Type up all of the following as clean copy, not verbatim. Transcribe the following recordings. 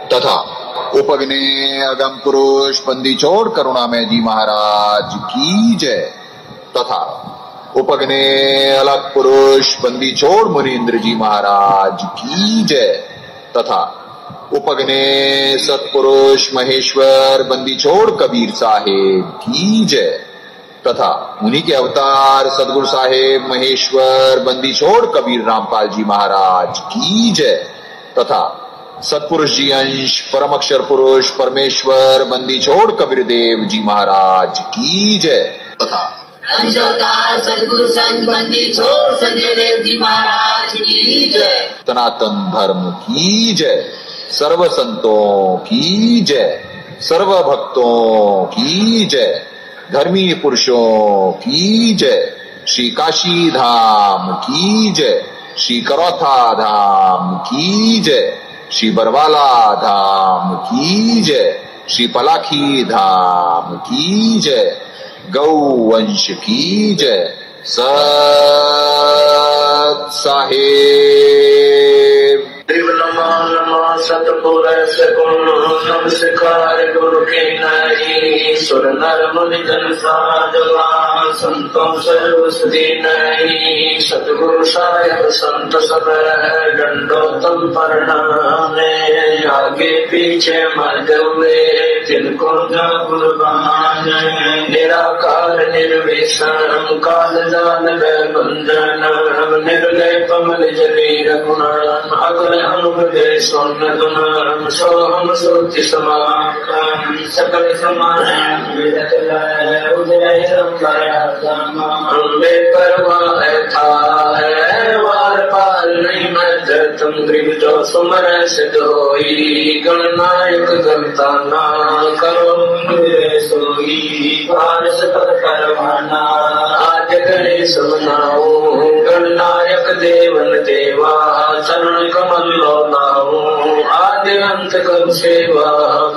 तथा उपग्ने अगम पुरुष बंदी छोड़ करुणामय जी महाराज की जय। तथा उपग्ने अलग पुरुष बंदी छोड़ मुनीन्द्र जी महाराज की जय। तथा उपग्ने सतपुरुष महेश्वर बंदी छोड़ कबीर साहेब की जय। तथा उन्हीं के अवतार सदगुरु साहेब महेश्वर बंदी छोड़ कबीर रामपाल जी महाराज की जय। तथा सतपुरुष जी अंश परम अक्षर पुरुष परमेश्वर बंदी छोड़ कबीर देव जी महाराज की जय। तथा अवतार सदगुरु संत बंदी छोड़ संजय देव जी महाराज की जय। सनातन धर्म की जय। सर्व संतों की जय। सर्व भक्तों की जय। धर्मी पुरुषों की जय। श्री काशी धाम की जय। श्री करौथा धाम की जय। श्री बरवाला धाम की जय। श्री पलाखी धाम की जय। गौवंश की जय। सत साहेब नमो नमो सतपुरुष गुरु नमस्कार गुरु के नाई सुर नर मुनि जन साधवा संतों सर्व सुधी नाई सतगुरु साहेब संत सब दंडोतम प्रणामे आगे पीछे मर्द हुए जिनको जा कुर्बान निराकार निर्विषम काल जान बंधन निर्लय कमल जलीर गुणान अगल अनुपदे स्वर्ण गुणान सोहम सोति समाकम सकल समान उदय अम्बे परवाह था वार पार नहीं मत तुम ग्रीव जो सुमर सिद्ध होई गणनायक गणता ना करो सोई पारस पद परवाना आज गणेश मनाओ गणनायक देवन देवा चरण कमल लो नाओ आदि अंत कर सेवा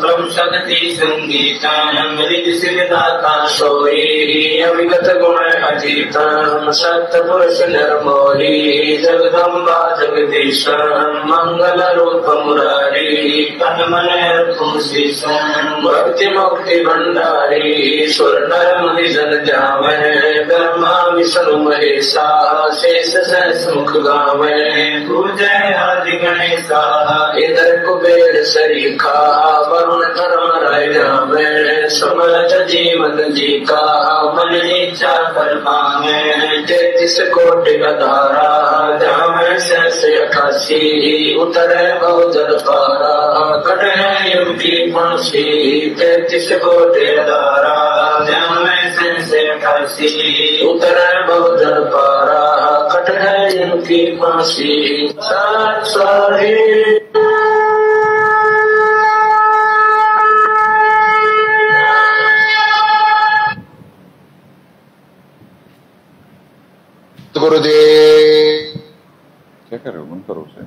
ब्रह्म शक्ति संगीता मृग सिद्धाता सोई अविगत गुण अजीतम सत्य पुरुष निर्मोही जगदम्बा जगदीश मंगल रूप मुरारी तन मन भक्ति मुक्ति भंडारी सुर नर मुनि जन जावे ब्रह्मा विष्णु महेशा शेष सहस मुख गावे पूजय आदि गणेशा इधर कुबेर सरीखा वरुण धर्म राय जावे समर्थ जीवन जी का मन इच्छा कर पावे 33 कोटि अधारा जावे सहस 88 उतरे बहुजन पारा कटे युग की फांसी 33 कोटि अधारा जावे सहस 88 उतरे बहुजन पारा कटे युग की फांसी सत साहेब गुरुदेव क्या कर रहे हो? बंद करो उसे।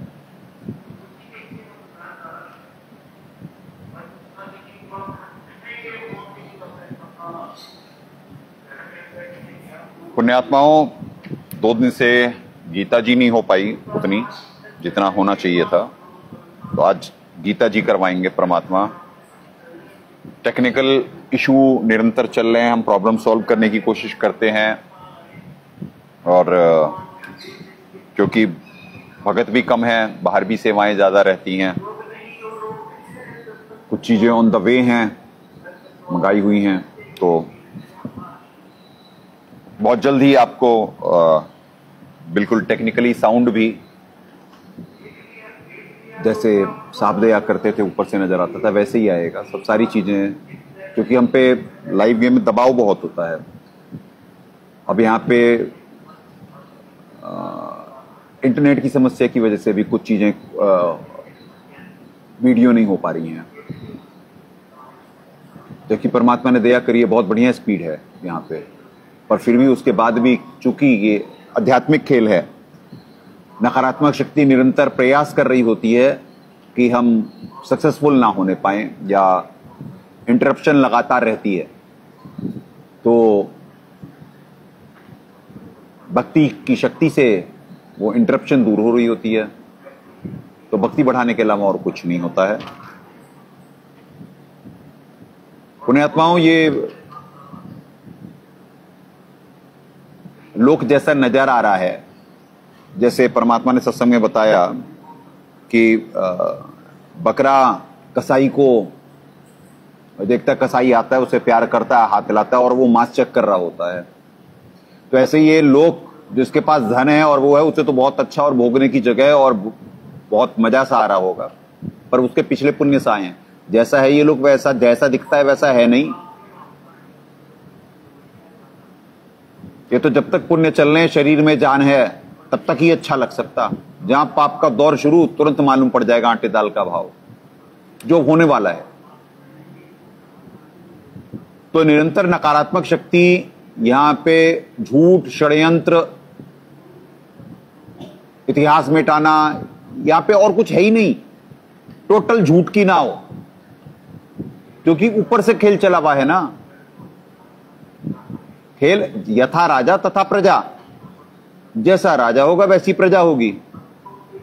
पुण्यात्माओं, 2 दिन से गीता जी नहीं हो पाई उतनी जितना होना चाहिए था, तो आज गीता जी करवाएंगे परमात्मा। टेक्निकल इशू निरंतर चल रहे हैं, हम प्रॉब्लम सॉल्व करने की कोशिश करते हैं, और क्योंकि भगत भी कम है, बाहर भी सेवाएं ज़्यादा रहती हैं, कुछ चीज़ें ऑन द वे हैं, मंगाई हुई हैं, तो बहुत जल्द ही आपको बिल्कुल टेक्निकली साउंड भी जैसे साहब दया करते थे ऊपर से नज़र आता था वैसे ही आएगा। सब सारी चीज़ें, क्योंकि हम पे लाइव गेम में दबाव बहुत होता है। अब यहाँ पे इंटरनेट की समस्या की वजह से भी कुछ चीज़ें वीडियो नहीं हो पा रही हैं, जबकि परमात्मा ने दया करी है, बहुत बढ़िया स्पीड है यहाँ पे, पर फिर भी उसके बाद भी चूंकि ये आध्यात्मिक खेल है, नकारात्मक शक्ति निरंतर प्रयास कर रही होती है कि हम सक्सेसफुल ना होने पाएं, या इंटरप्शन लगातार रहती है। तो भक्ति की शक्ति से वो इंटरप्शन दूर हो रही होती है, तो भक्ति बढ़ाने के अलावा और कुछ नहीं होता है। पुण्यात्माओं, ये लोक जैसा नजर आ रहा है, जैसे परमात्मा ने सत्संग में बताया कि बकरा कसाई को देखता, कसाई आता है, उसे प्यार करता है, हाथ हिलाता है और वो मांस चेक कर रहा होता है। तो ऐसे ये लोग जिसके पास धन है और वो है, उसे तो बहुत अच्छा और भोगने की जगह है और बहुत मजा सा आ रहा होगा, पर उसके पिछले पुण्य सा हैं। जैसा है ये लोग वैसा, जैसा दिखता है वैसा है नहीं। ये तो जब तक पुण्य चल रहे हैं, शरीर में जान है, तब तक ही अच्छा लग सकता। जहां पाप का दौर शुरू, तुरंत मालूम पड़ जाएगा आटे दाल का भाव, जो होने वाला है। तो निरंतर नकारात्मक शक्ति यहां पे झूठ, षड्यंत्र, इतिहास मिटाना, यहां पे और कुछ है ही नहीं। टोटल झूठ की नाव, क्योंकि ऊपर से खेल चला हुआ है ना। खेल यथा राजा तथा प्रजा, जैसा राजा होगा वैसी प्रजा होगी।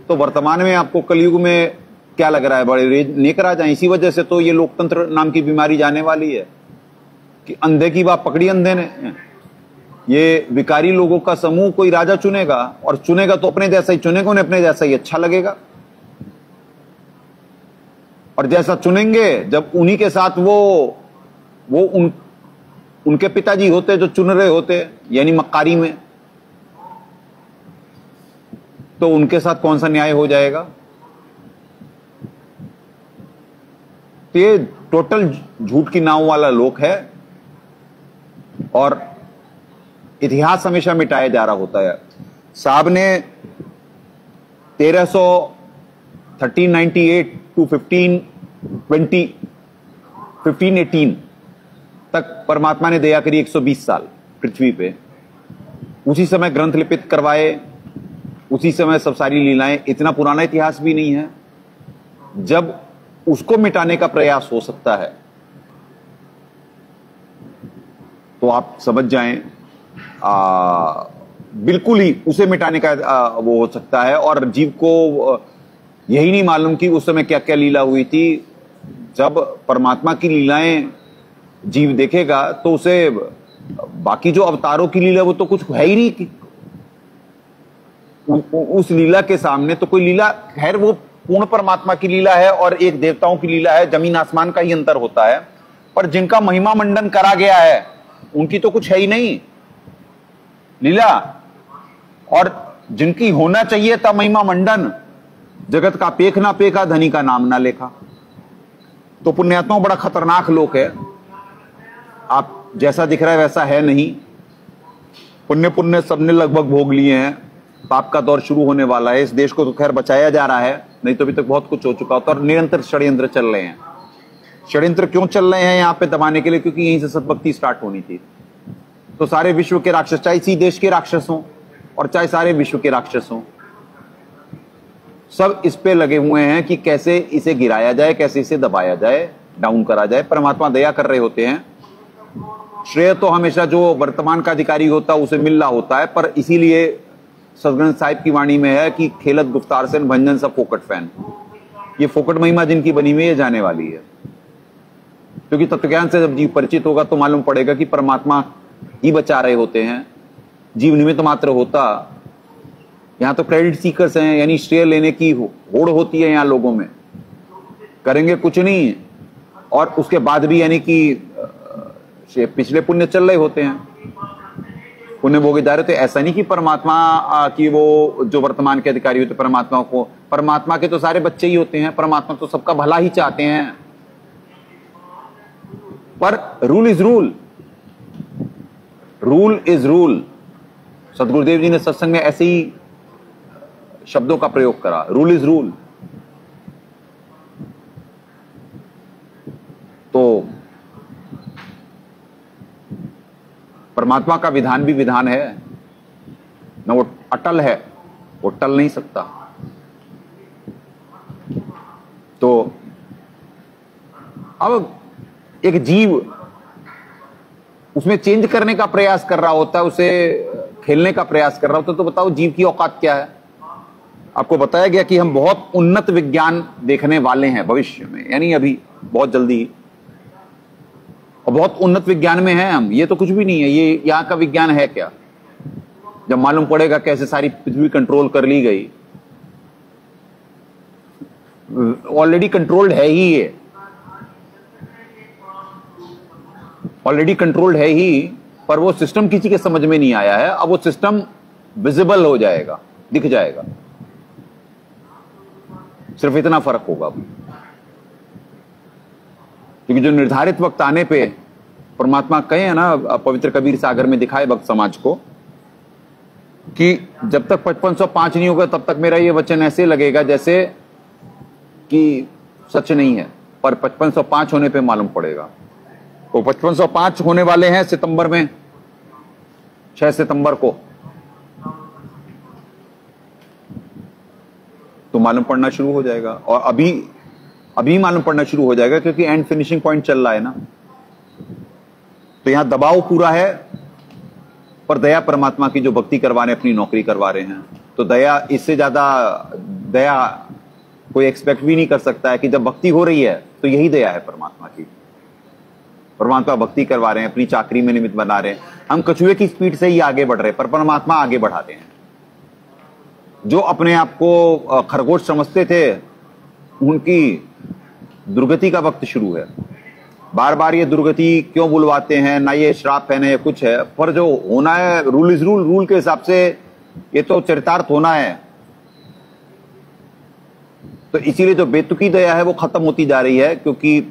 तो वर्तमान में आपको कलयुग में क्या लग रहा है, बड़े नेक राजा। इसी वजह से तो ये लोकतंत्र नाम की बीमारी जाने वाली है कि अंधे की बात पकड़ी अंधे ने। ये विकारी लोगों का समूह कोई राजा चुनेगा, और चुनेगा तो अपने जैसा ही चुनेगा, उन्हें अपने जैसा ही अच्छा लगेगा। और जैसा चुनेंगे, जब उन्हीं के साथ उनके पिताजी होते जो चुन रहे होते, यानी मक्कारी में, तो उनके साथ कौन सा न्याय हो जाएगा। तो ये टोटल झूठ की नाव वाला लोक है और इतिहास हमेशा मिटाया जा रहा होता है। साहब ने 1398 टू 1518 तक परमात्मा ने दया करी, 120 साल पृथ्वी पे। उसी समय ग्रंथ लिपित करवाए, उसी समय सब सारी लीलाएं। इतना पुराना इतिहास भी नहीं है जब उसको मिटाने का प्रयास हो सकता है। तो आप समझ जाएं, बिल्कुल ही उसे मिटाने का वो हो सकता है। और जीव को यही नहीं मालूम कि उस समय क्या क्या लीला हुई थी। जब परमात्मा की लीलाएं जीव देखेगा तो उसे बाकी जो अवतारों की लीला वो तो कुछ है ही नहीं। उस लीला के सामने तो कोई लीला, खैर वो पूर्ण परमात्मा की लीला है और एक देवताओं की लीला है, जमीन आसमान का ही अंतर होता है। पर जिनका महिमा मंडन करा गया है उनकी तो कुछ है ही नहीं लीला। और जिनकी होना चाहिए था महिमा मंडन, जगत का पेख ना पेखा, धनी का नाम ना लेखा। तो पुण्यात्मा बड़ा खतरनाक लोक है। आप जैसा दिख रहा है वैसा है नहीं। पुण्य पुण्य सबने लगभग भोग लिए हैं, पाप का दौर शुरू होने वाला है। इस देश को तो खैर बचाया जा रहा है, नहीं तो अभी तक बहुत कुछ हो चुका होता। और निरंतर षड्यंत्र चल रहे हैं। षड्यंत्र क्यों चल रहे हैं यहाँ पे दबाने के लिए? क्योंकि यहीं से सतभक्ति स्टार्ट होनी थी। तो सारे विश्व के राक्षस, चाहे इसी देश के राक्षस हों और चाहे सारे विश्व के राक्षस हों, सब इस पे लगे हुए हैं कि कैसे इसे गिराया जाए, कैसे इसे दबाया जाए, डाउन करा जाए। परमात्मा दया कर रहे होते हैं। श्रेय तो हमेशा जो वर्तमान का अधिकारी होता है उसे मिल रहा होता है। पर इसीलिए सदगुरु साहिब की वाणी में है कि खेलत गुफ्तार से भंजन सब फोकट फैन। ये फोकट महिमा जिनकी बनी हुई है जाने वाली है। क्योंकि तत्वज्ञान से जब जीव परिचित होगा तो मालूम पड़ेगा कि परमात्मा ही बचा रहे होते हैं, जीव निमित्त मात्र होता। यहां तो क्रेडिट सीकर्स हैं, यानी श्रेय लेने की होड़ होती है यहाँ लोगों में। करेंगे कुछ नहीं और उसके बाद भी यानी कि पिछले पुण्य चल रहे होते हैं, पुण्य भोगे जा रहे थे। ऐसा नहीं कि परमात्मा की वो जो वर्तमान के अधिकारी होते परमात्मा को, परमात्मा के तो सारे बच्चे ही होते हैं। परमात्मा तो सबका भला ही चाहते हैं। पर rule is rule, rule is rule. सदगुरुदेव जी ने सत्संग में ऐसे ही शब्दों का प्रयोग करा, रूल इज रूल। तो परमात्मा का विधान भी विधान है ना, वो अटल है, वो टल नहीं सकता। तो अब एक जीव उसमें चेंज करने का प्रयास कर रहा होता है, उसे खेलने का प्रयास कर रहा होता है। तो बताओ जीव की औकात क्या है? आपको बताया गया कि हम बहुत उन्नत विज्ञान देखने वाले हैं भविष्य में, यानी अभी बहुत जल्दी। और बहुत उन्नत विज्ञान में है हम, ये तो कुछ भी नहीं है, ये यहां का विज्ञान है क्या? जब मालूम पड़ेगा कैसे सारी पृथ्वी कंट्रोल कर ली गई, ऑलरेडी कंट्रोल्ड है ही, ये ऑलरेडी कंट्रोल्ड है ही, पर वो सिस्टम किसी के समझ में नहीं आया है। अब वो सिस्टम विजिबल हो जाएगा, दिख जाएगा, सिर्फ इतना फर्क होगा। क्योंकि जो निर्धारित वक्त आने पे परमात्मा कहे हैं ना, पवित्र कबीर सागर में दिखाए भक्त समाज को कि जब तक 5505 नहीं होगा तब तक मेरा ये वचन ऐसे लगेगा जैसे कि सच नहीं है, पर 5505 होने पे मालूम पड़ेगा। तो 5505 होने वाले हैं सितंबर में, 6 सितंबर को, तो मालूम पड़ना शुरू हो जाएगा। और अभी मालूम पड़ना शुरू हो जाएगा क्योंकि एंड फिनिशिंग पॉइंट चल रहा है ना। तो यहां दबाव पूरा है, पर दया परमात्मा की जो भक्ति करवाने अपनी नौकरी करवा रहे हैं, तो दया, इससे ज्यादा दया कोई एक्सपेक्ट भी नहीं कर सकता है कि जब भक्ति हो रही है तो यही दया है परमात्मा की। परमात्मा भक्ति करवा रहे हैं, अपनी चाकरी में निमित्त बना रहे हैं। हम कछुए की स्पीड से ही आगे बढ़ रहे हैं, पर परमात्मा आगे बढ़ा रहे हैं। जो अपने आप को खरगोश समझते थे, उनकी दुर्गति का वक्त शुरू है। बार बार ये दुर्गति क्यों बुलवाते हैं, ना ये श्राप है ना ये कुछ है, पर जो होना है रूल इज रूल, रूल के हिसाब से ये तो चरितार्थ होना है। तो इसीलिए जो बेतुकी दया है वो खत्म होती जा रही है, क्योंकि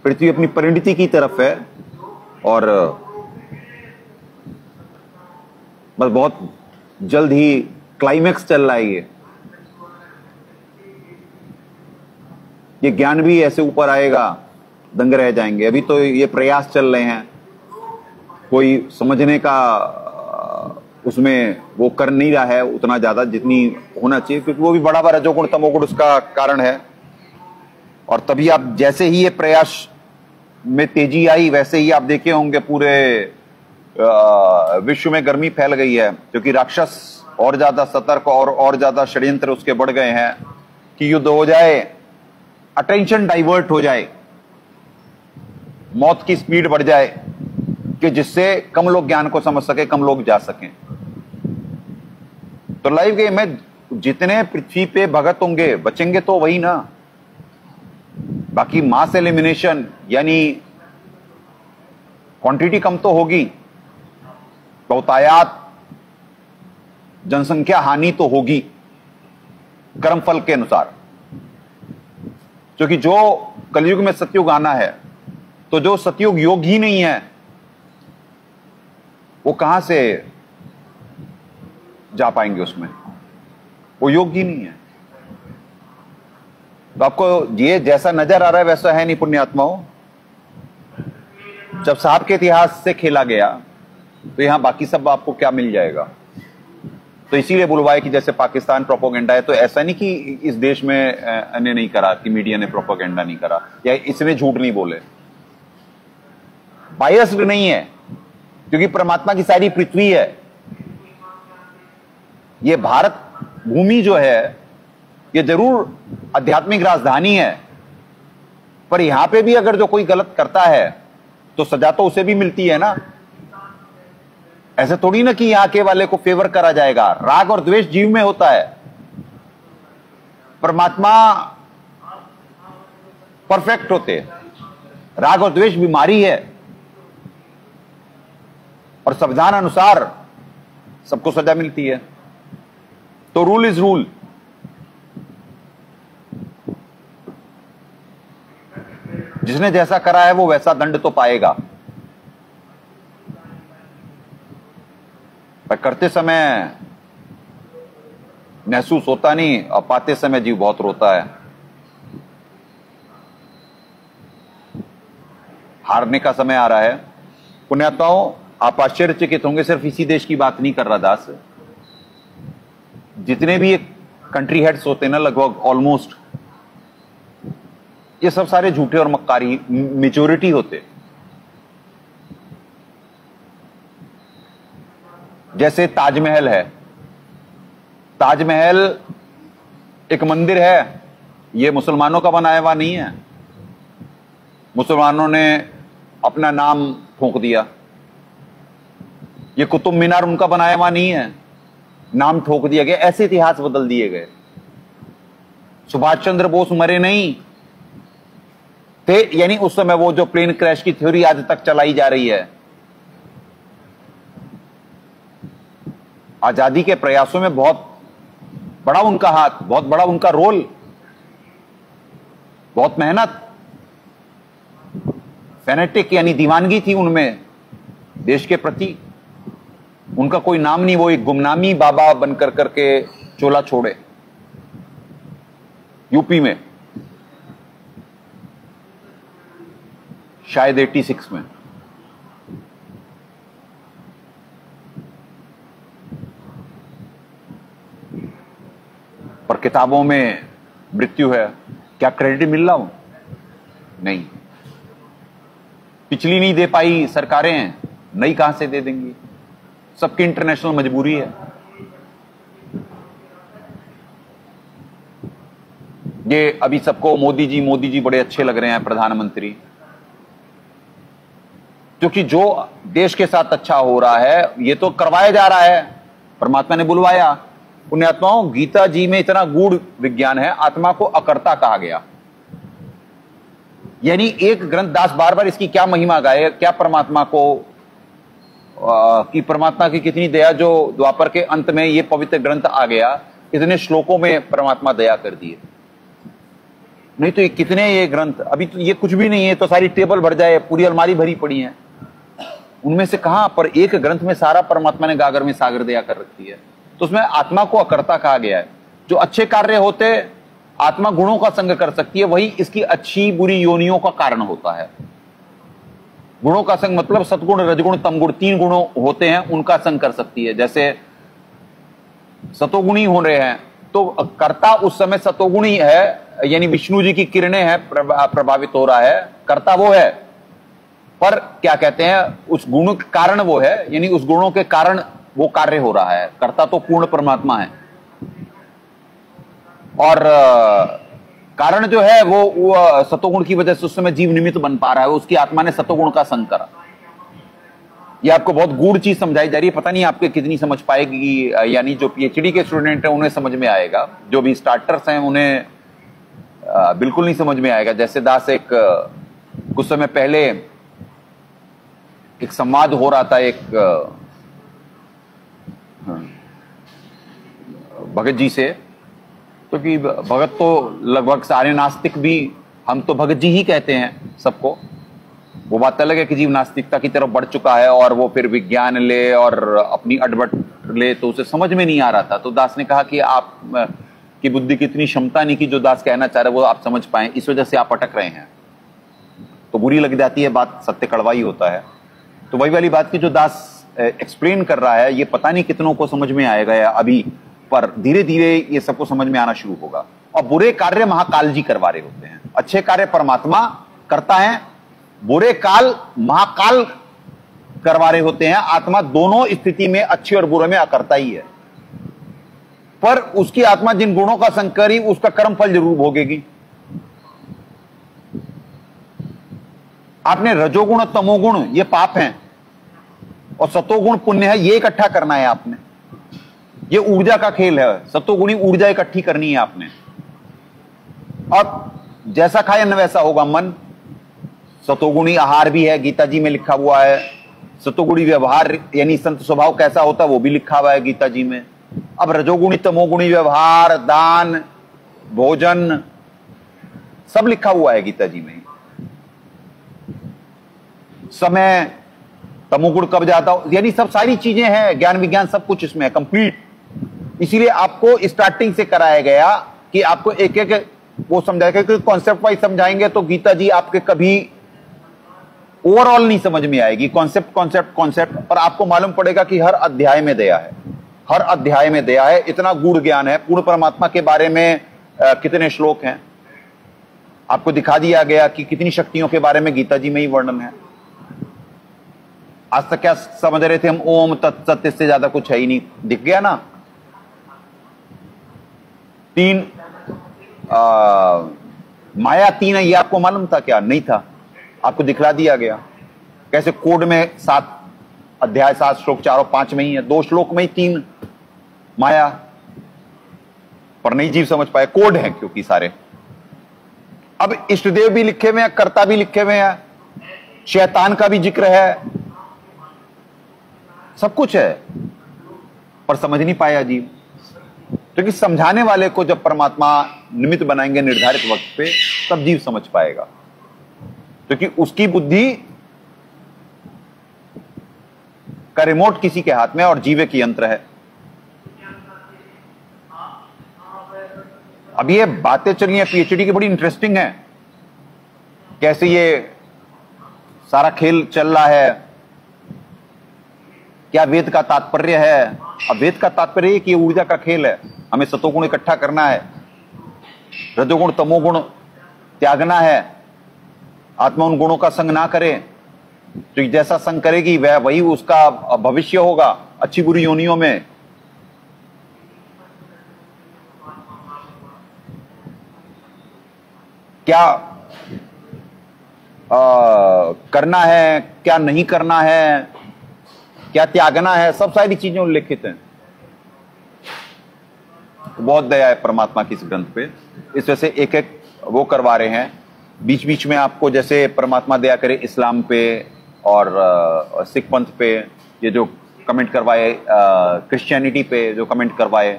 पृथ्वी अपनी परिणति की तरफ है और बस बहुत जल्द ही क्लाइमेक्स चल रहा है। ये ज्ञान भी ऐसे ऊपर आएगा, दंग रह जाएंगे। अभी तो ये प्रयास चल रहे हैं, कोई समझने का उसमें वो कर नहीं रहा है उतना ज्यादा जितनी होना चाहिए, क्योंकि वो भी बड़ा बड़ा रजोगुण तमोगुण उसका कारण है। और तभी आप जैसे ही ये प्रयास में तेजी आई, वैसे ही आप देखे होंगे पूरे विश्व में गर्मी फैल गई है, क्योंकि राक्षस और ज्यादा सतर्क और ज्यादा षड्यंत्र उसके बढ़ गए हैं कि युद्ध हो जाए, अटेंशन डाइवर्ट हो जाए, मौत की स्पीड बढ़ जाए, कि जिससे कम लोग ज्ञान को समझ सके, कम लोग जा सकें। तो लाइव गेम में जितने पृथ्वी पे भगत होंगे, बचेंगे तो वही ना। बाकी मास एलिमिनेशन यानी क्वांटिटी कम तो होगी, बहुतायात जनसंख्या हानि तो होगी कर्मफल के अनुसार। क्योंकि जो कलयुग में सतयुग आना है, तो जो सतयुग योग ही नहीं है वो कहां से जा पाएंगे उसमें, वो योग ही नहीं है। तो आपको ये जैसा नजर आ रहा है वैसा है नहीं पुण्यात्माओं। जब साहब के इतिहास से खेला गया तो यहां बाकी सब आपको क्या मिल जाएगा। तो इसीलिए बुलवाए कि जैसे पाकिस्तान प्रोपोगेंडा है, तो ऐसा नहीं कि इस देश में ने नहीं करा, कि मीडिया ने प्रोपोगेंडा नहीं करा या इसने झूठ नहीं बोले। बायस्ड नहीं है, क्योंकि परमात्मा की सारी पृथ्वी है। ये भारत भूमि जो है ये जरूर आध्यात्मिक राजधानी है, पर यहां पे भी अगर जो कोई गलत करता है तो सजा तो उसे भी मिलती है ना। ऐसे थोड़ी ना कि यहां के वाले को फेवर करा जाएगा। राग और द्वेष जीव में होता है, परमात्मा परफेक्ट होते। राग और द्वेष बीमारी है, और संविधान अनुसार सबको सजा मिलती है। तो रूल इज रूल। जिसने जैसा करा है वो वैसा दंड तो पाएगा। पर करते समय महसूस होता नहीं, और पाते समय जीव बहुत रोता है। हारने का समय आ रहा है। पुण्यात्माओं, आप आश्चर्यचकित होंगे, सिर्फ इसी देश की बात नहीं कर रहा दास। जितने भी कंट्री हेड्स होते हैं ना, लगभग ऑलमोस्ट ये सब सारे झूठे और मक्कारी मेजोरिटी होते। जैसे ताजमहल है, ताजमहल एक मंदिर है, ये मुसलमानों का बनाया हुआ नहीं है, मुसलमानों ने अपना नाम ठोक दिया। ये कुतुब मीनार उनका बनाया हुआ नहीं है, नाम ठोक दिया गया, ऐसे इतिहास बदल दिए गए। सुभाष चंद्र बोस मरे नहीं थे, यानी उस समय वो जो प्लेन क्रैश की थ्योरी आज तक चलाई जा रही है। आजादी के प्रयासों में बहुत बड़ा उनका हाथ, बहुत बड़ा उनका रोल, बहुत मेहनत, फैनेटिक यानी दीवानगी थी उनमें देश के प्रति। उनका कोई नाम नहीं, वो एक गुमनामी बाबा बनकर करके चोला छोड़े यूपी में, शायद 86 में। पर किताबों में मृत्यु है, क्या क्रेडिट मिल रहा हूं? नहीं। पिछली नहीं दे पाई सरकारें, नई कहां से दे देंगी? सबकी इंटरनेशनल मजबूरी है। ये अभी सबको मोदी जी बड़े अच्छे लग रहे हैं, प्रधानमंत्री, क्योंकि जो देश के साथ अच्छा हो रहा है ये तो करवाया जा रहा है, परमात्मा ने बुलवाया। पुण्यात्माओं, गीता जी में इतना गूढ़ विज्ञान है, आत्मा को अकर्ता कहा गया। यानी एक ग्रंथ, दास बार बार इसकी क्या महिमा गाए, क्या परमात्मा को कि परमात्मा की कितनी दया, जो द्वापर के अंत में ये पवित्र ग्रंथ आ गया, इतने श्लोकों में परमात्मा दया कर दिए। नहीं तो ये कितने ये ग्रंथ, अभी तो ये कुछ भी नहीं है, तो सारी टेबल भर जाए, पूरी अलमारी भरी पड़ी है, उनमें से कहां पर एक ग्रंथ में सारा परमात्मा ने गागर में सागर दया कर रखी है। तो उसमें आत्मा को अकर्ता कहा गया है। जो अच्छे कार्य होते आत्मा गुणों का संग कर सकती है, वही इसकी अच्छी बुरी योनियों का कारण होता है। गुणों का संग मतलब सतगुण, रजगुण, तमगुण, 3 गुणों होते हैं, उनका संग कर सकती है। जैसे सतोगुणी हो रहे हैं तो कर्ता उस समय सतोगुणी है, यानी विष्णु जी की किरणें हैं, प्रभावित हो रहा है, कर्ता वो है। पर क्या कहते हैं, उस गुण के कारण वो है, यानी उस गुणों के कारण वो कार्य हो रहा है। कर्ता तो पूर्ण परमात्मा है, और कारण जो है वो सतोगुण की वजह से उस समय जीव निमित्त बन पा रहा है, उसकी आत्मा ने सतोगुण का संग करा। ये आपको बहुत गूढ़ चीज समझाई जा रही है, पता नहीं आपके कितनी समझ पाएगी, यानी जो पीएचडी के स्टूडेंट हैं उन्हें समझ में आएगा, जो भी स्टार्टर्स हैं उन्हें बिल्कुल नहीं समझ में आएगा। जैसे दास एक कुछ समय पहले एक संवाद हो रहा था एक भगत जी से, तो कि भगत तो लगभग सारे नास्तिक भी, हम तो भगत जी ही कहते हैं सबको। वो बात अलग है कि जीव नास्तिकता की तरफ बढ़ चुका है और वो फिर विज्ञान ले और अपनी अडबट ले, तो उसे समझ में नहीं आ रहा था। तो दास ने कहा कि आप की बुद्धि की इतनी क्षमता नहीं कि जो दास कहना चाह रहे वो आप समझ पाए, इस वजह से आप अटक रहे हैं। तो बुरी लग जाती है बात, सत्य कड़वा ही होता है। तो वही वाली बात की जो दास एक्सप्लेन कर रहा है, ये पता नहीं कितनों को समझ में आएगा या अभी, पर धीरे धीरे ये सबको समझ में आना शुरू होगा। और बुरे कार्य महाकाल जी करवा रहे होते हैं, अच्छे कार्य परमात्मा करता है, बुरे काल महाकाल करवा रहे होते हैं। आत्मा दोनों स्थिति में, अच्छे और बुरे में अकर्ता ही है, पर उसकी आत्मा जिन गुणों का संग करी उसका कर्म फल जरूर भोगेगी। आपने रजोगुण और तमोगुण ये पाप हैं और सतोगुण पुण्य है, ये इकट्ठा करना है आपने। ये ऊर्जा का खेल है, सतोगुणी ऊर्जा इकट्ठी करनी है आपने, और जैसा खाए न वैसा होगा मन। सतोगुणी आहार भी है, गीता जी में लिखा हुआ है। सतोगुणी व्यवहार यानी संत स्वभाव कैसा होता है वो भी लिखा हुआ है गीता जी में। अब रजोगुणी तमोगुणी व्यवहार, दान, भोजन सब लिखा हुआ है गीता जी में। समय, तमोगुण कब जाता हो, यानी सब सारी चीजें हैं, ज्ञान विज्ञान सब कुछ इसमें है कंप्लीट। इसीलिए आपको स्टार्टिंग से कराया गया कि आपको एक एक वो समझाएगा, क्योंकि कॉन्सेप्ट वाइज समझाएंगे तो गीता जी आपके कभी ओवरऑल नहीं समझ में आएगी। कॉन्सेप्ट पर आपको मालूम पड़ेगा कि हर अध्याय में दया है, हर अध्याय में दया है। इतना गूढ़ ज्ञान है। पूर्ण परमात्मा के बारे में कितने श्लोक हैं आपको दिखा दिया गया कि कितनी शक्तियों के बारे में गीता जी में ही वर्णन है। आज तक क्या समझ रहे थे हम, ओम तत्सत, इससे ज्यादा कुछ है ही नहीं। दिख गया ना। 3 माया 3 है, ये आपको मालूम था क्या? नहीं था। आपको दिखला दिया गया कैसे कोड में 7 अध्याय 7 श्लोक 4 और 5 में ही है, 2 श्लोक में ही 3 माया, पर नहीं जीव समझ पाए। कोड है क्योंकि सारे। अब इष्टदेव भी लिखे हुए हैं, कर्ता भी लिखे हुए हैं, शैतान का भी जिक्र है, सब कुछ है, पर समझ नहीं पाया जीव। क्योंकि समझाने वाले को जब परमात्मा निमित्त बनाएंगे निर्धारित वक्त पे, तब जीव समझ पाएगा, क्योंकि उसकी बुद्धि का रिमोट किसी के हाथ में और जीव की यंत्र है। अब ये बातें चली हैं पीएचडी की, बड़ी इंटरेस्टिंग है, कैसे ये सारा खेल चल रहा है, क्या वेद का तात्पर्य है। अब वेद का तात्पर्य है कि ये ऊर्जा का खेल है, हमें सतोगुण इकट्ठा करना है, रजोगुण तमोगुण त्यागना है, आत्मा उन गुणों का संग ना करे, तो जैसा संग करेगी वह वही उसका भविष्य होगा अच्छी बुरी योनियों में। क्या करना है, क्या नहीं करना है, क्या त्यागना है, सब सारी चीजें उल्लेखित हैं। बहुत दया है परमात्मा की इस ग्रंथ पे, इस वजह से एक एक वो करवा रहे हैं। बीच बीच में आपको जैसे परमात्मा दया करे इस्लाम पे और सिख पंथ पे ये जो कमेंट करवाए, क्रिश्चियनिटी पे जो कमेंट करवाए,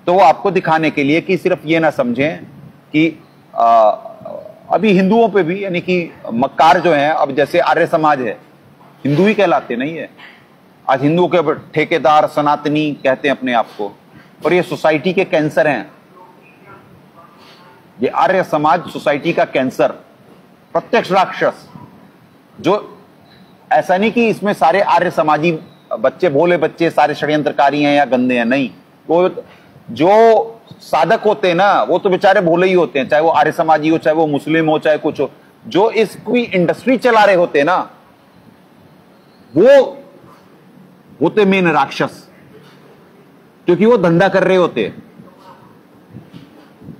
तो वो आपको दिखाने के लिए कि सिर्फ ये ना समझें कि अभी हिंदुओं पे भी, यानी कि मक्कार जो हैं, अब जैसे आर्य समाज है, हिंदू ही कहलाते नहीं है, आज हिंदुओं के ठेकेदार सनातनी कहते हैं अपने आप को, और ये सोसाइटी के कैंसर हैं। ये आर्य समाज सोसाइटी का कैंसर, प्रत्यक्ष राक्षस। जो ऐसा नहीं कि इसमें सारे आर्य समाजी बच्चे, भोले बच्चे सारे षड्यंत्रकारी हैं या गंदे हैं, नहीं। वो जो साधक होते हैं ना, वो तो बेचारे भोले ही होते हैं, चाहे वो आर्य समाजी हो, चाहे वो मुस्लिम हो, चाहे कुछ हो। जो इस कोई इंडस्ट्री चला रहे होते हैं ना, वो होते मेन राक्षस, क्योंकि वो धंधा कर रहे होते।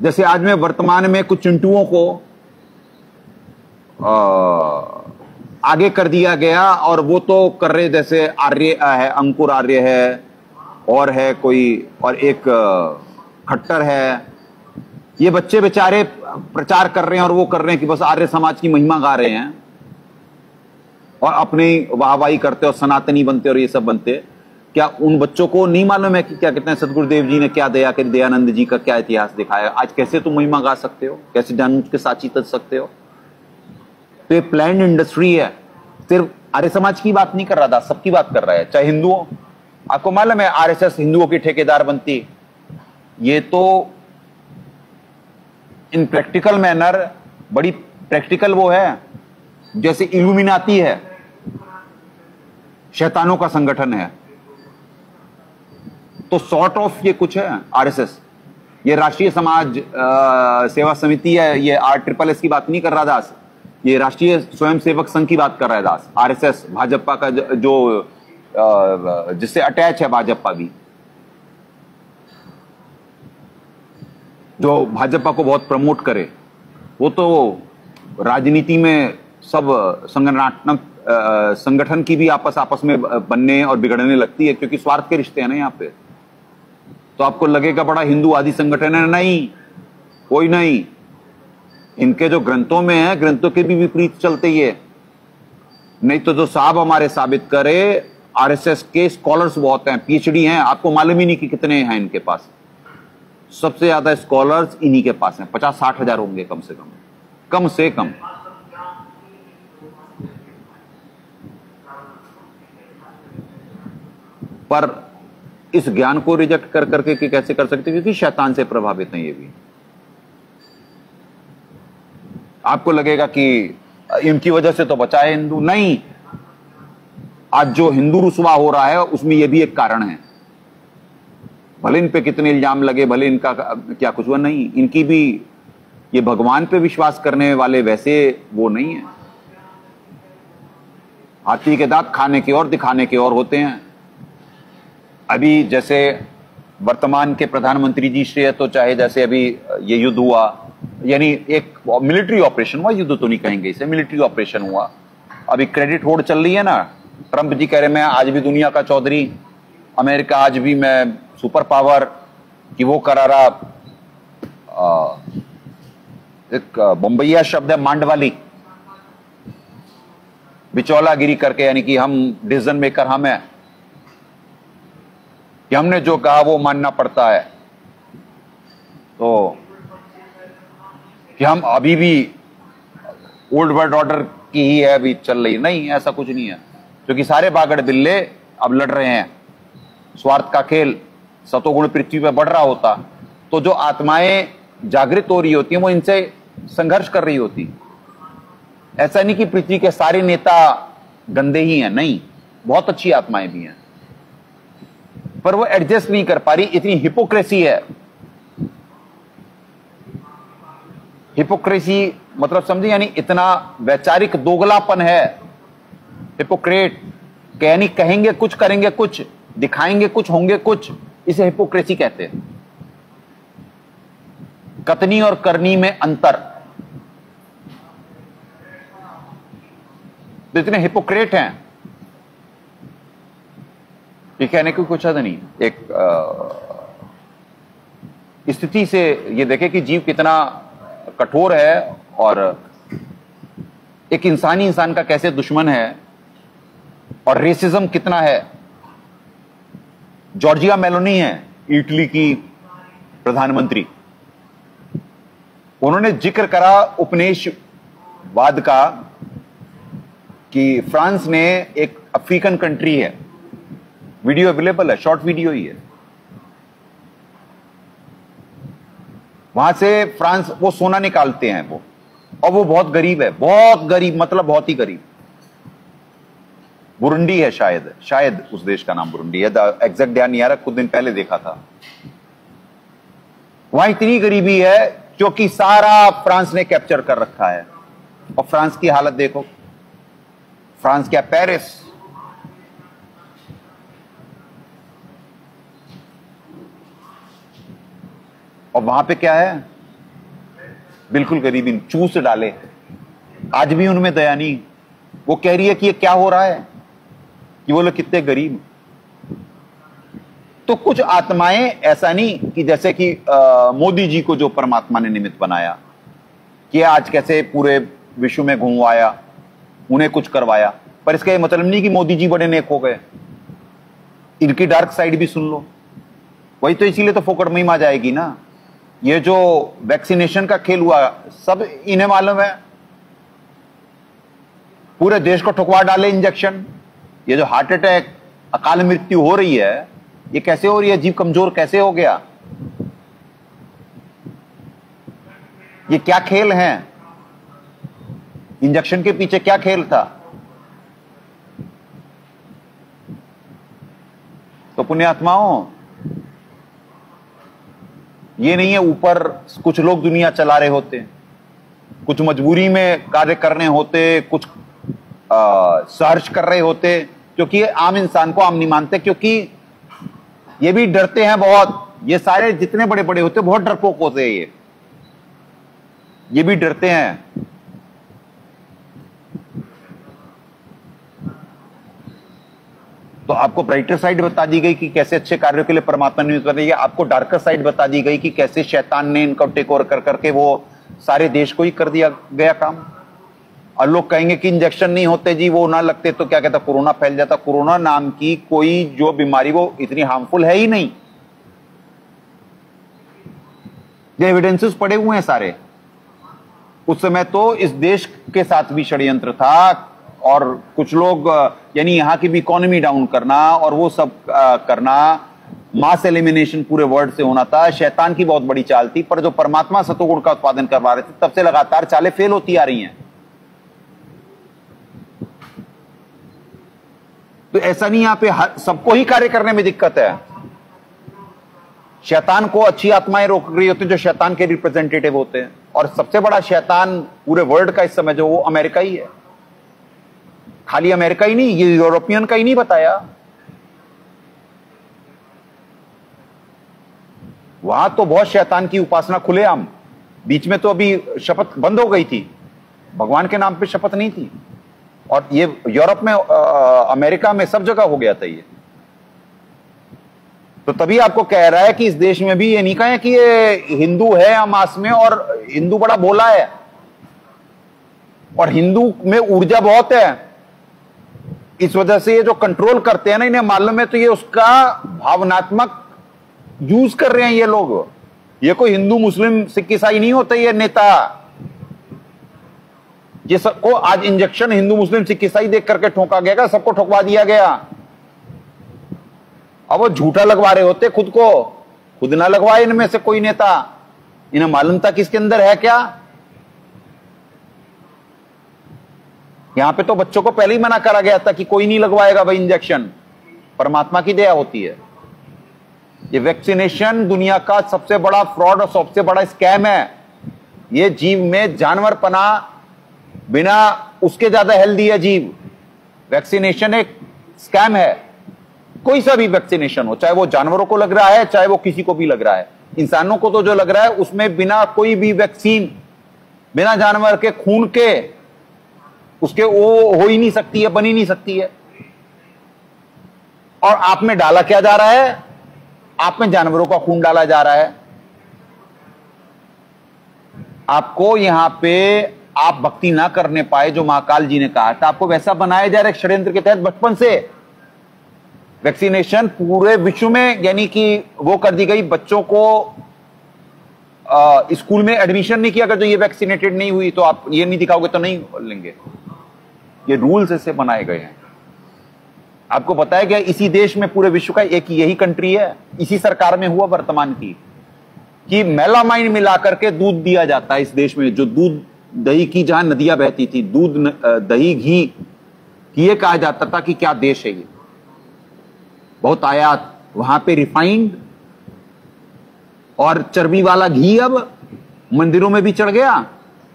जैसे आज में वर्तमान में कुछ चिंटुओं को आगे कर दिया गया, और वो तो कर रहे, जैसे आर्य है, अंकुर आर्य है, और है कोई, और एक खट्टर है। ये बच्चे बेचारे प्रचार कर रहे हैं और वो कर रहे हैं कि बस आर्य समाज की महिमा गा रहे हैं और अपनी वाहवाही करते और सनातनी बनते और ये सब बनते। क्या उन बच्चों को नहीं मालूम है कि क्या कहते हैं सदगुरुदेव जी ने क्या दया करी, दयानंद जी का क्या इतिहास दिखाया। आज कैसे तुम महिमा गा सकते हो, कैसे जानबूझ के साची तज सकते हो। तो ये प्लान्ड इंडस्ट्री है। सिर्फ आर्य समाज की बात नहीं कर रहा था, सबकी बात कर रहा है, चाहे हिंदू हो। आपको मालूम है आरएसएस हिंदुओं की ठेकेदार बनती, ये तो इन प्रैक्टिकल मैनर बड़ी प्रैक्टिकल वो है, जैसे इल्यूमिनाती है, शैतानों का संगठन है। तो सॉर्ट ऑफ ये कुछ है आरएसएस। ये राष्ट्रीय समाज सेवा समिति है, ये RSS की बात नहीं कर रहा दास, ये राष्ट्रीय स्वयंसेवक संघ की बात कर रहा है दास। आरएसएस भाजपा का जो जिससे अटैच है भाजपा भी, जो भाजपा को बहुत प्रमोट करे, वो तो राजनीति में सब संगठन की भी आपस में बनने और बिगड़ने लगती है, क्योंकि स्वार्थ के रिश्ते हैं ना यहाँ पे। तो आपको लगेगा बड़ा हिंदूवादी संगठन है, नहीं, कोई नहीं। इनके जो ग्रंथों में है, ग्रंथों के भी विपरीत चलते ये। नहीं तो जो साहब हमारे साबित करे, आरएसएस के स्कॉलर्स बहुत हैं, पीएचडी हैं, आपको मालूम ही नहीं कि कितने हैं इनके पास। सबसे ज्यादा स्कॉलर्स इन्हीं के पास हैं, 50-60 हजार होंगे कम से कम, कम से कम। पर इस ज्ञान को रिजेक्ट कर करके कि कैसे कर सकते, क्योंकि शैतान से प्रभावित हैं ये भी। आपको लगेगा कि इनकी वजह से तो बचा है हिंदू, नहीं। आज जो हिंदू रुसवा हो रहा है उसमें यह भी एक कारण है। भले इन पे कितने इल्जाम लगे, भले इनका क्या कुछ हुआ, नहीं, इनकी भी, ये भगवान पे विश्वास करने वाले वैसे वो नहीं है। हाथी के दांत खाने की और दिखाने के और होते हैं। अभी जैसे वर्तमान के प्रधानमंत्री जी से, तो चाहे जैसे अभी ये युद्ध हुआ यानी एक मिलिट्री ऑपरेशन हुआ, युद्ध तो नहीं कहेंगे इसे, मिलिट्री ऑपरेशन हुआ। अभी क्रेडिट होड़ चल रही है ना, ट्रंप जी कह रहे मैं आज भी दुनिया का चौधरी, अमेरिका आज भी मैं सुपर पावर, कि वो करा रहा। एक बम्बैया शब्द है मांडवाली, बिचौलागिरी करके, यानी कि हम डिसीजन मेकर हम हैं, कि हमने जो कहा वो मानना पड़ता है, तो कि हम अभी भी ओल्ड वर्ल्ड ऑर्डर की ही है अभी चल रही। नहीं, ऐसा कुछ नहीं है, क्योंकि सारे बागड़ बिल्ले अब लड़ रहे हैं। स्वार्थ का खेल, सतोगुण पृथ्वी पर बढ़ रहा होता तो जो आत्माएं जागृत हो रही होती हैं वो इनसे संघर्ष कर रही होती। ऐसा नहीं कि पृथ्वी के सारे नेता गंदे ही हैं, नहीं, बहुत अच्छी आत्माएं भी हैं, पर वो एडजस्ट नहीं कर पा रही, इतनी हिपोक्रेसी है। हिपोक्रेसी मतलब समझे, यानी इतना वैचारिक दोगलापन है। हिपोक्रेट यानी कहेंगे कुछ, करेंगे कुछ, दिखाएंगे कुछ, होंगे कुछ, इसे हिपोक्रेसी कहते हैं। कथनी और करनी में अंतर। तो इतने हिपोक्रेट हैं, ये कहने को कुछ हद नहीं। एक स्थिति से ये देखे कि जीव कितना कठोर है और एक इंसानी इंसान का कैसे दुश्मन है, और रेसिज्म कितना है। जॉर्जिया मेलोनी है इटली की प्रधानमंत्री, उन्होंने जिक्र करा उपनिवेशवाद का, कि फ्रांस ने एक अफ्रीकन कंट्री है, वीडियो अवेलेबल है, शॉर्ट वीडियो ही है, वहां से फ्रांस वो सोना निकालते हैं वो, और वो बहुत गरीब है, बहुत गरीब मतलब बहुत ही गरीब। बुरुंडी है शायद उस देश का नाम बुरुंडी है, एग्जैक्ट ध्यान नहीं आ रहा, कुछ दिन पहले देखा था। वहां इतनी गरीबी है क्योंकि सारा फ्रांस ने कैप्चर कर रखा है। और फ्रांस की हालत देखो, फ्रांस क्या, पेरिस, और वहां पे क्या है, बिल्कुल गरीबी, चूस डाले। आज भी उनमें दया नहीं। वो कह रही है कि ये क्या हो रहा है, कि वो लोग कितने गरीब। तो कुछ आत्माएं, ऐसा नहीं कि जैसे कि मोदी जी को जो परमात्मा ने निमित्त बनाया, कि आज कैसे पूरे विश्व में घुमवाया, उन्हें कुछ करवाया, पर इसका ये मतलब नहीं कि मोदी जी बड़े नेक हो गए। इनकी डार्क साइड भी सुन लो। वही तो, इसीलिए तो फोकट में ही आ जाएगी ना। ये जो वैक्सीनेशन का खेल हुआ, सब इन्हें मालूम है, पूरे देश को ठुकवा डाले इंजेक्शन। ये जो हार्ट अटैक, अकाल मृत्यु हो रही है, ये कैसे हो रही है, जीव कमजोर कैसे हो गया, ये क्या खेल है, इंजेक्शन के पीछे क्या खेल था। तो पुण्यात्माओं, ये नहीं है ऊपर कुछ लोग दुनिया चला रहे होते, कुछ मजबूरी में कार्य करने होते, कुछ सर्च कर रहे होते, क्योंकि आम इंसान को आम नहीं मानते, क्योंकि ये भी डरते हैं बहुत। ये सारे जितने बड़े बड़े होते बहुत डरपोक होते हैं, ये भी डरते हैं। तो आपको ब्राइटर साइड बता दी गई कि कैसे अच्छे कार्यों के लिए परमात्मा ने यूज है, आपको डार्कर साइड बता दी गई कि कैसे शैतान ने इनको टेक ओवर कर करके वो सारे देश को ही कर दिया गया काम। और लोग कहेंगे कि इंजेक्शन नहीं होते जी, वो ना लगते तो क्या कहता, कोरोना फैल जाता। कोरोना नाम की कोई जो बीमारी वो इतनी हार्मफुल है ही नहीं। ये एविडेंसेस पड़े हुए हैं सारे। उस समय तो इस देश के साथ भी षड्यंत्र था, और कुछ लोग यानी यहां की भी इकोनॉमी डाउन करना और वो सब करना, मास एलिमिनेशन पूरे वर्ल्ड से होना था। शैतान की बहुत बड़ी चाल थी, पर जो परमात्मा सतोगुण का उत्पादन करवा रहे थे, तब से लगातार चालें फेल होती आ रही हैं। तो ऐसा नहीं यहां पे सबको ही कार्य करने में दिक्कत है। शैतान को अच्छी आत्माएं रोक रही होती हैं, जो शैतान के रिप्रेजेंटेटिव होते हैं। और सबसे बड़ा शैतान पूरे वर्ल्ड का इस समय जो वो अमेरिका ही है। खाली अमेरिका ही नहीं, ये यूरोपियन का ही नहीं बताया, वहां तो बहुत शैतान की उपासना खुलेआम। बीच में तो अभी शपथ बंद हो गई थी, भगवान के नाम पे शपथ नहीं थी। और ये यूरोप में, अमेरिका में, सब जगह हो गया था ये। तो तभी आपको कह रहा है कि इस देश में भी ये नहीं कहें कि ये हिंदू है या मास में, और हिंदू बड़ा भोला है और हिंदू में ऊर्जा बहुत है। इस वजह से ये जो कंट्रोल करते हैं ना, इन्हें मालूम है, तो ये उसका भावनात्मक यूज कर रहे हैं ये लोग। ये कोई हिंदू मुस्लिम सिख ईसाई नहीं होता ये नेता। ये सबको आज इंजेक्शन हिंदू मुस्लिम सिख ईसाई देख करके ठोका गया, सबको ठोकवा दिया गया। अब वो झूठा लगवा रहे होते खुद को, खुद ना लगवाए इनमें से कोई नेता। इन्हें मालूम था किसके अंदर है क्या। यहां पे तो बच्चों को पहले ही मना करा गया था कि कोई नहीं लगवाएगा भाई इंजेक्शन। परमात्मा की दया होती है। ये वैक्सीनेशन दुनिया का सबसे बड़ा फ्रॉड और सबसे बड़ा स्कैम है। ये जीव में जानवर पना बिना उसके ज्यादा हेल्दी है जीव। वैक्सीनेशन एक स्कैम है। कोई सा भी वैक्सीनेशन हो, चाहे वो जानवरों को लग रहा है, चाहे वो किसी को भी लग रहा है। इंसानों को तो जो लग रहा है उसमें बिना कोई भी वैक्सीन, बिना जानवर के खून के उसके वो हो ही नहीं सकती है, बन ही नहीं सकती है। और आप में डाला क्या जा रहा है? आप में जानवरों का खून डाला जा रहा है। आपको यहां पे आप भक्ति ना करने पाए, जो महाकाल जी ने कहा था, आपको वैसा बनाया जा रहा है षड्यंत्र के तहत बचपन से। वैक्सीनेशन पूरे विश्व में यानी कि वो कर दी गई, बच्चों को स्कूल में एडमिशन नहीं किया अगर जो ये वैक्सीनेटेड नहीं हुई तो आप ये नहीं दिखाओगे तो नहीं लेंगे। ये रूल्स ऐसे बनाए गए हैं। आपको पता है कि इसी देश में पूरे विश्व का एक यही कंट्री है, इसी सरकार में हुआ वर्तमान की, कि मेलामाइन मिलाकर के दूध दिया जाता है इस देश में। जो दूध दही की जहां नदियां बहती थी, दूध दही घी की ये कहा जाता था कि क्या देश है ये, बहुत आयात। वहां पे रिफाइंड और चर्बी वाला घी अब मंदिरों में भी चढ़ गया,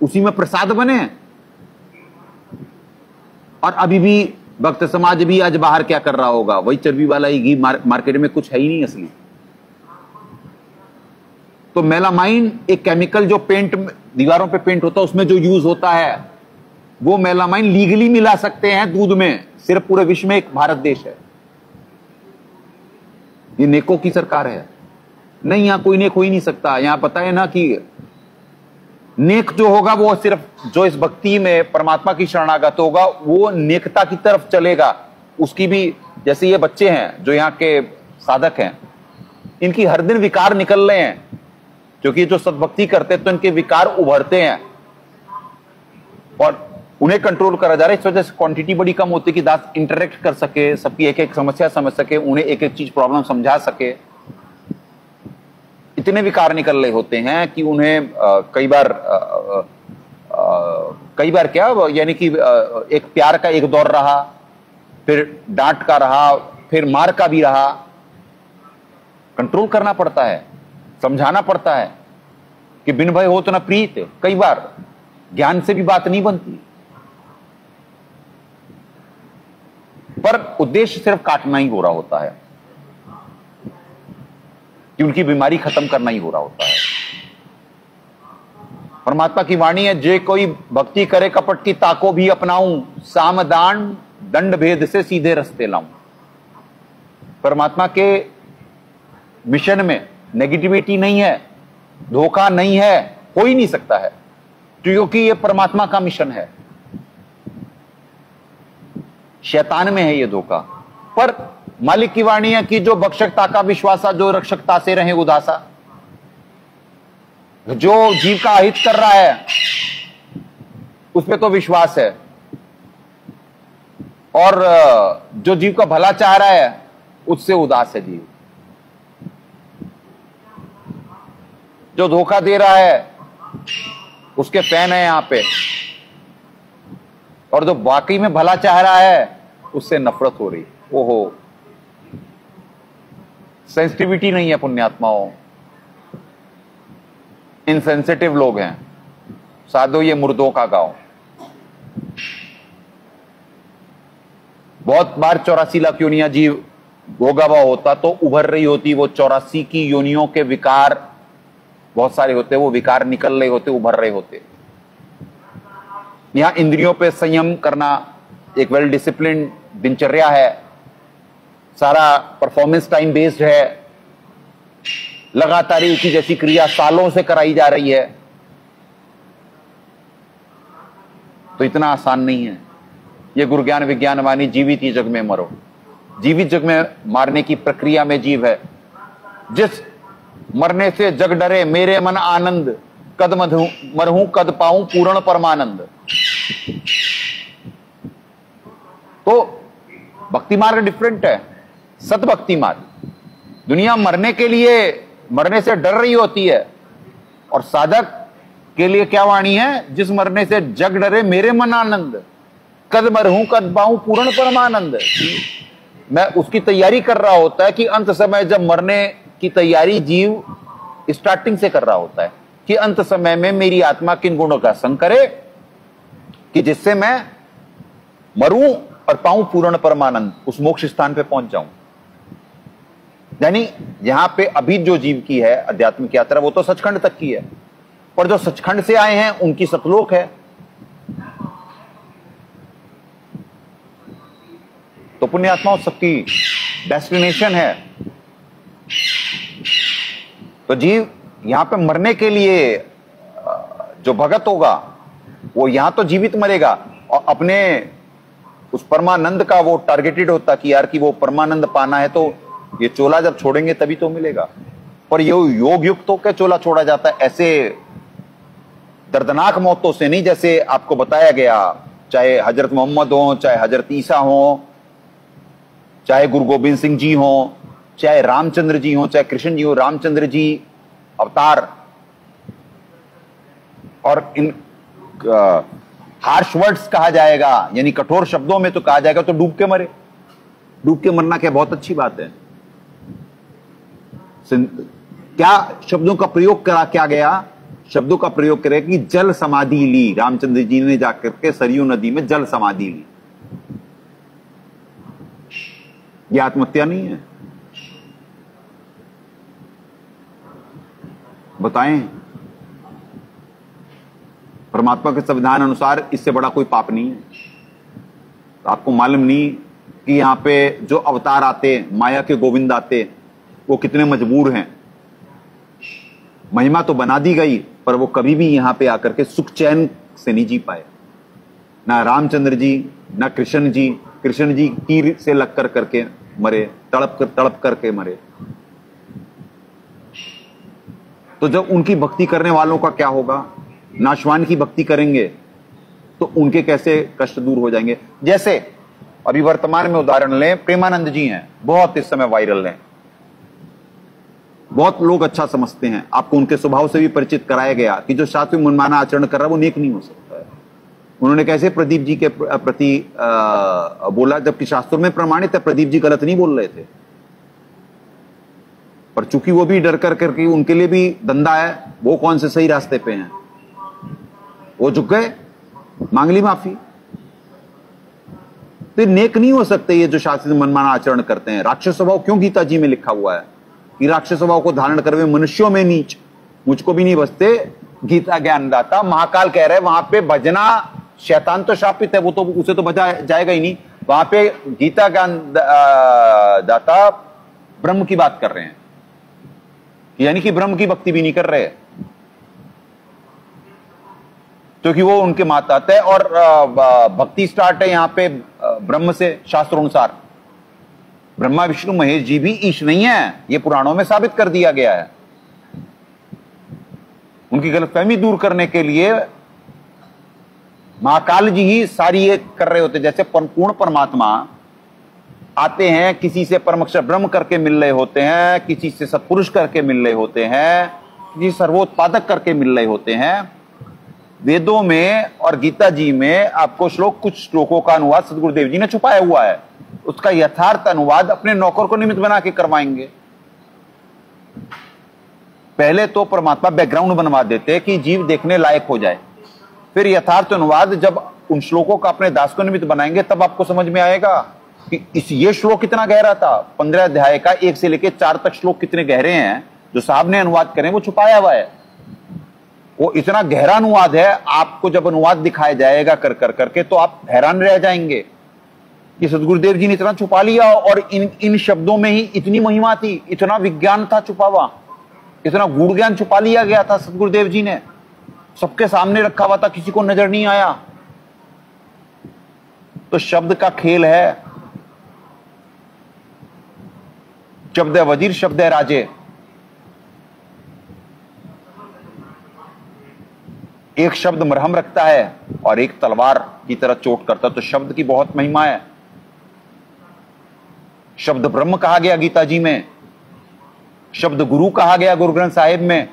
उसी में प्रसाद बने। और अभी भी भक्त समाज भी आज बाहर क्या कर रहा होगा, वही चर्बी वाला ही घी। मार्केट में कुछ है ही नहीं असली। तो मेलामाइन एक केमिकल जो पेंट दीवारों पे पेंट होता है उसमें जो यूज होता है, वो मेलामाइन लीगली मिला सकते हैं दूध में। सिर्फ पूरे विश्व में एक भारत देश है। ये नेकों की सरकार है। नहीं, यहां कोई नेक हो ही नहीं सकता। यहां पता है ना कि नेक जो होगा वो सिर्फ जो इस भक्ति में परमात्मा की शरणागत होगा, वो नेकता की तरफ चलेगा। उसकी भी, जैसे ये बच्चे हैं जो यहाँ के साधक हैं, इनकी हर दिन विकार निकल रहे हैं, क्योंकि जो सद्भक्ति करते हैं तो इनके विकार उभरते हैं और उन्हें कंट्रोल करा जा रहा है। इस वजह से क्वांटिटी बड़ी कम होती है कि दास इंटरेक्ट कर सके, सबकी एक एक समस्या समझ सके, उन्हें एक एक चीज प्रॉब्लम समझा सके। इतने विकार निकल रहे होते हैं कि उन्हें कई बार क्या, यानी कि एक प्यार का एक दौर रहा, फिर डांट का रहा, फिर मार का भी रहा। कंट्रोल करना पड़ता है, समझाना पड़ता है कि बिन भय हो तो न प्रीत। कई बार ज्ञान से भी बात नहीं बनती, पर उद्देश्य सिर्फ काटना ही हो रहा होता है, कि उनकी बीमारी खत्म करना ही हो रहा होता है। परमात्मा की वाणी है, जे कोई भक्ति करे कपट की ताको भी अपनाऊं, सामदान दंड भेद से सीधे रास्ते लाऊं। परमात्मा के मिशन में नेगेटिविटी नहीं है, धोखा नहीं है, हो ही नहीं सकता है, क्योंकि यह परमात्मा का मिशन है। शैतान में है ये धोखा। पर मालिक की वाणी है कि जो भक्षकता का विश्वासा, जो रक्षकता से रहे उदासा। जो जीव का अहित कर रहा है उस पर तो विश्वास है, और जो जीव का भला चाह रहा है उससे उदास है जीव। जो धोखा दे रहा है उसके फैन है यहां पे, और जो वाकई में भला चाह रहा है उससे नफरत हो रही। ओहो, सेंसिटिविटी नहीं है पुण्यात्माओं, इनसेंसिटिव लोग हैं। साधो ये मुर्दों का गांव। बहुत बार 84 लाख योनियां जीव भोगा हुआ होता तो उभर रही होती वो 84 की योनियों के विकार, बहुत सारे होते, वो विकार निकल रहे होते, उभर रहे होते। यहां इंद्रियों पे संयम करना, एक वेल डिसिप्लिन दिनचर्या है, सारा परफॉर्मेंस टाइम बेस्ड है, लगातार एक ही जैसी क्रिया सालों से कराई जा रही है, तो इतना आसान नहीं है। ये गुरु ज्ञान विज्ञान वाणी जीवित ही जग में मरो, जीवित जग में मारने की प्रक्रिया में जीव है। जिस मरने से जग डरे मेरे मन आनंद, कद मरहूं कद पाऊं पूर्ण परमानंद। तो भक्ति मार्ग डिफरेंट है, सत भक्ति मार्ग। दुनिया मरने के लिए, मरने से डर रही होती है, और साधक के लिए क्या वाणी है? जिस मरने से जग डरे मेरे मन आनंद, कद मरहूं कद पाऊं पूर्ण परमानंद। मैं उसकी तैयारी कर रहा होता है कि अंत समय जब मरने की तैयारी जीव स्टार्टिंग से कर रहा होता है कि अंत समय में मेरी आत्मा किन गुणों का संग करे कि जिससे मैं मरूं और पाऊं पूर्ण परमानंद, उस मोक्ष स्थान पे पहुंच जाऊं। यानी यहां पे अभी जो जीव की है आध्यात्मिक यात्रा, वो तो सचखंड तक की है, और जो सचखंड से आए हैं उनकी सतलोक है। तो पुण्यात्माओं सबकी डेस्टिनेशन है। तो जीव यहां पे मरने के लिए जो भगत होगा वो यहां तो जीवित मरेगा, और अपने उस परमानंद का वो टारगेटेड होता कि यार कि वो परमानंद पाना है, तो ये चोला जब छोड़ेंगे तभी तो मिलेगा। पर ये योग युक्त होकर चोला छोड़ा जाता है, ऐसे दर्दनाक मौतों से नहीं जैसे आपको बताया गया, चाहे हजरत मोहम्मद हो, चाहे हजरत ईसा हो, चाहे गुरु गोविंद सिंह जी हो, चाहे रामचंद्र जी हो, चाहे कृष्ण जी हो। रामचंद्र जी अवतार, और इन हार्श वर्ड्स कहा जाएगा, यानी कठोर शब्दों में तो कहा जाएगा तो डूब के मरे। डूब के मरना क्या बहुत अच्छी बात है। क्या शब्दों का प्रयोग करा, क्या गया शब्दों का प्रयोग करे कि जल समाधि ली। रामचंद्र जी ने जाकर के सरयू नदी में जल समाधि ली। यह आत्महत्या नहीं है? बताएं, परमात्मा के संविधान अनुसार इससे बड़ा कोई पाप नहीं है। तो आपको मालूम नहीं कि यहां पे जो अवतार आते, माया के गोविंद आते, वो कितने मजबूर हैं। महिमा तो बना दी गई, पर वो कभी भी यहां पे आकर के सुख चैन से नहीं जी पाए। ना रामचंद्र जी, ना कृष्ण जी। कृष्ण जी तीर से लग कर करके मरे, तड़प करके मरे। तो जब उनकी भक्ति करने वालों का क्या होगा? नाशवान की भक्ति करेंगे तो उनके कैसे कष्ट दूर हो जाएंगे। जैसे अभी वर्तमान में उदाहरण लें, प्रेमानंद जी हैं, बहुत इस समय वायरल हैं, बहुत लोग अच्छा समझते हैं। आपको उनके स्वभाव से भी परिचित कराया गया कि जो शास्त्र में मनमाना आचरण कर रहा है वो नेक नहीं हो सकता है। उन्होंने कैसे प्रदीप जी के प्रति बोला, जबकि शास्त्रों में प्रमाणित है प्रदीप जी गलत नहीं बोल रहे थे, पर चूंकि वो भी डर कर करके उनके लिए भी धंधा है, वो कौन से सही रास्ते पे हैं, वो झुक गए, मांग ली माफी। तो नेक नहीं हो सकते ये जो शास्त्र में मनमाना आचरण करते हैं। राक्षस स्वभाव क्यों गीता जी में लिखा हुआ है कि राक्षस स्वभाव को धारण कर वे मनुष्यों में नीच, मुझको भी नहीं बसते। गीता ज्ञानदाता महाकाल कह रहे वहां पे भजना, शैतान तो शापित है, वो तो उसे तो बचा जाएगा ही नहीं। वहां पे गीता ज्ञान दाता ब्रह्म की बात कर रहे हैं, यानी कि ब्रह्म की भक्ति भी नहीं कर रहे, क्योंकि वो उनके माता है। और भक्ति स्टार्ट है यहां पे ब्रह्म से, शास्त्रों अनुसार। ब्रह्मा विष्णु महेश जी भी ईश नहीं है, ये पुराणों में साबित कर दिया गया है। उनकी गलतफहमी दूर करने के लिए महाकाल जी ही सारी ये कर रहे होते। जैसे पूर्ण परमात्मा आते हैं, किसी से परमक्षर ब्रह्म करके मिल रहे होते हैं, किसी से सत्पुरुष करके मिल रहे होते हैं, किसी सर्वोत्पादक करके मिल रहे होते हैं। वेदों में और गीता जी में आपको कुछ श्लोकों का अनुवाद सदगुरुदेव जी ने छुपाया हुआ है, उसका यथार्थ अनुवाद अपने नौकर को निमित्त बना के करवाएंगे। पहले तो परमात्मा बैकग्राउंड बनवा देते कि जीव देखने लायक हो जाए, फिर यथार्थ अनुवाद जब उन श्लोकों का अपने दास को निमित्त बनाएंगे तब आपको समझ में आएगा कि ये श्लोक कितना गहरा था। 15 अध्याय का 1 से लेकर 4 तक श्लोक कितने गहरे हैं, जो साहब ने अनुवाद करें वो छुपाया हुआ है। वो इतना गहरा अनुवाद है, आपको जब अनुवाद दिखाया जाएगा कर करके तो आप हैरान रह जाएंगे कि सदगुरुदेव जी ने इतना छुपा लिया, और इन शब्दों में ही इतनी महिमा थी, इतना विज्ञान था छुपा हुआ, इतना गूढ़ ज्ञान छुपा लिया गया था सदगुरुदेव जी ने, सबके सामने रखा हुआ था, किसी को नजर नहीं आया। तो शब्द का खेल है, शब्द है वजीर, शब्द है राजे। एक शब्द मरहम रखता है और एक तलवार की तरह चोट करता है। तो शब्द की बहुत महिमा है। शब्द ब्रह्म कहा गया गीता जी में, शब्द गुरु कहा गया गुरु ग्रंथ साहिब में।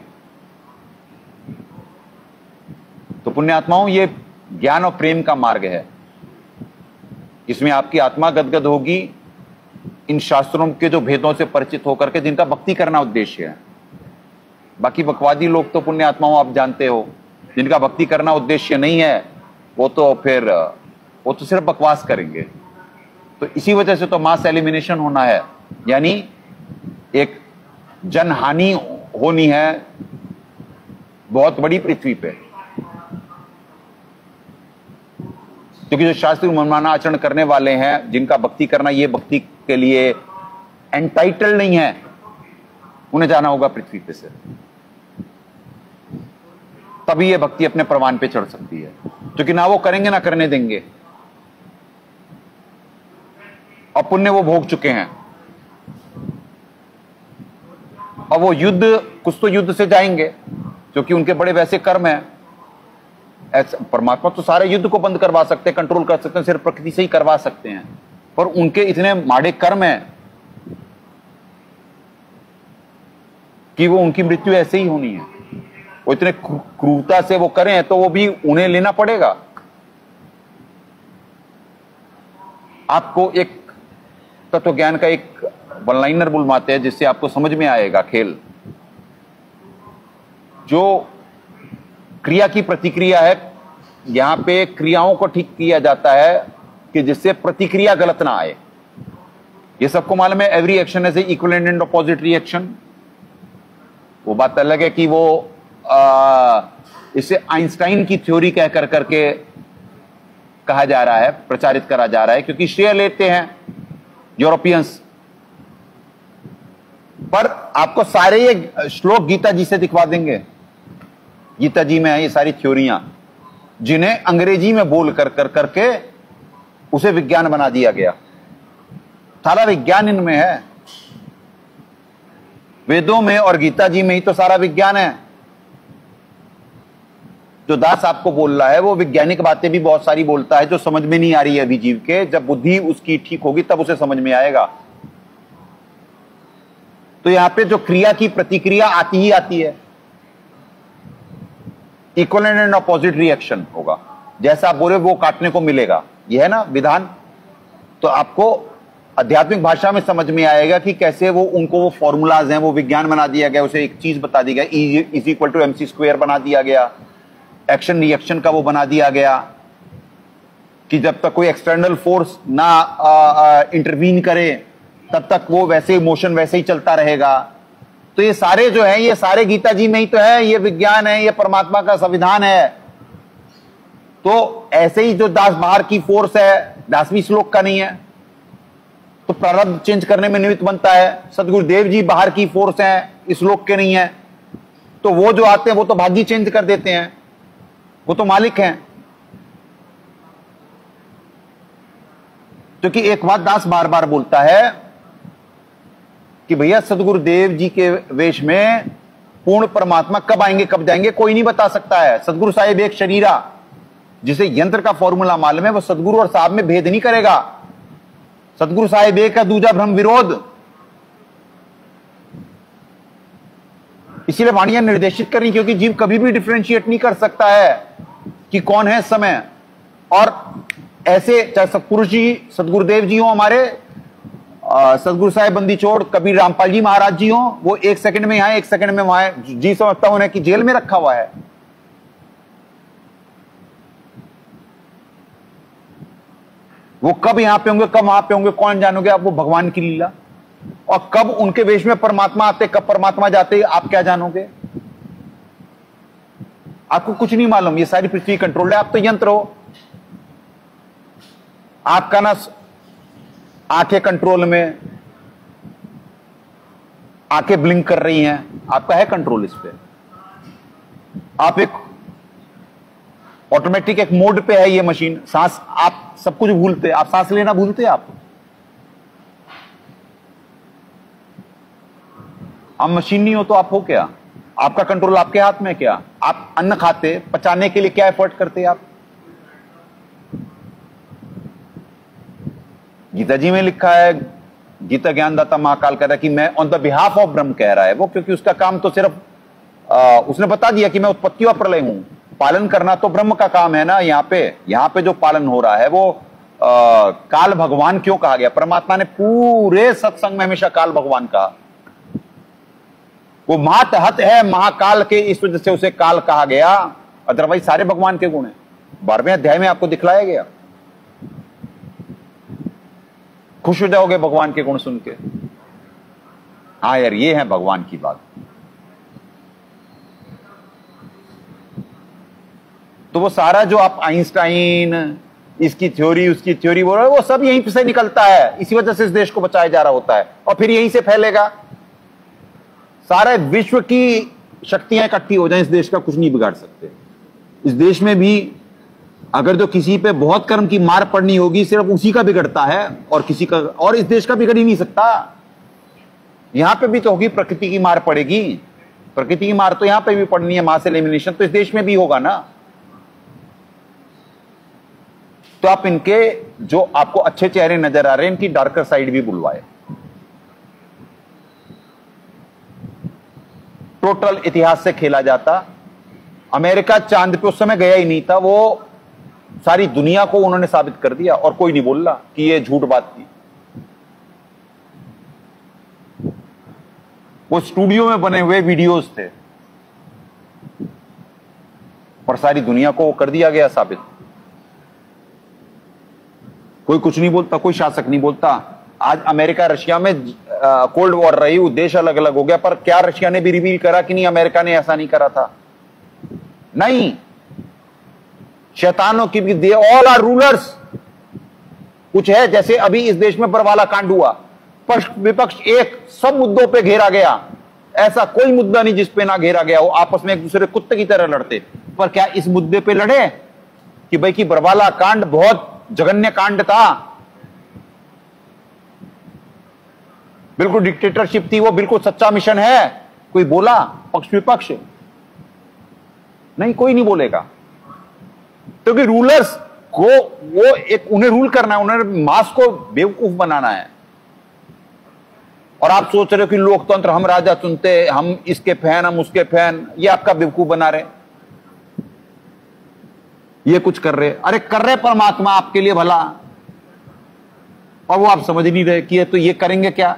तो पुण्यात्माओं, ये ज्ञान और प्रेम का मार्ग है, इसमें आपकी आत्मा गदगद होगी इन शास्त्रों के जो भेदों से परिचित होकर के, जिनका भक्ति करना उद्देश्य है। बाकी बकवादी लोग तो पुण्यात्माओं आप जानते हो, जिनका भक्ति करना उद्देश्य नहीं है, वो तो सिर्फ बकवास करेंगे। तो इसी वजह से तो मास एलिमिनेशन होना है, यानी एक जनहानि होनी है बहुत बड़ी पृथ्वी पे, क्योंकि जो शास्त्रीय मनमाना आचरण करने वाले हैं, जिनका भक्ति करना ये भक्ति के लिए एंटाइटल नहीं है, उन्हें जाना होगा पृथ्वी पे से, तभी ये भक्ति अपने प्रमाण पे चढ़ सकती है। क्योंकि ना वो करेंगे ना करने देंगे, और पुण्य वो भोग चुके हैं। और वो कुछ तो युद्ध से जाएंगे, क्योंकि उनके बड़े वैसे कर्म हैं। परमात्मा तो सारे युद्ध को बंद करवा सकते हैं, कंट्रोल कर सकते हैं, सिर्फ प्रकृति से ही करवा सकते हैं, पर उनके इतने माड़े कर्म हैं कि वो उनकी मृत्यु ऐसे ही होनी है। वो इतने क्रूरता से वो करें तो वो भी उन्हें लेना पड़ेगा। आपको एक तत्व ज्ञान का एक वन लाइनर बुलवाते हैं, जिससे आपको समझ में आएगा खेल। जो क्रिया की प्रतिक्रिया है, यहां पे क्रियाओं को ठीक किया जाता है कि जिससे प्रतिक्रिया गलत ना आए। ये सबको मालूम है, every action is equivalent and opposite reaction. वो बात अलग है कि वो इसे आइंस्टाइन की थ्योरी कह करके कहा जा रहा है, प्रचारित करा जा रहा है, क्योंकि श्रेय लेते हैं यूरोपियंस। पर आपको सारे ये श्लोक गीता जी से दिखवा देंगे। गीता जी में है ये सारी थ्योरियां, जिन्हें अंग्रेजी में बोल करके उसे विज्ञान बना दिया गया। सारा विज्ञान इनमें है, वेदों में और गीता जी में ही तो सारा विज्ञान है। जो दास आपको बोल रहा है वो वैज्ञानिक बातें भी बहुत सारी बोलता है, जो समझ में नहीं आ रही है अभी जीव के। जब बुद्धि उसकी ठीक होगी तब उसे समझ में आएगा। तो यहां पे जो क्रिया की प्रतिक्रिया आती ही आती है, इक्विवेलेंट एंड अपोजिट रिएक्शन होगा। जैसा आप बोले वो काटने को मिलेगा, यह है ना विधान। तो आपको आध्यात्मिक भाषा में समझ में आएगा कि कैसे वो फॉर्मूलाज हैं, वो विज्ञान बना दिया गया, उसे एक चीज बता दी गया, E = mc² बना दिया गया। एक्शन रिएक्शन का वो बना दिया गया कि जब तक कोई एक्सटर्नल फोर्स ना इंटरवीन करे तब तक वो वैसे मोशन वैसे ही चलता रहेगा। तो ये सारे जो है, ये सारे गीता जी में ही तो है, ये विज्ञान है, ये परमात्मा का संविधान है। तो ऐसे ही जो दास बाहर की फोर्स है, 10वें श्लोक का नहीं है, तो प्रारब्ध चेंज करने में निमित्त बनता है। सदगुरुदेव जी बाहर की फोर्स हैं, इस श्लोक के नहीं है, तो वो जो आते हैं वो तो भाग्य चेंज कर देते हैं, वो तो मालिक हैं। क्योंकि एक बात दास बार बार बोलता है कि भैया सदगुरुदेव जी के वेश में पूर्ण परमात्मा कब आएंगे कब जाएंगे कोई नहीं बता सकता है। सदगुरु साहिब एक शरीरा, जिसे यंत्र का फॉर्मूला मालूम है, वो सदगुरु और साहब में भेद नहीं करेगा। सदगुरु साहिब एक है, दूजा भ्रम विरोध। इसीलिए वाणियां निर्देशित करनी, क्योंकि जीव कभी भी डिफरेंशिएट नहीं कर सकता है कि कौन है समय। और ऐसे चाहे सतपुरुष जी, सदगुरुदेव जी हो हमारे, सदगुरु साहिब बंदी छोड़, कबीर रामपाल जी महाराज जी हो, वो 1 सेकंड में यहां 1 सेकंड में वहां, जी समझता हूं कि जेल में रखा हुआ है। वो कब यहां पे होंगे कब वहां पे होंगे कौन जानोगे आप, वो भगवान की लीला। और कब उनके वेश में परमात्मा आते, कब परमात्मा जाते, आप क्या जानोगे। आपको कुछ नहीं मालूम, ये सारी पृथ्वी कंट्रोल्ड है, आप तो यंत्र हो। आपका ना आंखें कंट्रोल में, आंखें ब्लिंक कर रही हैं, आपका है कंट्रोल इस पे। आप एक ऑटोमेटिक एक मोड पे है ये मशीन। सांस, आप सब कुछ भूलते, आप सांस लेना भूलते, आप मशीन नहीं हो तो आप हो क्या? आपका कंट्रोल आपके हाथ में क्या? आप अन्न खाते, पचाने के लिए क्या एफर्ट करते आप? गीता जी में लिखा है, गीता ज्ञानदाता महाकाल कह रहा है कि मैं ऑन द बिहाफ ऑफ ब्रह्म कह रहा है वो, क्योंकि उसका काम तो सिर्फ उसने बता दिया कि मैं उत्पत्ति और प्रलय हूं, पालन करना तो ब्रह्म का काम है ना। यहां पे जो पालन हो रहा है वो काल भगवान क्यों कहा गया? परमात्मा ने पूरे सत्संग में हमेशा काल भगवान कहा। वो महातहत है महाकाल के, इस वजह से उसे काल कहा गया, अदरवाइज सारे भगवान के गुण हैं। 12वें अध्याय में आपको दिखलाया गया। खुश हो जाओगे भगवान के गुण सुन के। हाँ यार, ये है भगवान की बात। तो वो सारा जो आप आइंस्टाइन, इसकी थ्योरी उसकी थ्योरी बोल रहे हो, वो सब यहीं से निकलता है। इसी वजह से इस देश को बचाया जा रहा होता है और फिर यहीं से फैलेगा। सारे विश्व की शक्तियां इकट्ठी हो जाएं, इस देश का कुछ नहीं बिगाड़ सकते। इस देश में भी अगर तो किसी पे बहुत कर्म की मार पड़नी होगी, सिर्फ उसी का बिगड़ता है और किसी का, और इस देश का बिगड़ ही नहीं सकता। यहां पे भी तो होगी, प्रकृति की मार पड़ेगी। प्रकृति की मार तो यहां पे भी पड़नी है, मास एलिमिनेशन तो इस देश में भी होगा ना। तो आप इनके जो आपको अच्छे चेहरे नजर आ रहे हैं, इनकी डार्कर साइड भी बुलवाए। टोटल इतिहास से खेला जाता। अमेरिका चांद पे उस समय गया ही नहीं था, वो सारी दुनिया को उन्होंने साबित कर दिया और कोई नहीं बोल रहा कि ये झूठ बात थी। वो स्टूडियो में बने हुए वीडियोस थे और सारी दुनिया को कर दिया गया साबित। कोई कुछ नहीं बोलता, कोई शासक नहीं बोलता। आज अमेरिका रशिया में कोल्ड वॉर रही, उद्देश्य अलग अलग हो गया, पर क्या रशिया ने भी रिवील करा कि नहीं अमेरिका ने ऐसा नहीं करा था? नहीं। शैतानों की भी, दे ऑल आर रूलर्स। कुछ है जैसे अभी इस देश में बरवाला कांड हुआ, पक्ष विपक्ष एक, सब मुद्दों पे घेरा गया। ऐसा कोई मुद्दा नहीं जिस पे ना घेरा गया हो। आपस में एक दूसरे कुत्ते की तरह लड़ते, पर क्या इस मुद्दे पे लड़े कि भाई कि बरवाला कांड बहुत जघन्य कांड था, बिल्कुल डिक्टेटरशिप थी वो, बिल्कुल सच्चा मिशन है? कोई बोला पक्ष विपक्ष? नहीं, कोई नहीं बोलेगा, क्योंकि रूलर्स को वो एक उन्हें रूल करना है, उन्हें मास को बेवकूफ बनाना है। और आप सोच रहे हो कि लोकतंत्र, हम राजा चुनते, हम इसके फैन, हम उसके फैन, ये आपका बेवकूफ बना रहे। ये कुछ कर रहे, अरे कर रहे परमात्मा आपके लिए भला, और वो आप समझ नहीं रहे कि तो ये करेंगे क्या?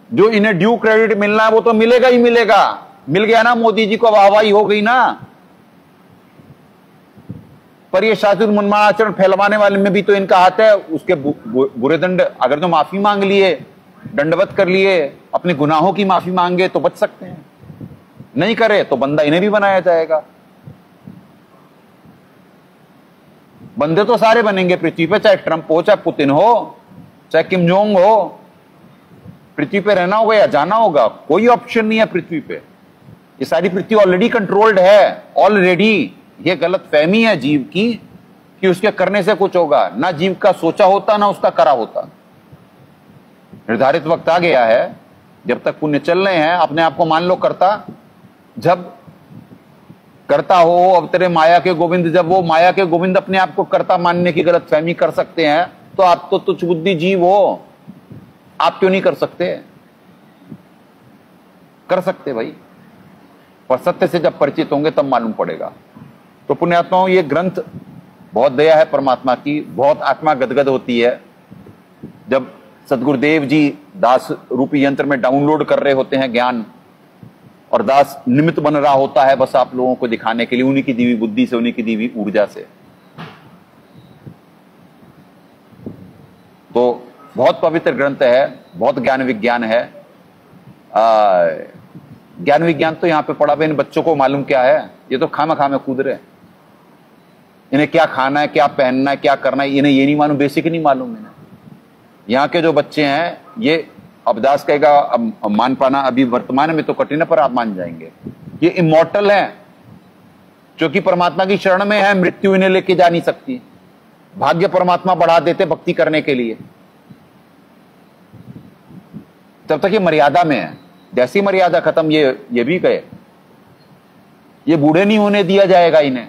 जो इन्हें ड्यू क्रेडिट मिलना है वो तो मिलेगा ही मिलेगा। मिल गया ना, मोदी जी को वाहवाही हो गई ना। पर ये शातिर मनमानाचरण फैलवाने वाले में भी तो इनका हाथ है। उसके बुरे दंड, अगर तो माफी मांग लिए, दंडवत कर लिए, अपने गुनाहों की माफी मांगे तो बच सकते हैं, नहीं करे तो बंदा इन्हें भी बनाया जाएगा। बंदे तो सारे बनेंगे पृथ्वी पे, चाहे ट्रंप हो, चाहे पुतिन हो, चाहे किम जोंग हो। पृथ्वी पे रहना होगा या जाना होगा, कोई ऑप्शन नहीं है पृथ्वी पे। ये सारी पृथ्वी ऑलरेडी कंट्रोल्ड है, ऑलरेडी। ये गलत फहमी है जीव की कि उसके करने से कुछ होगा। ना जीव का सोचा होता, ना उसका करा होता। निर्धारित वक्त आ गया है, जब तक पुण्य चल रहे हैं, अपने आप को मान लो करता। जब करता हो अब तेरे माया के गोविंद, जब वो माया के गोविंद अपने आप को करता मानने की गलत फहमी कर सकते हैं, तो आप तो तुच्छ बुद्धि जीव हो, आप क्यों नहीं कर सकते? कर सकते भाई, पर सत्य से जब परिचित होंगे तब मालूम पड़ेगा। तो पुण्यात्माओं, ये ग्रंथ बहुत दया है परमात्मा की, बहुत आत्मा गदगद होती है जब सदगुरुदेव जी दास रूपी यंत्र में डाउनलोड कर रहे होते हैं ज्ञान, और दास निमित्त बन रहा होता है बस आप लोगों को दिखाने के लिए, उन्हीं की दी हुई बुद्धि से, उन्हीं की दी हुई ऊर्जा से। तो बहुत पवित्र ग्रंथ है, बहुत ज्ञान विज्ञान है। ज्ञान विज्ञान तो यहाँ पे पढ़ा हुआ, इन बच्चों को मालूम क्या है? ये तो खामा में कूद रहे। इन्हें क्या खाना है, क्या पहनना है, क्या करना है, इन्हें ये नहीं मालूम, बेसिक नहीं मालूम इन्हें। यहाँ के जो बच्चे हैं, ये अब दास कहेगा अब मान पाना अभी वर्तमान में तो कठिन है, पर आप मान जाएंगे ये इमॉर्टल है, क्योंकि परमात्मा की शरण में है, मृत्यु इन्हें लेके जा नहीं सकती। भाग्य परमात्मा बढ़ा देते भक्ति करने के लिए, तब तक ये मर्यादा में है। जैसी मर्यादा खत्म, ये भी गए, ये बूढ़े नहीं होने दिया जाएगा इन्हें।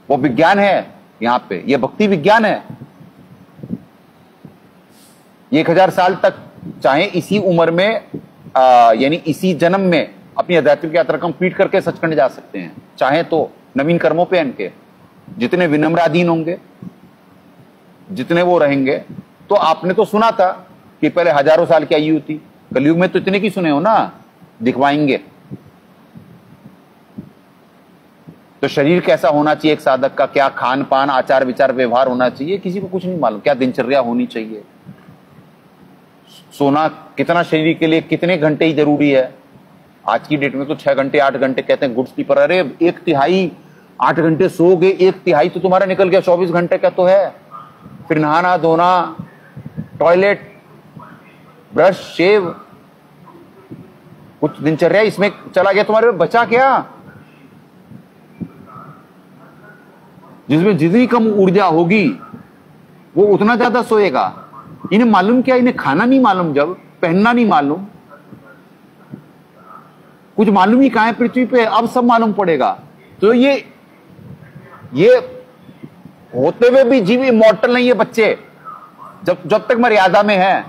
वो विज्ञान है यहां पे, ये भक्ति विज्ञान है। 1000 साल तक चाहे इसी उम्र में यानी इसी जन्म में अपनी आध्यात्मिक यात्रा कंप्लीट करके सचखंड जा सकते हैं, चाहे तो नवीन कर्मों पे इनके जितने विनम्राधीन होंगे, जितने वो रहेंगे। तो आपने तो सुना था कि पहले हजारों साल की आयु थी, कलयुग में तो इतने की सुने हो ना, दिखवाएंगे। तो शरीर कैसा होना चाहिए एक साधक का, क्या खान पान आचार विचार व्यवहार होना चाहिए, किसी को कुछ नहीं मालूम। क्या दिनचर्या होनी चाहिए, सोना कितना शरीर के लिए कितने घंटे ही जरूरी है। आज की डेट में तो 6 घंटे 8 घंटे कहते हैं गुड स्लीपर। अरे 1/3 8 घंटे सोओगे, 1/3 तो तुम्हारा निकल गया, 24 घंटे का तो है। फिर नहाना धोना, टॉयलेट, ब्रश, शेव, कुछ दिनचर्या इसमें चला गया, तुम्हारे बचा क्या? जिसमें जितनी कम ऊर्जा होगी वो उतना ज्यादा सोएगा। इन्हें मालूम क्या? इन्हें खाना नहीं मालूम, जब पहनना नहीं मालूम, कुछ मालूम ही कहां है पृथ्वी पे। अब सब मालूम पड़ेगा। तो ये होते हुए भी जीव इमॉर्टल नहीं है बच्चे, जब तक मर्यादा में है।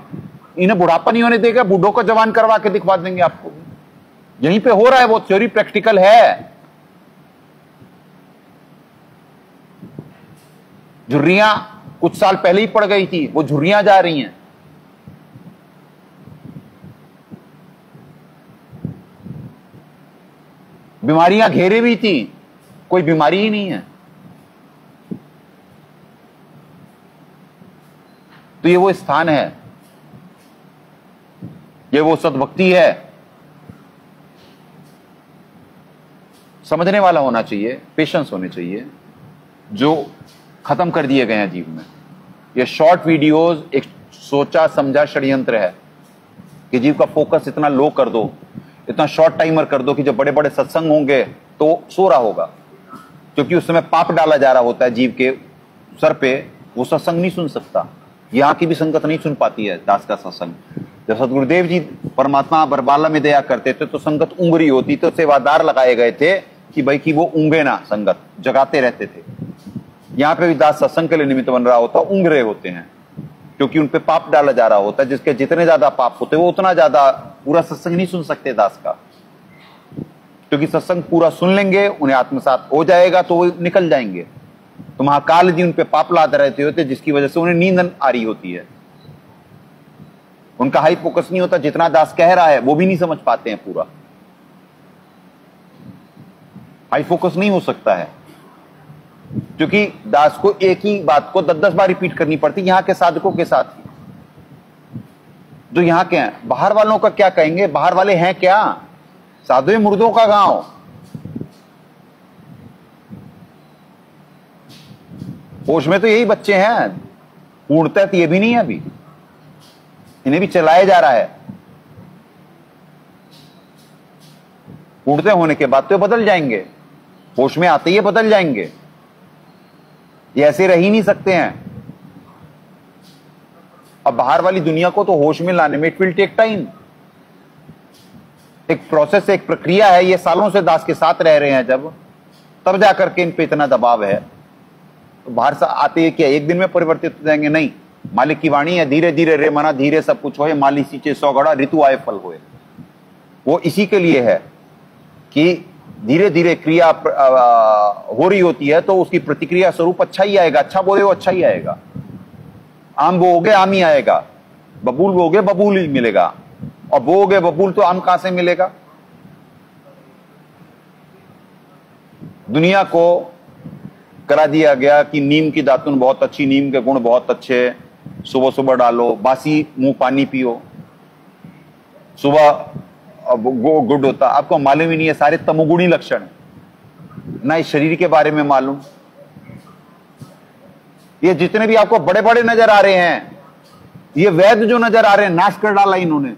इन्हें बुढ़ापा नहीं होने देगा, बूढ़ों को जवान करवा के दिखवा देंगे आपको। यहीं पे हो रहा है, वो थ्योरी प्रैक्टिकल है। झुर्रियां कुछ साल पहले ही पड़ गई थी, वो झुर्रियां जा रही हैं। बीमारियां घेरे भी थी, कोई बीमारी ही नहीं है। तो ये वो स्थान है, ये वो सद्भक्ति है। समझने वाला होना चाहिए, पेशेंस होने चाहिए, जो खत्म कर दिए गए हैं जीव में। ये शॉर्ट वीडियोस एक सोचा समझा षड्यंत्र है कि जीव का फोकस इतना लो कर दो, इतना शॉर्ट टाइमर कर दो कि जब बड़े बड़े सत्संग होंगे तो सो रहा होगा, क्योंकि उस समय पाप डाला जा रहा होता है जीव के सर पे। वो सत्संग नहीं सुन सकता, यहाँ की भी संगत नहीं सुन पाती है दास का सत्संग। जब सदगुरुदेव जी परमात्मा बरबाला में दया करते थे तो संगत ऊँग रही होती, तो सेवादार लगाए गए थे कि भाई कि वो ऊँगे ना, संगत जगाते रहते थे। यहाँ पे भी दास सत्संग के लिए निमित्त बन रहा होता, ऊँग रहे होते हैं, क्योंकि उन पे पाप डाला जा रहा होता है। जिसके जितने ज्यादा पाप होते वो उतना ज्यादा पूरा सत्संग नहीं सुन सकते दास का, क्योंकि सत्संग पूरा सुन लेंगे, उन्हें आत्मसात हो जाएगा तो वो निकल जाएंगे। तो महाकाल जी उन पे पाप लाते रहते होते, जिसकी वजह से उन्हें नींद आ रही होती है। उनका हाई फोकस नहीं होता, जितना दास कह रहा है वो भी नहीं समझ पाते हैं पूरा। हाई फोकस नहीं हो सकता है, क्योंकि दास को एक ही बात को 10-10 बार रिपीट करनी पड़ती है, यहां के साधकों के साथ ही। जो यहां के हैं, बाहर वालों का क्या कहेंगे? बाहर वाले हैं क्या? साधु मुर्दों का गांव। होश में तो यही बच्चे हैं, पूर्णतः तो ये भी नहीं है अभी, इन्हें भी चलाया जा रहा है। पूर्णतः होने के बाद तो बदल जाएंगे, होश में आते ही बदल जाएंगे। ये ऐसे रह ही नहीं सकते हैं। अब बाहर वाली दुनिया को तो होश में लाने में इट विल टेक टाइम। एक प्रोसेस, एक प्रक्रिया है। ये सालों से दास के साथ रह रहे हैं, जब तब जाकर के इन पे इतना दबाव है। तो बाहर से आते ही क्या एक दिन में परिवर्तित हो जाएंगे? नहीं। मालिक की वाणी है, धीरे धीरे रे मना धीरे सब कुछ होए, माली सींचे 100 घड़ा ऋतु आए फल होए। वो इसी के लिए है कि धीरे धीरे क्रिया हो रही होती है, तो उसकी प्रतिक्रिया स्वरूप अच्छा ही आएगा। अच्छा बोले वो अच्छा ही आएगा। आम बोओगे आम ही आएगा, बबूल बोओगे बबूल ही मिलेगा, और बोओगे बबूल तो आम कहां से मिलेगा? दुनिया को करा दिया गया कि नीम की दातुन बहुत अच्छी, नीम के गुण बहुत अच्छे, सुबह सुबह डालो, बासी मुंह पानी पियो, सुबह गुड होता। आपको मालूम ही नहीं है, सारे तमोगुणी लक्षण, ना इस शरीर के बारे में मालूम। ये जितने भी आपको बड़े बड़े नजर आ रहे हैं, ये वैद जो नजर आ रहे हैं, नाश कर डाला इन्होंने।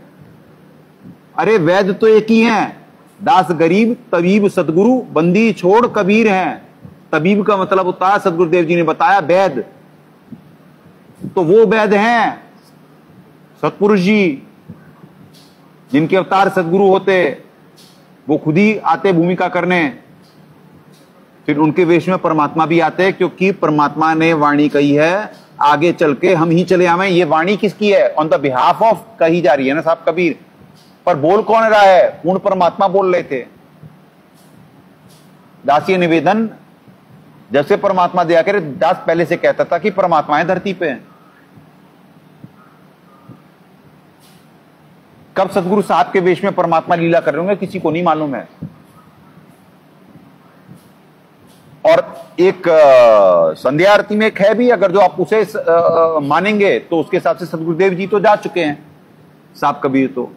अरे वैद तो एक ही हैं, दास गरीब तबीब सदगुरु बंदी छोड़ कबीर हैं। तबीब का मतलब होता है, सदगुरुदेव जी ने बताया, वैद। तो वो वैद हैं सतपुरुष जी, जिनके अवतार सदगुरु होते, वो खुद ही आते भूमिका करने, फिर उनके वेश में परमात्मा भी आते, क्योंकि परमात्मा ने वाणी कही है आगे चल के हम ही चले आवे। ये वाणी किसकी है? ऑन द बिहाफ ऑफ कही जा रही है ना साहब कबीर, पर बोल कौन रहा है? पूर्ण परमात्मा बोल रहे थे। दासीय निवेदन, जब से परमात्मा दिया करे, दास पहले से कहता था कि परमात्मा है धरती पे। कब सदगुरु साहब के वेश में परमात्मा लीला कर रहे होंगे किसी को नहीं मालूम है। और एक संध्या आरती में एक है भी, अगर जो आप उसे मानेंगे तो उसके हिसाब से सदगुरुदेव जी तो जा चुके हैं साहब कबीर। तो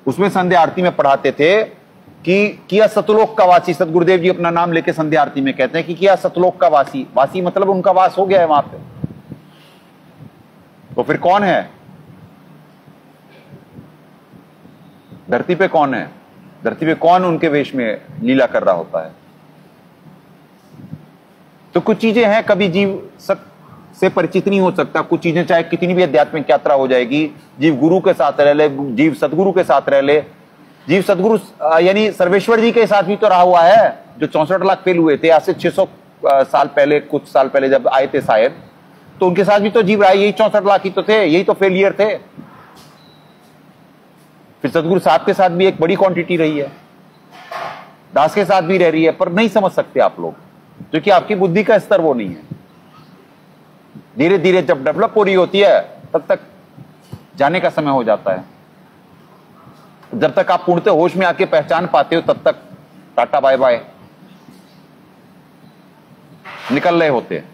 उसमें संध्या आरती में पढ़ाते थे कि किया सतलोक का वासी, सदगुरुदेव जी अपना नाम लेके संध्या आरती में कहते हैं कि किया सतलोक का वासी। वासी मतलब उनका वास हो गया है वहां पे। तो फिर कौन है धरती पे? कौन है धरती पे? कौन उनके वेश में लीला कर रहा होता है? तो कुछ चीजें हैं, कभी जीव से परिचित नहीं हो सकता। कुछ चीजें चाहे कितनी भी आध्यात्मिक यात्रा हो जाएगी, जीव गुरु के साथ रह ले, जीव सदगुरु के साथ रह ले, जीव सदगुरु यानी सर्वेश्वर जी के साथ भी तो रहा हुआ है। जो 64 लाख फेल हुए थे आज से 600 साल पहले, कुछ साल पहले जब आए थे शायद, तो उनके साथ भी तो जीव रहा है। यही 64 लाख ही तो थे, यही तो फेलियर थे। फिर सदगुरु साहब के साथ भी एक बड़ी क्वांटिटी रही है, दास के साथ भी रह रही है, पर नहीं समझ सकते आप लोग, क्योंकि आपकी बुद्धि का स्तर वो नहीं है। धीरे धीरे जब डेवलप हो रही होती है, तब तक जाने का समय हो जाता है। जब तक आप पूर्णतः होश में आके पहचान पाते हो, तब तक टाटा बाय बाय निकल रहे होते हैं,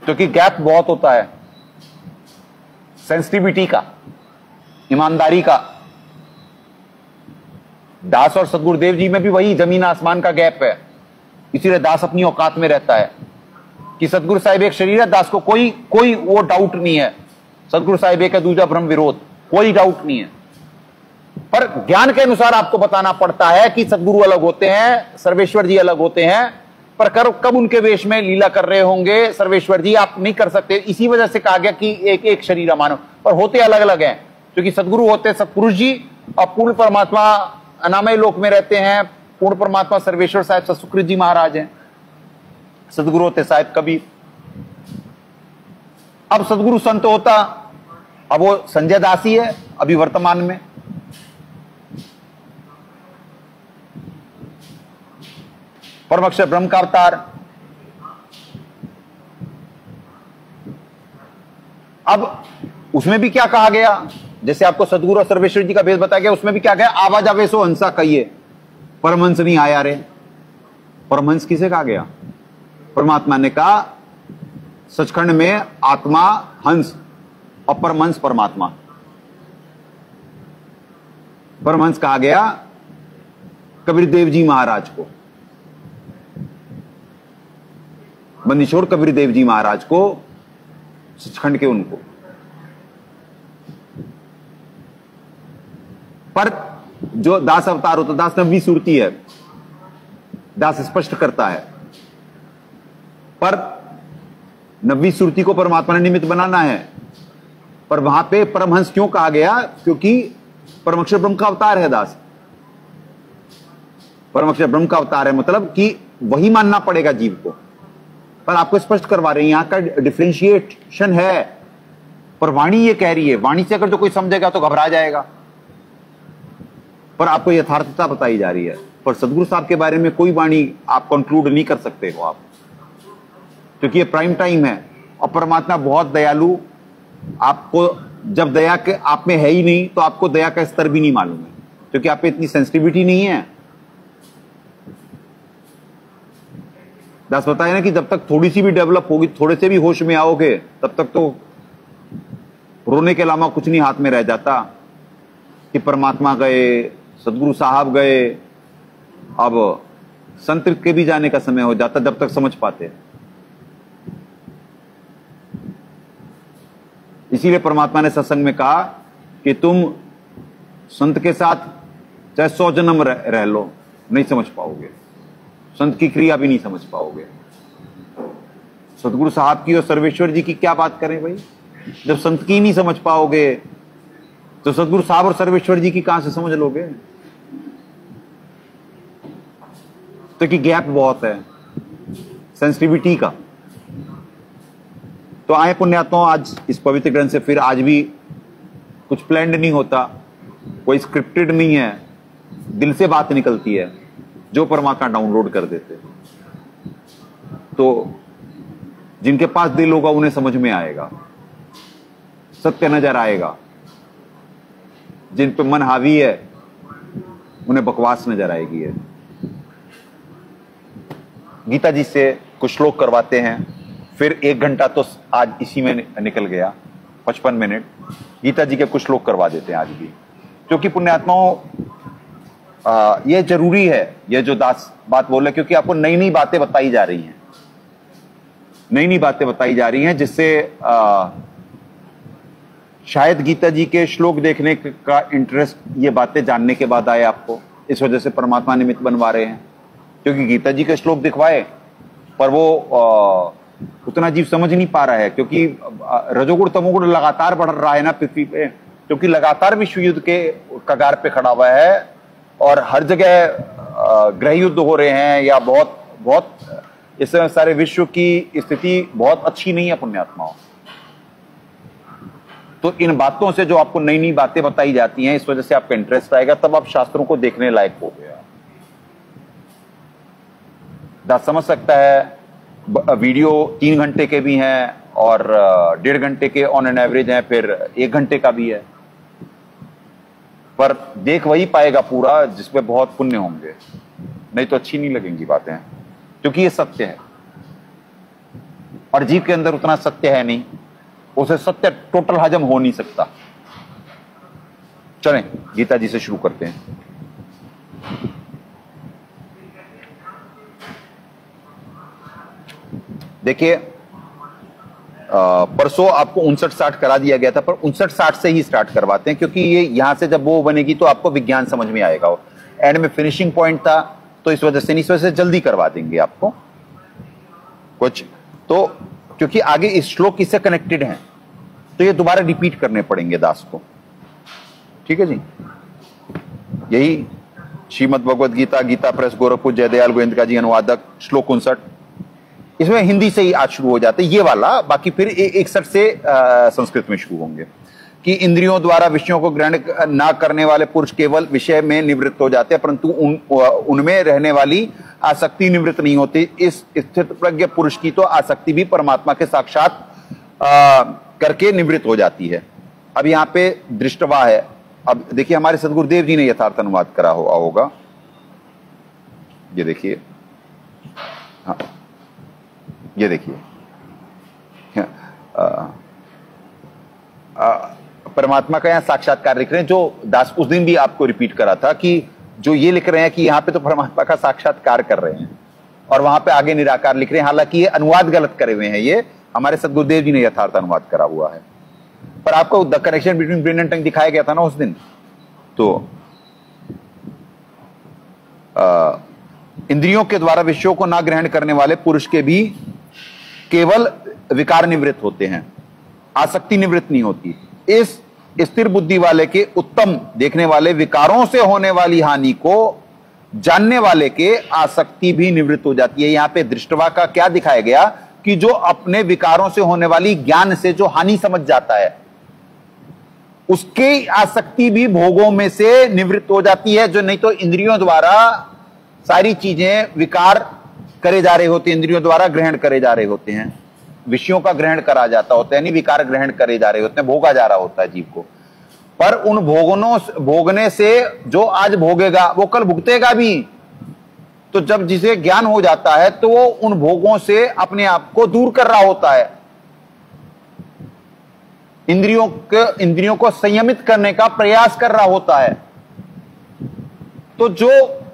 क्योंकि गैप बहुत होता है सेंसिटिविटी का, ईमानदारी का। दास और सदगुरुदेव जी में भी वही जमीन आसमान का गैप है। इसीलिए दास अपनी औकात में रहता है कि सदगुरु साहिब एक शरीर है, दास को कोई वो डाउट नहीं है। सदगुरु साहिब एक है, दूजा ब्रह्म विरोध, कोई डाउट नहीं है। पर ज्ञान के अनुसार आपको बताना पड़ता है कि सदगुरु अलग होते हैं, सर्वेश्वर जी अलग होते हैं, पर कब उनके वेश में लीला कर रहे होंगे सर्वेश्वर जी आप नहीं कर सकते। इसी वजह से कहा गया कि एक एक शरीर मानव, पर होते अलग अलग हैं। क्योंकि सदगुरु होते सतपुरुष जी और पूर्ण परमात्मा अनामय लोक में रहते हैं। पूर्ण परमात्मा सर्वेश्वर साहिब सतसुकृत जी महाराज हैं, सदगुरु होते साहिब कबीर। अब सदगुरु संत होता, अब वो संजय दास ही है अभी वर्तमान में। परम अक्षर ब्रह्म का अवतार। अब उसमें भी क्या कहा गया, जैसे आपको सदगुरु और सर्वेश्वर जी का भेद बताया गया, उसमें भी क्या गया, आवाज आवे सो हंसा कहिए, परमहंस नहीं आया रे। परमहंस किसे कहा गया? परमात्मा ने कहा सचखंड में आत्मा हंस और परमहंस परमात्मा। परमहंस कहा गया कबीरदेव जी महाराज को, बंदीछोड़ कबीरदेव जी महाराज को, सचखंड के उनको। पर जो दास अवतार होता, दास नवी सुरती है, दास स्पष्ट करता है, पर नवी सुरती को परमात्मा ने निमित्त बनाना है। पर वहां पे परमहंस क्यों कहा गया? क्योंकि परमअक्षर ब्रह्म का अवतार है दास। परमअक्षर ब्रह्म का अवतार है मतलब कि वही मानना पड़ेगा जीव को। पर आपको स्पष्ट करवा रहे हैं, यहां का डिफरेंशिएशन है। पर वाणी ये कह रही है, वाणी से अगर जो कोई समझेगा तो घबरा जाएगा, पर आपको यथार्थता बताई जा रही है। पर सदगुरु साहब के बारे में कोई वाणी आप कंक्लूड नहीं कर सकते हो आप, क्योंकि ये प्राइम टाइम है और परमात्मा बहुत दयालु। आपको जब दया के आप में है ही नहीं, तो आपको दया का स्तर भी नहीं मालूम है, क्योंकि आप पे इतनी सेंसिटिविटी नहीं है। दास बताया ना कि जब तक थोड़ी सी भी डेवलप होगी, थोड़े से भी होश में आओगे, तब तक तो रोने के अलावा कुछ नहीं हाथ में रह जाता। कि परमात्मा गए, सदगुरु साहब गए, अब संत के भी जाने का समय हो जाता जब तक समझ पाते। इसीलिए परमात्मा ने सत्संग में कहा कि तुम संत के साथ चाहे 100 जन्म रह लो, नहीं समझ पाओगे, संत की क्रिया भी नहीं समझ पाओगे। सदगुरु साहब की और सर्वेश्वर जी की क्या बात करें भाई, जब संत की नहीं समझ पाओगे तो सदगुरु साहब और सर्वेश्वर जी की कहां से समझ लोगे। तो कि गैप बहुत है सेंसिटिविटी का। तो आए पुण्यात्माओं, आज इस पवित्र ग्रंथ से फिर आज भी कुछ प्लान्ड नहीं होता, कोई स्क्रिप्टेड नहीं है, दिल से बात निकलती है, जो परमात्मा डाउनलोड कर देते। तो जिनके पास दिल होगा उन्हें समझ में आएगा, सत्य नजर आएगा। जिन पे मन हावी है उन्हें बकवास नजर आएगी। है गीता जी से कुछ श्लोक करवाते हैं, फिर 1 घंटा तो आज इसी में निकल गया, 55 मिनट गीता जी के कुछ श्लोक करवा देते हैं आज भी, क्योंकि पुण्यात्माओं ये जरूरी है, ये जो दास बात बोल रहे, क्योंकि आपको नई नई बातें बताई जा रही हैं, नई नई बातें बताई जा रही हैं, जिससे शायद गीता जी के श्लोक देखने का इंटरेस्ट ये बातें जानने के बाद आए आपको। इस वजह से परमात्मा निमित्त बनवा रहे हैं, क्योंकि गीता जी के श्लोक दिखवाए पर वो उतना जीव समझ नहीं पा रहा है, क्योंकि रजोगुण तमोगुण लगातार बढ़ रहा है ना पृथ्वी पे, क्योंकि लगातार विश्व युद्ध के कगार पे खड़ा हुआ है और हर जगह गृह युद्ध हो रहे हैं, या बहुत बहुत इस समय सारे विश्व की स्थिति बहुत अच्छी नहीं है पुण्यात्माओं। तो इन बातों से जो आपको नई नई बातें बताई जाती हैं, इस वजह से आपका इंटरेस्ट आएगा, तब आप शास्त्रों को देखने लायक हो गया। दास समझ सकता है वीडियो 3 घंटे के भी हैं और 1.5 घंटे के ऑन एन एवरेज हैं, फिर 1 घंटे का भी है, पर देख वही पाएगा पूरा जिसमें बहुत पुण्य होंगे, नहीं तो अच्छी नहीं लगेंगी बातें, क्योंकि ये सत्य है और जीव के अंदर उतना सत्य है नहीं, उसे सत्य टोटल हजम हो नहीं सकता। चलें गीता जी से शुरू करते हैं। देखिए परसों आपको 59-60 करा दिया गया था, पर 59-60 से ही स्टार्ट करवाते हैं, क्योंकि ये यहां से जब वो बनेगी तो आपको विज्ञान समझ में आएगा। एंड में फिनिशिंग पॉइंट था, तो इस वजह से नहीं, इस वजह से जल्दी करवा देंगे आपको कुछ, तो क्योंकि आगे इस श्लोक इससे कनेक्टेड हैं, तो ये दोबारा रिपीट करने पड़ेंगे दास को। ठीक है जी, यही श्रीमद् भगवद गीता, गीता प्रेस गोरखपुर, जयदयाल गोविंद जी अनुवादक, श्लोक 59। इसमें हिंदी से ही आज शुरू हो जाते ये वाला, बाकी फिर 61 से संस्कृत में शुरू होंगे कि इंद्रियों द्वारा विषयों को ग्रहण ना करने वाले पुरुष केवल विषय में निवृत्त हो जाते हैं, परंतु उनमें रहने वाली आसक्ति निवृत्त नहीं होती। इस स्थित प्रज्ञ पुरुष की तो आसक्ति भी परमात्मा के साक्षात करके निवृत्त हो जाती है। अब यहाँ पे दृष्टवा है। अब देखिए हमारे सदगुरुदेव जी ने यथार्थ अनुवाद करा होगा, ये देखिए, हाँ ये देखिए, परमात्मा का यहाँ साक्षात्कार लिख रहे हैं, जो दास उस दिन भी आपको रिपीट करा था कि जो ये लिख रहे हैं कि यहाँ पे तो परमात्मा का साक्षात्कार कर रहे हैं और वहां पे आगे निराकार लिख रहे हैं, हालांकि ये अनुवाद गलत करे हुए हैं, ये हमारे सदगुरुदेव जी ने यथार्थ अनुवाद करा हुआ है। पर आपको the connection between brain and tongue दिखाया गया था ना उस दिन, तो इंद्रियों के द्वारा विषयों को ना ग्रहण करने वाले पुरुष के भी केवल विकार निवृत्त होते हैं, आसक्ति निवृत्त नहीं होती। इस स्थिर बुद्धि वाले के उत्तम देखने वाले विकारों से होने वाली हानि को जानने वाले के आसक्ति भी निवृत्त हो जाती है। यहां पे दृष्टवा का क्या दिखाया गया कि जो अपने विकारों से होने वाली ज्ञान से जो हानि समझ जाता है, उसकी आसक्ति भी भोगों में से निवृत्त हो जाती है, जो नहीं तो इंद्रियों द्वारा सारी चीजें विकार करे जा रहे होते हैं, इंद्रियों द्वारा ग्रहण करे जा रहे होते हैं, विषयों का ग्रहण करा जाता होता है, यानी विकार ग्रहण करे जा रहे होते हैं, भोगा जा रहा होता है जीव को। पर उन भोगने से जो आज भोगेगा वो कल भुगतेगा भी। तो जब जिसे ज्ञान हो जाता है तो वो उन भोगों से अपने आप को दूर कर रहा होता है। इंद्रियों को संयमित करने का प्रयास कर रहा होता है, तो जो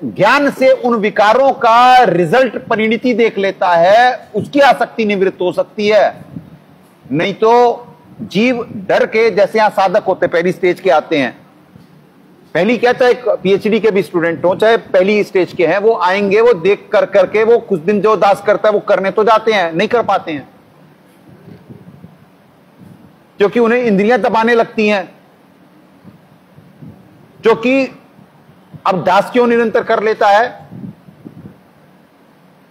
ज्ञान से उन विकारों का रिजल्ट परिणति देख लेता है, उसकी आसक्ति निवृत्त हो सकती है। नहीं तो जीव डर के, जैसे यहां साधक होते पहली स्टेज के आते हैं, पहली क्या, चाहे पीएचडी के भी स्टूडेंट हो, चाहे पहली स्टेज के हैं, वो आएंगे, वो देख कर करके वो कुछ दिन जो दास करता है वो करने तो जाते हैं, नहीं कर पाते हैं, क्योंकि उन्हें इंद्रियां दबाने लगती हैं। जो कि अब दास क्यों निरंतर कर लेता है,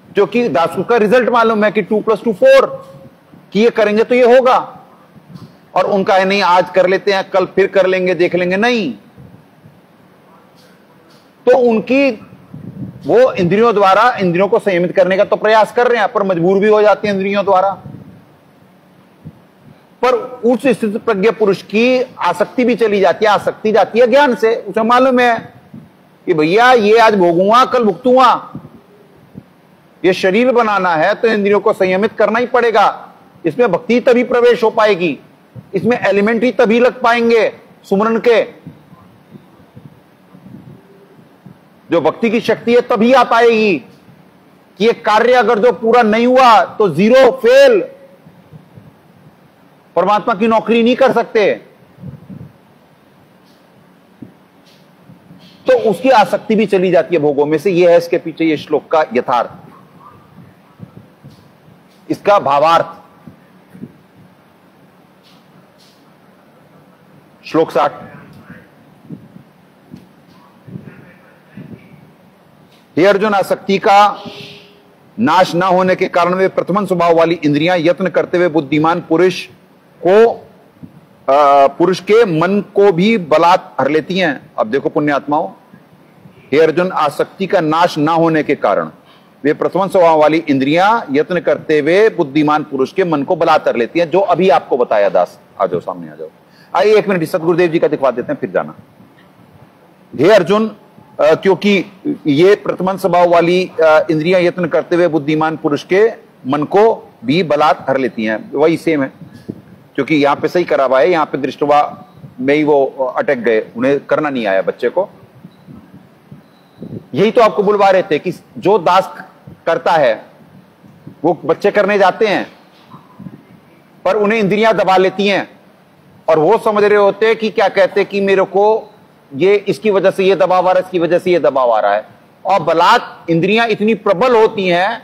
क्योंकि दास का रिजल्ट मालूम है कि 2 + 2 4, कि ये करेंगे तो ये होगा, और उनका है नहीं, आज कर लेते हैं, कल फिर कर लेंगे, देख लेंगे, नहीं। तो उनकी वो इंद्रियों द्वारा इंद्रियों को संयमित करने का तो प्रयास कर रहे हैं, पर मजबूर भी हो जाते हैं इंद्रियों द्वारा। पर उस स्थित प्रज्ञ पुरुष की आसक्ति भी चली जाती है, आसक्ति जाती है ज्ञान से। उसे मालूम है कि भैया ये आज भोगूंगा, कल भुगतूंगा, ये शरीर बनाना है तो इंद्रियों को संयमित करना ही पड़ेगा। इसमें भक्ति तभी प्रवेश हो पाएगी, इसमें एलिमेंट ही तभी लग पाएंगे सुमरन के, जो भक्ति की शक्ति है तभी आ पाएगी। कि ये कार्य अगर जो पूरा नहीं हुआ तो 0 फेल, परमात्मा की नौकरी नहीं कर सकते। तो उसकी आसक्ति भी चली जाती है भोगों में से। यह है इसके पीछे ये श्लोक का यथार्थ, इसका भावार्थ। श्लोक 60, हे अर्जुन, आसक्ति का नाश न होने के कारण वे प्रथमन स्वभाव वाली इंद्रियां यत्न करते हुए बुद्धिमान पुरुष के मन को भी बलात् हर लेती हैं। अब देखो पुण्यात्माओं, हे अर्जुन, आसक्ति का नाश न होने के कारण वे प्रथमन स्वभाव वाली इंद्रियां यत्न करते हुए बुद्धिमान पुरुष के मन को बलात् हर लेती हैं, जो अभी आपको बताया। दास आ जाओ, सामने आ जाओ। आइए 1 मिनट सतगुरुदेव जी का दिखवा देते हैं, फिर जाना। हे अर्जुन, क्योंकि ये प्रथमन स्वभाव वाली इंद्रियां यत्न करते हुए बुद्धिमान पुरुष के मन को भी बलात् हर लेती हैं। वही सेम है, क्योंकि यहां पे सही करा हुआ है, यहां पे दृष्टवा में ही वो अटक गए, उन्हें करना नहीं आया बच्चे को। यही तो आपको बुलवा रहे थे कि जो दास करता है वो बच्चे करने जाते हैं, पर उन्हें इंद्रियां दबा लेती हैं, और वो समझ रहे होते हैं कि क्या कहते कि मेरे को ये इसकी वजह से ये दबाव आ रहा है, इसकी वजह से ये दबाव आ रहा है। और बलात् इंद्रियां इतनी प्रबल होती हैं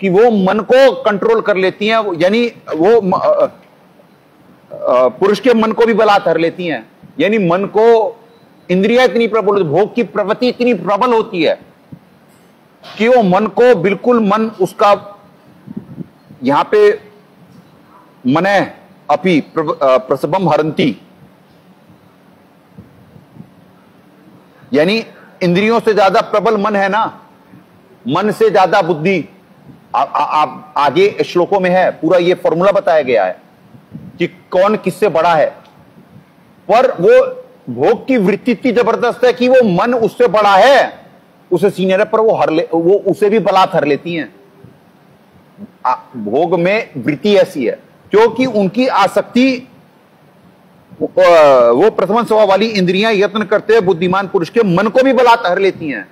कि वो मन को कंट्रोल कर लेती हैं, यानी वो पुरुष के मन को भी बलात् हर लेती हैं। यानी मन को इंद्रियां इतनी प्रबल, भोग की प्रवृत्ति इतनी प्रबल होती है कि वो मन को बिल्कुल, मन उसका यहां पे मने अपि प्रसवम हरंती, यानी इंद्रियों से ज्यादा प्रबल मन है ना, मन से ज्यादा बुद्धि। आप आगे श्लोकों में है, पूरा ये फॉर्मूला बताया गया है कि कौन किससे बड़ा है। पर वो भोग की वृत्ति इतनी जबरदस्त है कि वो मन उससे बड़ा है, उसे सीनियर है, पर वो उसे भी बलात् हर लेती हैं। भोग में वृत्ति ऐसी है क्योंकि उनकी आसक्ति, वो प्रथम स्वभाव वाली इंद्रियां यत्न करते हुए बुद्धिमान पुरुष के मन को भी बलात् हर लेती हैं।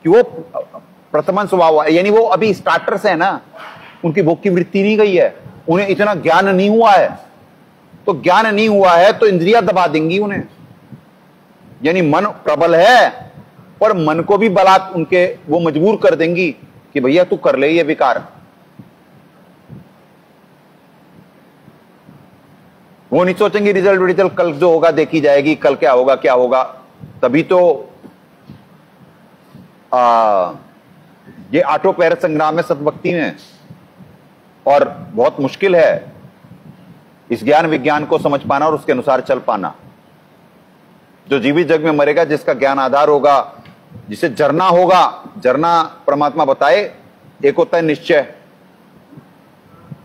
कि वो प्रथम स्वभाव, यानी वो अभी स्टार्टर्स है ना, उनकी भोग की वृत्ति नहीं गई है, उन्हें इतना ज्ञान नहीं हुआ है। तो ज्ञान नहीं हुआ है तो इंद्रियां दबा देंगी उन्हें। यानी मन प्रबल है, पर मन को भी बलात् उनके वो मजबूर कर देंगी कि भैया तू कर ले ये विकार। वो नहीं सोचेंगे रिजल्ट कल जो होगा देखी जाएगी, कल क्या होगा क्या होगा। तभी तो ये आठों पैर संग्राम है सतभक्ति में, और बहुत मुश्किल है इस ज्ञान विज्ञान को समझ पाना और उसके अनुसार चल पाना। जो जीवित जग में मरेगा, जिसका ज्ञान आधार होगा, जिसे जरना होगा, जरना परमात्मा बताए, एक होता है निश्चय,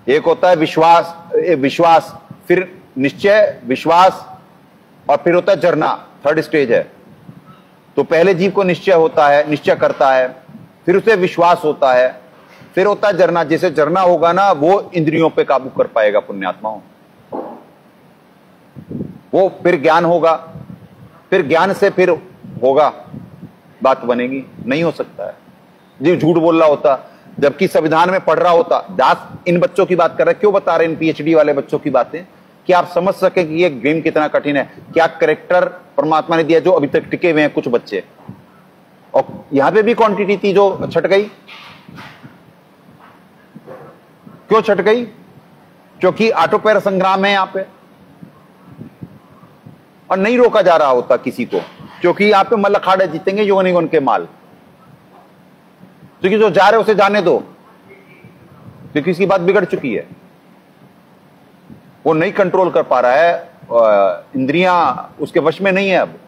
एक होता है विश्वास, फिर निश्चय, विश्वास, और फिर होता है जरना, 3rd स्टेज है। तो पहले जीव को निश्चय होता है, निश्चय करता है, फिर उसे विश्वास होता है, फिर होता है जरना। जिसे जरना होगा ना, वो इंद्रियों पे काबू कर पाएगा पुण्यात्माओं। वो फिर ज्ञान होगा, फिर ज्ञान से फिर होगा, बात बनेगी। नहीं हो सकता है जी, झूठ बोल रहा होता, जबकि संविधान में पढ़ रहा होता। दास इन बच्चों की बात कर रहे हैं, क्यों बता रहे हैं इन पीएचडी वाले बच्चों की बातें, कि आप समझ सके कि ये गेम कितना कठिन है, क्या करेक्टर परमात्मा ने दिया जो अभी तक टिके हुए हैं कुछ बच्चे। और यहां पे भी क्वांटिटी थी जो छट गई। क्यों छट गई? क्योंकि ऑटो पैर संग्राम है यहां पे, और नहीं रोका जा रहा होता किसी को, क्योंकि यहां पे मल अखाड़े जीतेंगे योगन निगम के माल। क्योंकि जो जा रहे उसे जाने दो, क्योंकि इसकी बात बिगड़ चुकी है, वो नहीं कंट्रोल कर पा रहा है, इंद्रियां उसके वश में नहीं है अब।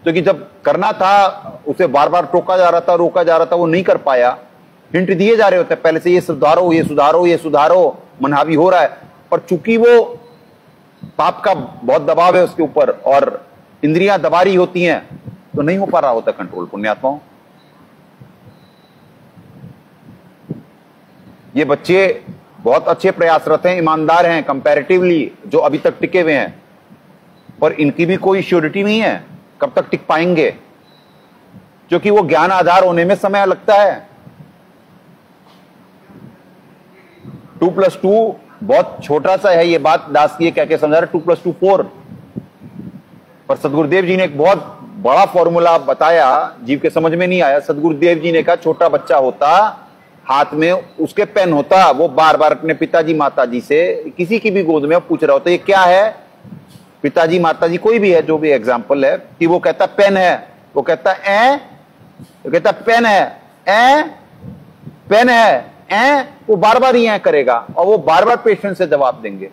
क्योंकि जब करना था उसे बार बार टोका जा रहा था, रोका जा रहा था, वो नहीं कर पाया। हिंट दिए जा रहे होते पहले से, ये सुधारो, ये सुधारो, ये सुधारो, मन हावी हो रहा है। पर चूंकि वो पाप का बहुत दबाव है उसके ऊपर और इंद्रियां दबा रही होती हैं, तो नहीं हो पा रहा होता कंट्रोल। पुण्यात्माओं, ये बच्चे बहुत अच्छे प्रयासरत हैं, ईमानदार हैं कंपैरेटिवली, जो अभी तक टिके हुए हैं, पर इनकी भी कोई श्योरिटी नहीं है कब तक टिक पाएंगे, क्योंकि वो ज्ञान आधार होने में समय लगता है। 2+2 बहुत छोटा सा है, ये बात दास की कह के समझा रहे, 2+2 4। पर सदगुरुदेव जी ने एक बहुत बड़ा फॉर्मूला बताया, जीव के समझ में नहीं आया। सदगुरुदेव जी ने कहा छोटा बच्चा होता, हाथ में उसके पेन होता, वो बार बार अपने पिताजी माताजी से, किसी की भी गोद में पूछ रहा होता ये क्या है, पिताजी माताजी कोई भी है, जो भी एग्जाम्पल है, कि वो कहता पेन है, वो कहता वो कहता पेन है, पेन है, वो बार बार ही करेगा, और वो बार बार पेशेंस से जवाब देंगे।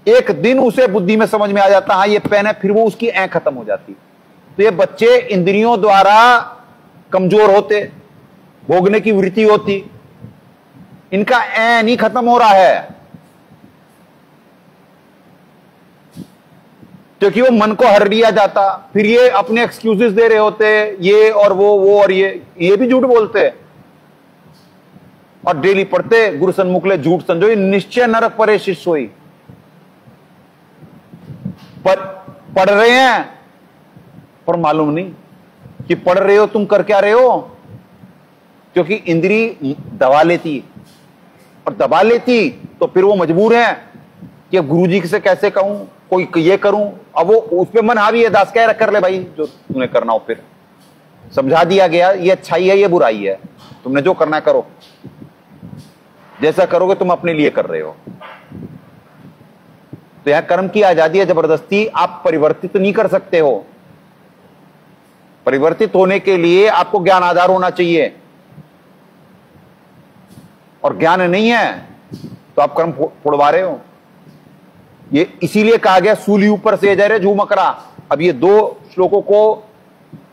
एक दिन उसे बुद्धि में समझ में आ जाता हाँ ये पेन है, फिर वो उसकी खत्म हो जाती। तो ये बच्चे इंद्रियों द्वारा कमजोर होते, भोगने की वृत्ति होती, इनका नहीं खत्म हो रहा है, क्योंकि वो मन को हर लिया जाता। फिर ये अपने एक्सक्यूजेस दे रहे होते, ये और वो और ये भी झूठ बोलते, और डेली पढ़ते गुरु सन्मुख ले झूठ संजोई, निश्चय नरक परे शिष्य सोई। पर पढ़ रहे हैं, पर मालूम नहीं कि पढ़ रहे हो तुम, कर क्या रहे हो, क्योंकि इंद्री दबा लेती, और दबा लेती तो फिर वो मजबूर है कि अब गुरुजी से कैसे कहूं, कोई ये करूं, अब वो उस पर मन हावी है। दास कह रहा कर ले भाई जो तूने करना हो, फिर समझा दिया गया ये अच्छाई है ये बुराई है, तुमने जो करना करो, जैसा करोगे तुम अपने लिए कर रहे हो। तो यह कर्म की आजादी है, जबरदस्ती आप परिवर्तित नहीं कर सकते हो। परिवर्तित होने के लिए आपको ज्ञान आधार होना चाहिए, और ज्ञान नहीं है तो आप कर्म फोड़वा रहे हो। ये इसीलिए कहा गया सूली ऊपर से जा रहे झूमकरा। अब ये 2 श्लोकों को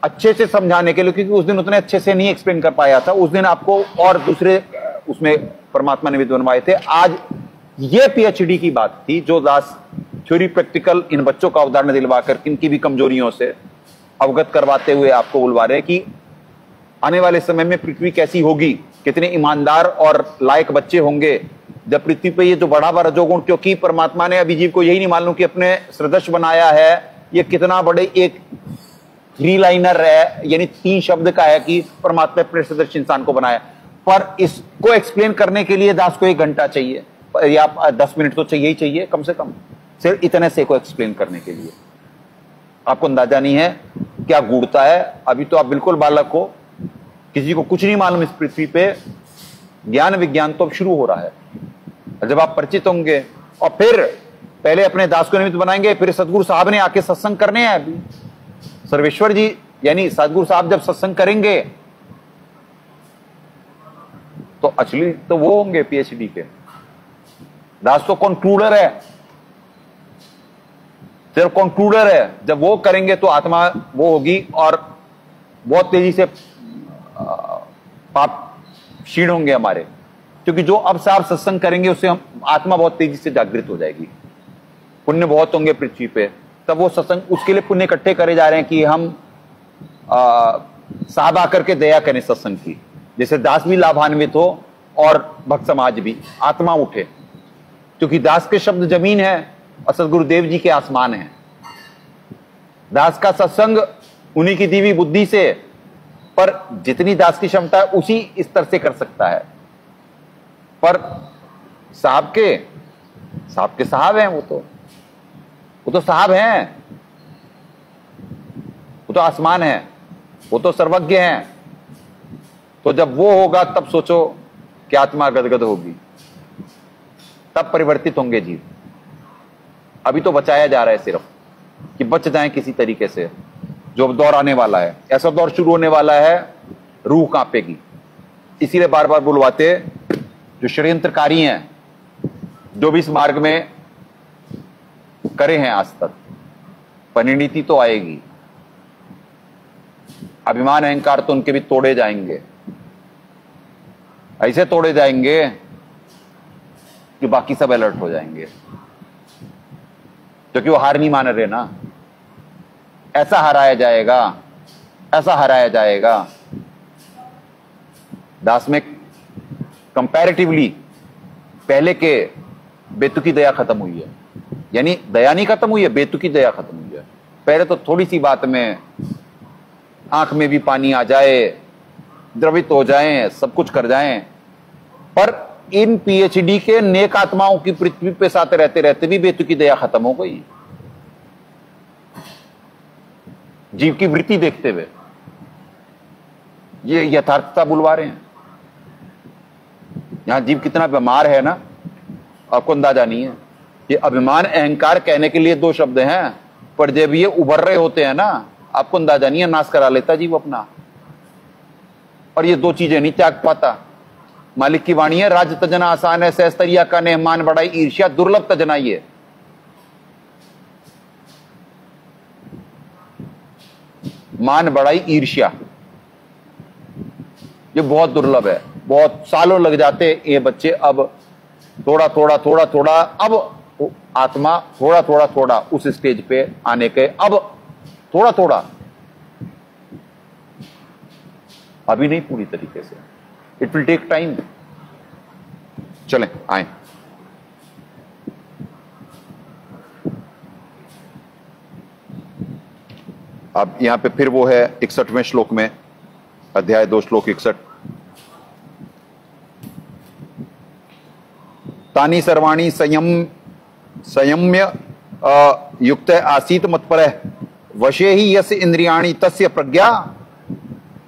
अच्छे से समझाने के लिए, क्योंकि उस दिन उतने अच्छे से नहीं एक्सप्लेन कर पाया था, उस दिन आपको और दूसरे उसमें परमात्मा ने भी बनवाए थे। आज ये पीएचडी की बात थी, जो दास थ्योरी प्रैक्टिकल इन बच्चों का उदाहरण दिलवाकर इनकी भी कमजोरियों से अवगत करवाते हुए आपको बुलवा रहे कि आने वाले समय में पृथ्वी कैसी होगी, कितने ईमानदार और लायक बच्चे होंगे जब पृथ्वी पे ये जो बड़ा बड़ा रजोगुण, क्योंकि परमात्मा ने अभी जीव को यही नहीं मालूम कि अपने सदृश बनाया है, ये कितना बड़े एक 3 लाइनर है, यानी 3 शब्द का है कि परमात्मा अपने सदृश इंसान को बनाया। पर इसको एक्सप्लेन करने के लिए दास को 1 घंटा चाहिए, या 10 मिनट तो चाहिए ही चाहिए कम से कम, सिर्फ इतने से को एक्सप्लेन करने के लिए। आपको अंदाजा नहीं है क्या गूढ़ता है, अभी तो आप बिल्कुल बालक हो, किसी को कुछ नहीं मालूम इस पृथ्वी पे। ज्ञान विज्ञान तो अब शुरू हो रहा है, जब आप परिचित होंगे, और फिर पहले अपने दास को निमित्त बनाएंगे, फिर सदगुरु साहब ने आके सत्संग करने हैं। अभी सर्वेश्वर जी यानी सदगुरु साहब जब सत्संग करेंगे तो एक्चुअली तो वो होंगे पीएचडी के। दास तो कंक्लूडर है, सिर्फ कंक्लूडर है। जब वो करेंगे तो आत्मा वो होगी, और बहुत तेजी से पाप क्षीण होंगे हमारे, क्योंकि जो अब से आप सत्संग करेंगे उससे हम आत्मा बहुत तेजी से जागृत हो जाएगी। पुण्य बहुत होंगे पृथ्वी पे, तब वो सत्संग उसके लिए पुण्य इकट्ठे करे जा रहे हैं कि हम साहब आकर के दया करें सत्संग की, जैसे दास भी लाभान्वित हो और भक्त समाज भी, आत्मा उठे। क्योंकि दास के शब्द जमीन है और सदगुरुदेव जी के आसमान है। दास का सत्संग उन्हीं की दी हुई बुद्धि से, पर जितनी दास की क्षमता है उसी स्तर से कर सकता है। पर साहब के साहब हैं, वो तो साहब हैं, वो तो आसमान है, वो तो सर्वज्ञ हैं। तो जब वो होगा तब सोचो कि आत्मा गदगद होगी, तब परिवर्तित होंगे जीव। अभी तो बचाया जा रहा है सिर्फ कि बच जाएं किसी तरीके से। जो दौर आने वाला है, ऐसा दौर शुरू होने वाला है, रूह कांपेगी। इसीलिए बार बार बुलवाते जो षड्यंत्रकारी हैं, जो भी इस मार्ग में करे हैं आज तक, परिणति तो आएगी। अभिमान अहंकार तो उनके भी तोड़े जाएंगे, ऐसे तोड़े जाएंगे कि बाकी सब अलर्ट हो जाएंगे, क्योंकि वो हार नहीं मान रहे ना। ऐसा हराया जाएगा, ऐसा हराया जाएगा। दास में कंपैरेटिवली पहले के बेतुकी दया खत्म हुई है, यानी दया नहीं खत्म हुई है, बेतुकी दया खत्म हुई है। पहले तो थोड़ी सी बात में आंख में भी पानी आ जाए, द्रवित हो जाएं, सब कुछ कर जाएं। पर इन पीएचडी के नेक आत्माओं की पृथ्वी पे साथ रहते रहते भी बेतुकी दया खत्म हो गई, जीव की वृत्ति देखते हुए। ये यथार्थता बुलवा रहे हैं। यहां जीव कितना बीमार है ना, आपको अंदाजा नहीं है। ये अभिमान अहंकार कहने के लिए दो शब्द हैं, पर जब ये उभर रहे होते हैं ना, आपको अंदाजा नहीं है, नाश करा लेता जीव अपना। और ये दो चीजें नहीं त्याग पाता। मालिक की वाणी है, राज तजना आसान है, सहस्तरिया का नेह, मान बढ़ाई ईर्ष्या दुर्लभ तजना। ये मान बढ़ाई ईर्ष्या ये बहुत दुर्लभ है। बहुत सालों लग जाते ये बच्चे अब थोड़ा थोड़ा थोड़ा थोड़ा, अब आत्मा थोड़ा थोड़ा थोड़ा उस स्टेज पे आने के, अब थोड़ा थोड़ा, अभी नहीं पूरी तरीके से। It will take time. चलें आए। अब यहां पे फिर वो है 61वें श्लोक में, अध्याय 2 श्लोक 61। तानी सर्वाणी संयम्य युक्त आसीत मत्परः वशे ही यस्य इंद्रियाणि तस्य प्रज्ञा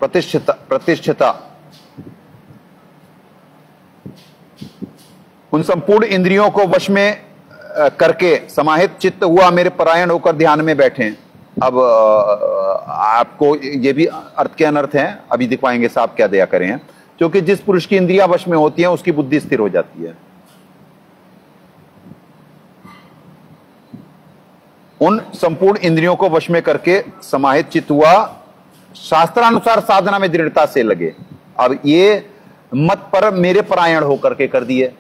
प्रतिष्ठिता। उन संपूर्ण इंद्रियों को वश में करके समाहित चित्त हुआ मेरे परायण होकर ध्यान में बैठे। अब आपको ये भी अर्थ के अनर्थ हैं, अभी दिखवाएंगे साहब क्या दया करें। क्योंकि जिस पुरुष की इंद्रियां वश में होती हैं उसकी बुद्धि स्थिर हो जाती है। उन संपूर्ण इंद्रियों को वश में करके समाहित चित्त हुआ, शास्त्रानुसार साधना में दृढ़ता से लगे। अब ये मत पर मेरे परायण होकर के कर दिए।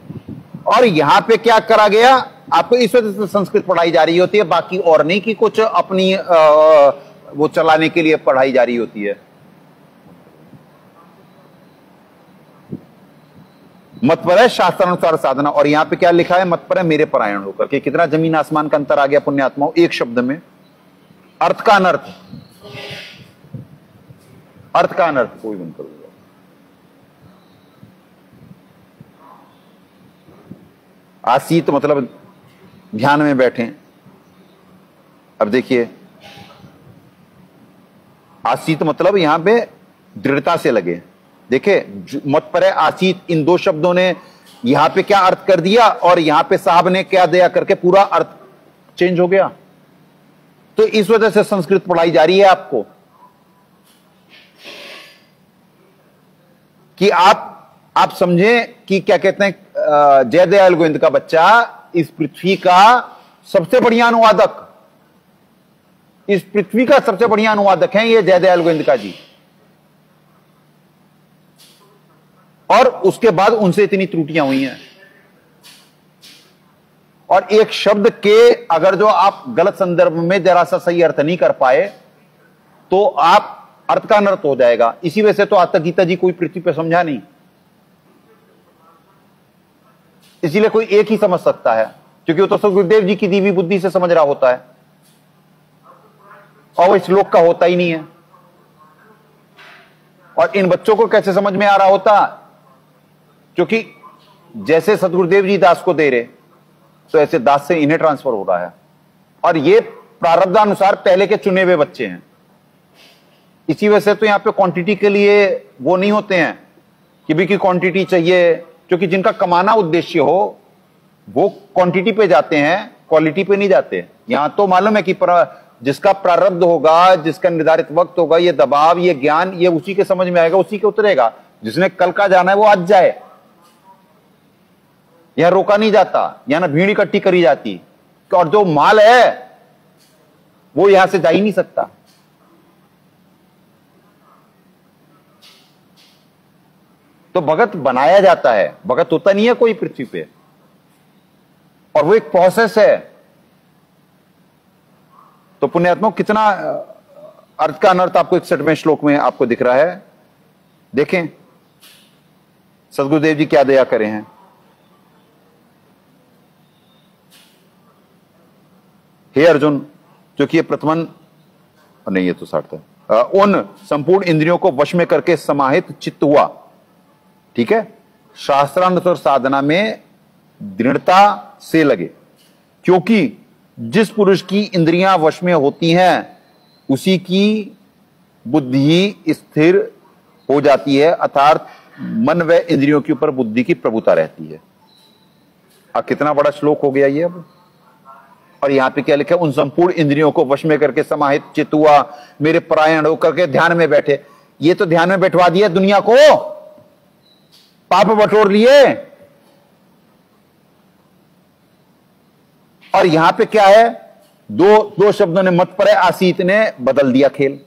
और यहां पे क्या करा गया, आपको इस वजह से संस्कृत पढ़ाई जा रही होती है, बाकी और नहीं कि कुछ अपनी वो चलाने के लिए पढ़ाई जा रही होती है। मत पर है शास्त्रानुसार साधना, और यहां पे क्या लिखा है, मत पर है मेरे परायण होकर के। कितना जमीन आसमान का अंतर आ गया पुण्यात्माओं एक शब्द में। अर्थ का अनर्थ, अर्थ का अनर्थ कोई बंद करूंगा। आसीत मतलब ध्यान में बैठे। अब देखिए, आसीत मतलब यहां पे दृढ़ता से लगे। देखे, मत पर है आसीत, इन दो शब्दों ने यहां पे क्या अर्थ कर दिया, और यहां पे साहब ने क्या दया करके पूरा अर्थ चेंज हो गया। तो इस वजह से संस्कृत पढ़ाई जा रही है आपको, कि आप समझें कि क्या कहते हैं, जयदयाल गोविंद का बच्चा इस पृथ्वी का सबसे बढ़िया अनुवादक, इस पृथ्वी का सबसे बढ़िया अनुवादक है ये जयदयाल गोविंद का जी। और उसके बाद उनसे इतनी त्रुटियां हुई हैं। और एक शब्द के अगर जो आप गलत संदर्भ में जरा सा सही अर्थ नहीं कर पाए तो आप अर्थ का अनर्थ हो जाएगा। इसी वजह से तो आज तक गीता जी कोई पृथ्वी पे समझा नहीं, इसीलिए कोई एक ही समझ सकता है, क्योंकि वो तो गुरुदेव जी की दी हुई बुद्धि से समझ रहा होता है। और वो इस लोक का होता ही नहीं है। और इन बच्चों को कैसे समझ में आ रहा होता? क्योंकि जैसे सदगुरुदेव जी दास को दे रहे, तो ऐसे दास से इन्हें ट्रांसफर हो रहा है। और ये प्रारब्धानुसार पहले के चुने हुए बच्चे हैं। इसी वजह से तो यहां पे क्वांटिटी के लिए वो नहीं होते हैं कि भी की क्वांटिटी चाहिए, क्योंकि जिनका कमाना उद्देश्य हो वो क्वांटिटी पे जाते हैं, क्वालिटी पे नहीं जाते। यहां तो मालूम है कि जिसका प्रारब्ध होगा, जिसका निर्धारित वक्त होगा, ये दबाव, ये ज्ञान, ये उसी के समझ में आएगा, उसी के उतरेगा। जिसने कल का जाना है वो आज जाए। यहां रोका नहीं जाता, यहां ना भीड़ इकट्ठी करी जाती, और जो माल है वो यहां से जा ही नहीं सकता। तो भगत बनाया जाता है, भगत होता नहीं है कोई पृथ्वी पे, और वो एक प्रोसेस है। तो पुण्यात्मा कितना अर्थ का अनर्थ आपको 61वें श्लोक में आपको दिख रहा है। देखें सदगुरुदेव जी क्या दया करे हैं। हे अर्जुन, जो कि ये प्रथमन नहीं, ये तो 60 है, उन संपूर्ण इंद्रियों को वश में करके समाहित चित्त हुआ, ठीक है, शास्त्रानुसार साधना में दृढ़ता से लगे, क्योंकि जिस पुरुष की इंद्रियां वश में होती हैं उसी की बुद्धि स्थिर हो जाती है, अर्थात मन व इंद्रियों के ऊपर बुद्धि की प्रभुता रहती है। अब कितना बड़ा श्लोक हो गया ये अब। और यहां पे क्या लिखा है? उन संपूर्ण इंद्रियों को वश में करके समाहित चित्त हुआ, मेरे परायण होकर के ध्यान में बैठे। ये तो ध्यान में बैठवा दिया दुनिया को, पाप बटोर लिए। और यहां पे क्या है? दो शब्दों ने, मत परे आसीत ने बदल दिया खेल।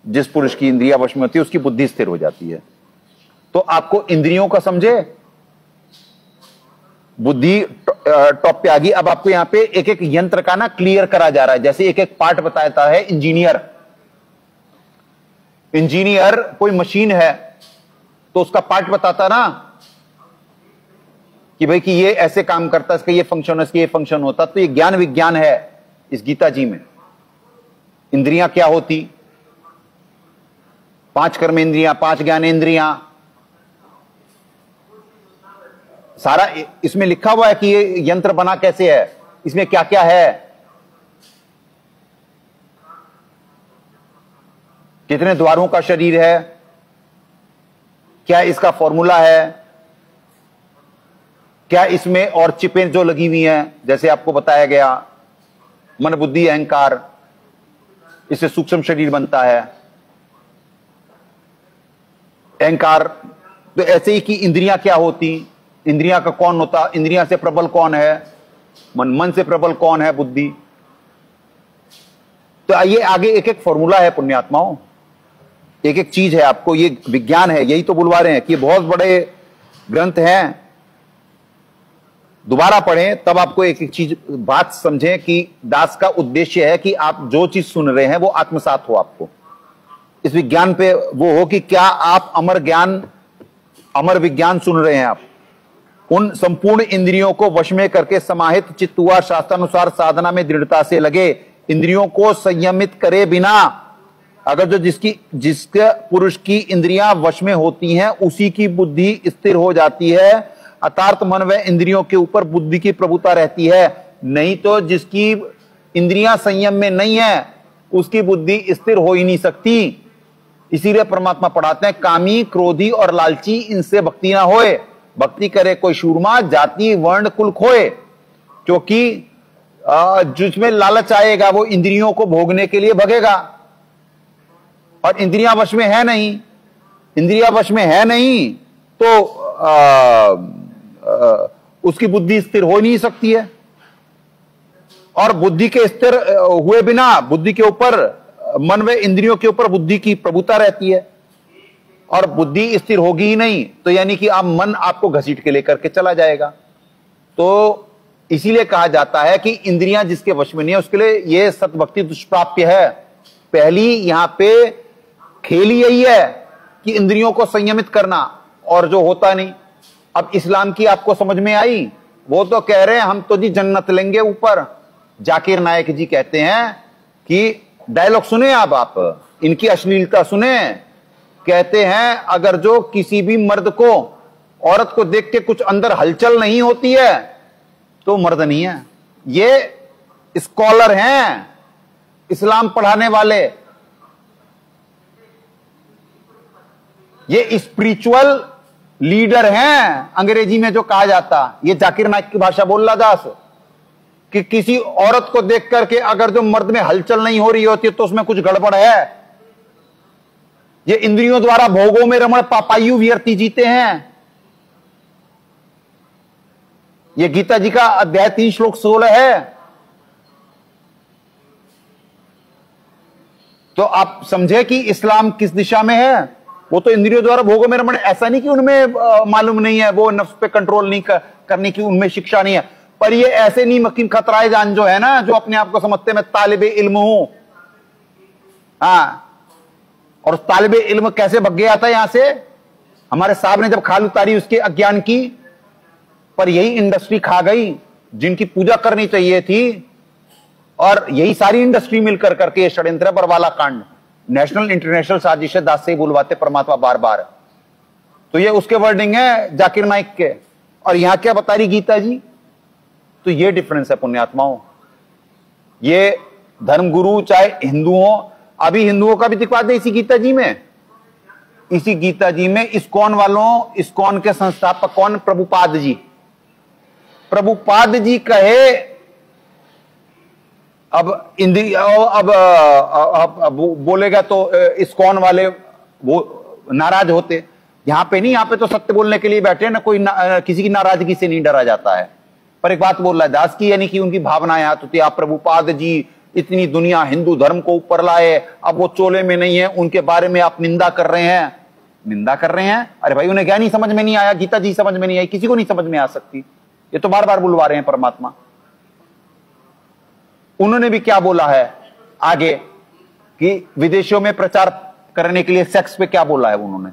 जिस पुरुष की इंद्रिया वश में होती है उसकी बुद्धि स्थिर हो जाती है। तो आपको इंद्रियों का समझे, बुद्धि टॉप पे आ गई। अब आपको यहां पे एक एक यंत्र का ना क्लियर करा जा रहा है, जैसे एक एक पार्ट बताता है। इंजीनियर कोई मशीन है तो उसका पार्ट बताता ना कि भाई कि ये ऐसे काम करता है, इसका ये फंक्शन है, इसका ये फंक्शन होता। तो ये ज्ञान विज्ञान है इस गीता जी में। इंद्रियां क्या होती? 5 कर्म इंद्रियां, 5 ज्ञानेंद्रियां, सारा इसमें लिखा हुआ है कि ये यंत्र बना कैसे है, इसमें क्या क्या है, कितने द्वारों का शरीर है, क्या इसका फॉर्मूला है, क्या इसमें और चिपें जो लगी हुई हैं, जैसे आपको बताया गया मन बुद्धि अहंकार, इससे सूक्ष्म शरीर बनता है। अहंकार तो ऐसे ही कि इंद्रियां क्या होती, इंद्रियां का कौन होता, इंद्रियां से प्रबल कौन है, मन से प्रबल कौन है, बुद्धि। तो आइए आगे एक एक फॉर्मूला है पुण्यात्माओं, एक एक चीज है, आपको ये विज्ञान है, यही तो बुलवा रहे हैं कि ये बहुत बड़े ग्रंथ हैं। दोबारा पढ़ें तब आपको एक एक चीज बात समझें कि दास का उद्देश्य है कि आप जो चीज सुन रहे हैं वो आत्मसात हो, आपको इस विज्ञान पे वो हो कि क्या आप अमर ज्ञान, अमर विज्ञान सुन रहे हैं आप। उन संपूर्ण इंद्रियों को वश में करके समाहित चित्त हुआ, शास्त्रानुसार साधना में दृढ़ता से लगे, इंद्रियों को संयमित करे बिना। अगर जो जिसके पुरुष की इंद्रियां वश में होती हैं उसी की बुद्धि स्थिर हो जाती है, अर्थात मन व इंद्रियों के ऊपर बुद्धि की प्रभुता रहती है। नहीं तो जिसकी इंद्रियां संयम में नहीं है उसकी बुद्धि स्थिर हो ही नहीं सकती। इसीलिए परमात्मा पढ़ाते हैं, कामी क्रोधी और लालची इनसे भक्ति ना होए, भक्ति करे कोई शूरमा, जाति वर्ण कुल खोए। क्योंकि जिसमें लालच आएगा वो इंद्रियों को भोगने के लिए भगेगा, और इंद्रियां वश में है नहीं, इंद्रियां वश में है नहीं तो उसकी बुद्धि स्थिर हो नहीं सकती है। और बुद्धि के स्थिर हुए बिना बुद्धि के ऊपर, मन व इंद्रियों के ऊपर बुद्धि की प्रभुता रहती है, और बुद्धि स्थिर होगी ही नहीं तो यानी कि आप मन आपको घसीट के लेकर के चला जाएगा। तो इसीलिए कहा जाता है कि इंद्रियां जिसके वश में नहीं है उसके लिए यह सतभक्ति दुष्प्राप्य है। पहली यहां पे खेल यही है कि इंद्रियों को संयमित करना, और जो होता नहीं। अब इस्लाम की आपको समझ में आई, वो तो कह रहे हैं हम तो जी जन्नत लेंगे ऊपर, जाकिर नायक जी कहते हैं कि डायलॉग सुने आप इनकी अश्लीलता सुने। कहते हैं अगर जो किसी भी मर्द को औरत को देख के कुछ अंदर हलचल नहीं होती है तो मर्द नहीं है। ये स्कॉलर हैं, इस्लाम पढ़ाने वाले, ये स्पिरिचुअल लीडर हैं अंग्रेजी में जो कहा जाता। ये जाकिर नाइक की भाषा बोल रहा दास कि किसी औरत को देख करके अगर जो मर्द में हलचल नहीं हो रही होती तो उसमें कुछ गड़बड़ है। ये इंद्रियों द्वारा भोगों में रमण पापायु व्यर्ति जीते हैं। ये गीता जी का अध्याय 3 श्लोक 16 है। तो आप समझे कि इस्लाम किस दिशा में है। वो तो इंद्रियों द्वारा भोगों में रमण, ऐसा नहीं कि उनमें मालूम नहीं है, वो नफ्स पे कंट्रोल नहीं करने की उनमें शिक्षा नहीं है, पर ये ऐसे नहीं मकीम खतराए जान जो है ना, जो अपने आप को समझते मैं तालिबे इल्म हूं। हाँ, और उस तालिबे इल्म कैसे भग गया था यहां से। हमारे साहब ने जब खाल उतारी उसके अज्ञान की, पर यही इंडस्ट्री खा गई जिनकी पूजा करनी चाहिए थी। और यही सारी इंडस्ट्री मिलकर करके ये षड्यंत्र बरवाला कांड, नेशनल इंटरनेशनल साजिश दास से बुलवाते परमात्मा बार बार। तो ये उसके वर्डिंग है जाकिर नाइक के। और यहां क्या बता रही गीता जी। तो ये डिफरेंस है पुण्यात्माओं। ये धर्मगुरु चाहे हिंदू हो, अभी हिंदुओं का भी दिखवा दे इसी गीता जी में। इसी गीता जी में इस्कॉन वालों, इस्कॉन के संस्थापक कौन, प्रभुपाद जी। प्रभुपाद जी कहे अब बोलेगा तो इस्कॉन वाले वो नाराज होते। यहां पे नहीं, यहां पे तो सत्य बोलने के लिए बैठे ना, कोई किसी की नाराजगी से नहीं डरा जाता है। पर एक बात बोल रहा है दास की, यानी कि उनकी भावनाएं हाथ होती है। आप प्रभुपाद जी इतनी दुनिया हिंदू धर्म को ऊपर लाए, अब वो चोले में नहीं है, उनके बारे में आप निंदा कर रहे हैं। निंदा कर रहे हैं? अरे भाई उन्हें क्या नहीं समझ में नहीं आया, गीता जी समझ में नहीं आई, किसी को नहीं समझ में आ सकती। ये तो बार बार बुलवा रहे हैं परमात्मा। उन्होंने भी क्या बोला है आगे कि विदेशों में प्रचार करने के लिए सेक्स पे क्या बोला है उन्होंने,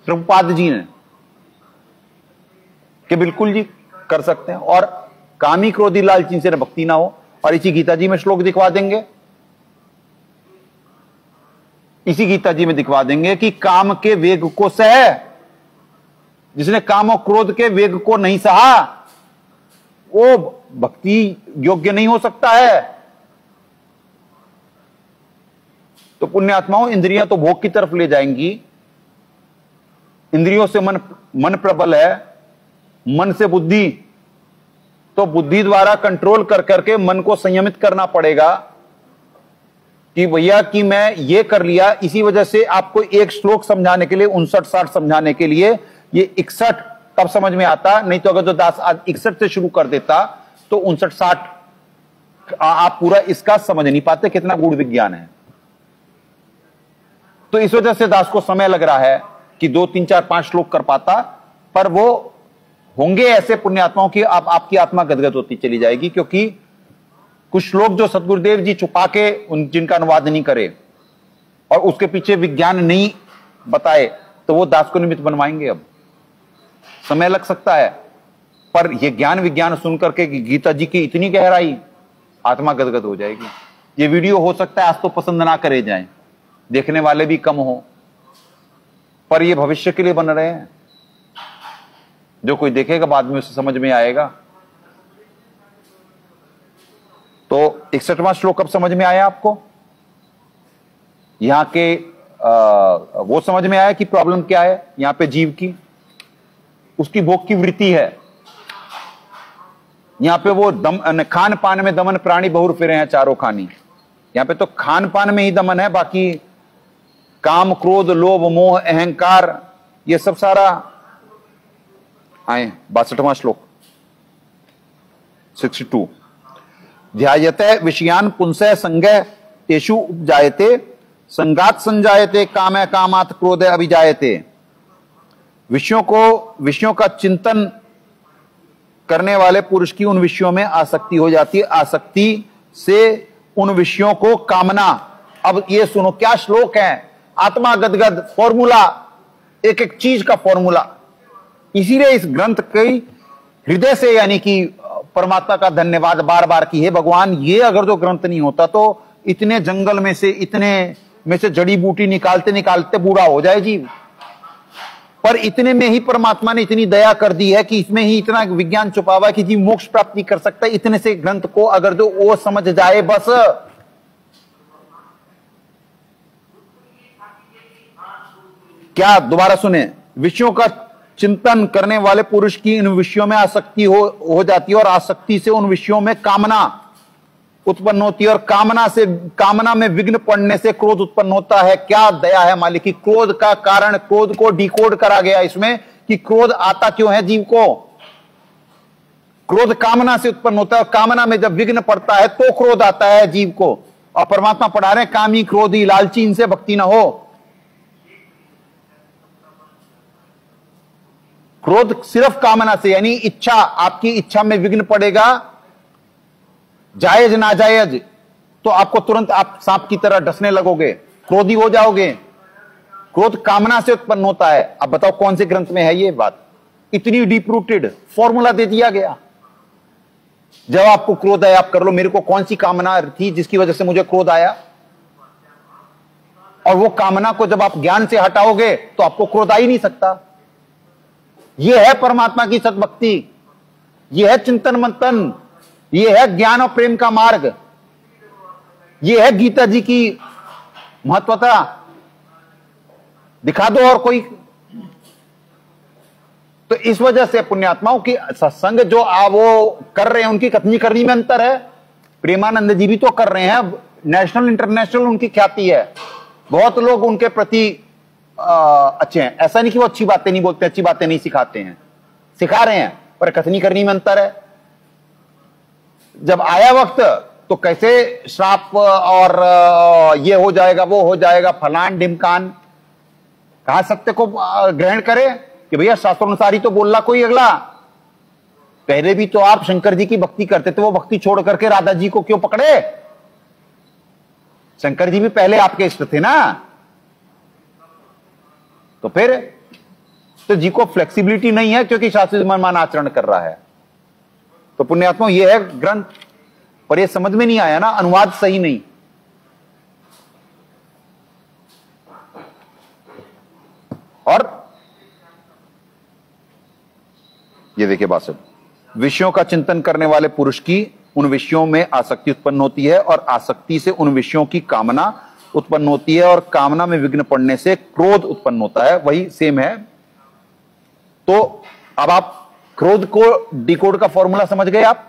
प्रभुपाद जी ने, कि बिल्कुल जी कर सकते हैं। और कामी क्रोधी लालची से भक्ति ना हो। और इसी गीता जी में श्लोक दिखवा देंगे, इसी गीता जी में दिखवा देंगे कि काम के वेग को सह, जिसने काम और क्रोध के वेग को नहीं सहा वो भक्ति योग्य नहीं हो सकता है। तो पुण्यात्माओं, इंद्रियां तो भोग की तरफ ले जाएंगी। इंद्रियों से मन प्रबल है, मन से बुद्धि, तो बुद्धि द्वारा कंट्रोल कर करके मन को संयमित करना पड़ेगा कि भैया कि मैं ये कर लिया। इसी वजह से आपको एक श्लोक समझाने के लिए 59-60 समझाने के लिए ये 61 तब समझ में आता, नहीं तो अगर जो दास आज 61 से शुरू कर देता तो 59-60 आप पूरा इसका समझ नहीं पाते कितना गूढ़ विज्ञान है। तो इस वजह से दास को समय लग रहा है कि 2, 3, 4, 5 श्लोक कर पाता, पर वो होंगे ऐसे पुण्यात्माओं की आपकी आत्मा गदगद होती चली जाएगी। क्योंकि कुछ श्लोक जो सतगुरुदेव जी छुपा के जिनका अनुवाद नहीं करे और उसके पीछे विज्ञान नहीं बताए, तो वो दास को निमित्त बनवाएंगे। अब समय लग सकता है, पर यह ज्ञान विज्ञान सुनकर के गीता जी की इतनी गहराई, आत्मा गदगद हो जाएगी। ये वीडियो हो सकता है आज तो पसंद ना करे जाएं, देखने वाले भी कम हो, पर ये भविष्य के लिए बन रहे हैं। जो कोई देखेगा बाद में उसे समझ में आएगा। तो 61वां श्लोक अब समझ में आया आपको? यहां के वो समझ में आया कि प्रॉब्लम क्या है यहां पे जीव की, उसकी भोग की वृत्ति है। यहां पे वो खान पान में दमन प्राणी बहुर फिरे हैं चारों खानी। यहां पे तो खान पान में ही दमन है, बाकी काम क्रोध लोभ मोह अहंकार ये सब सारा आए। 62वां श्लोक 62, ध्यायते विषयान पुंसः संगः तेषु उपजायते संगात संजायते कामः कामात् क्रोधः अभिजायते। विषयों का चिंतन करने वाले पुरुष की उन विषयों में आसक्ति हो जाती है, आसक्ति से उन विषयों को कामना। अब ये सुनो क्या श्लोक है, आत्मा गदगद फॉर्मूला, एक एक चीज का फॉर्मूला। इसीलिए इस ग्रंथ की हृदय से यानी कि परमात्मा का धन्यवाद बार बार की, हे भगवान, ये अगर जो ग्रंथ नहीं होता तो इतने जंगल में से, इतने में से जड़ी बूटी निकालते निकालते बूढ़ा हो जाए जीव। पर इतने में ही परमात्मा ने इतनी दया कर दी है कि इसमें ही इतना विज्ञान छुपा हुआ है कि जीव मोक्ष प्राप्त नहीं कर सकता। इतने से ग्रंथ को अगर जो वो समझ जाए बस। क्या, दोबारा सुने, विषयों का चिंतन करने वाले पुरुष की इन विषयों में आसक्ति हो जाती है और आसक्ति से उन विषयों में कामना उत्पन्न होती है और कामना में विघ्न पड़ने से क्रोध उत्पन्न होता है। क्या दया है मालिक की। क्रोध का कारण, क्रोध को डिकोड करा गया इसमें कि क्रोध आता क्यों है जीव को। क्रोध कामना से उत्पन्न होता है और कामना में जब विघ्न पड़ता है तो क्रोध आता है जीव को। और परमात्मा पढ़ा रहे हैं, कामी क्रोधी लालची इनसे भक्ति ना हो। क्रोध सिर्फ कामना से, यानी इच्छा, आपकी इच्छा में विघ्न पड़ेगा, जायज नाजायज, तो आपको तुरंत आप सांप की तरह डसने लगोगे, क्रोधी हो जाओगे। क्रोध कामना से उत्पन्न होता है। अब बताओ कौन से ग्रंथ में है ये बात। इतनी डीप रूटेड फॉर्मूला दे दिया गया। जब आपको क्रोध है, आप कर लो, मेरे को कौन सी कामना थी जिसकी वजह से मुझे क्रोध आया, और वो कामना को जब आप ज्ञान से हटाओगे तो आपको क्रोध आ ही नहीं सकता। यह है परमात्मा की सद्भक्ति, यह है चिंतन मंथन, यह है ज्ञान और प्रेम का मार्ग, यह है गीता जी की महत्वता। दिखा दो और कोई। तो इस वजह से पुण्यात्माओं की सत्संग जो वो कर रहे हैं, उनकी कथनी करनी में अंतर है। प्रेमानंद जी भी तो कर रहे हैं, नेशनल इंटरनेशनल उनकी ख्याति है, बहुत लोग उनके प्रति अच्छे हैं। ऐसा नहीं कि वो अच्छी बातें नहीं बोलते, अच्छी बातें नहीं सिखाते हैं, सिखा रहे हैं, पर कथनी करनी में अंतर है। जब आया वक्त तो कैसे श्राप और ये हो जाएगा, वो हो जाएगा, फलान ढिमकान, कहां सत्य को ग्रहण करे कि भैया शास्त्रोनुसार ही तो बोल रहा कोई अगला। पहले भी तो आप शंकर जी की भक्ति करते थे, वो भक्ति छोड़ करके राधा जी को क्यों पकड़े। शंकर जी भी पहले आपके इष्ट थे ना। तो फिर तो जी को फ्लेक्सिबिलिटी नहीं है क्योंकि शास्त्री मनमान आचरण कर रहा है। तो पुण्यात्मा ये है ग्रंथ, पर ये समझ में नहीं आया ना, अनुवाद सही नहीं। और ये देखिए बात सब, विषयों का चिंतन करने वाले पुरुष की उन विषयों में आसक्ति उत्पन्न होती है और आसक्ति से उन विषयों की कामना उत्पन्न होती है और कामना में विघ्न पड़ने से क्रोध उत्पन्न होता है। वही सेम है। तो अब आप क्रोध को डिकोड का फॉर्मूला समझ गए आप।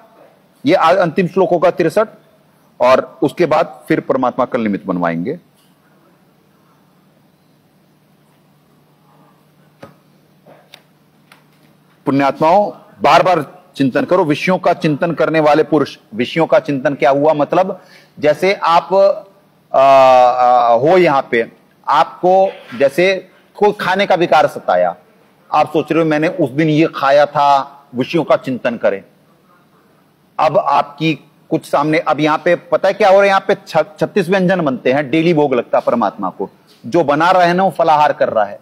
ये अंतिम श्लोक होगा 63, और उसके बाद फिर परमात्मा कल निमित्त बनवाएंगे। पुण्यात्माओं, बार बार चिंतन करो। विषयों का चिंतन करने वाले पुरुष, विषयों का चिंतन क्या हुआ, मतलब जैसे आप हो यहां पे, आपको जैसे कोई खाने का विकार सताया, आप सोच रहे हो मैंने उस दिन ये खाया था, विषयों का चिंतन करें। अब आपकी कुछ सामने, अब यहां पे पता है क्या हो रहा है, यहां पे 36 व्यंजन बनते हैं, डेली भोग लगता है परमात्मा को। जो बना रहा है ना वो फलाहार कर रहा है।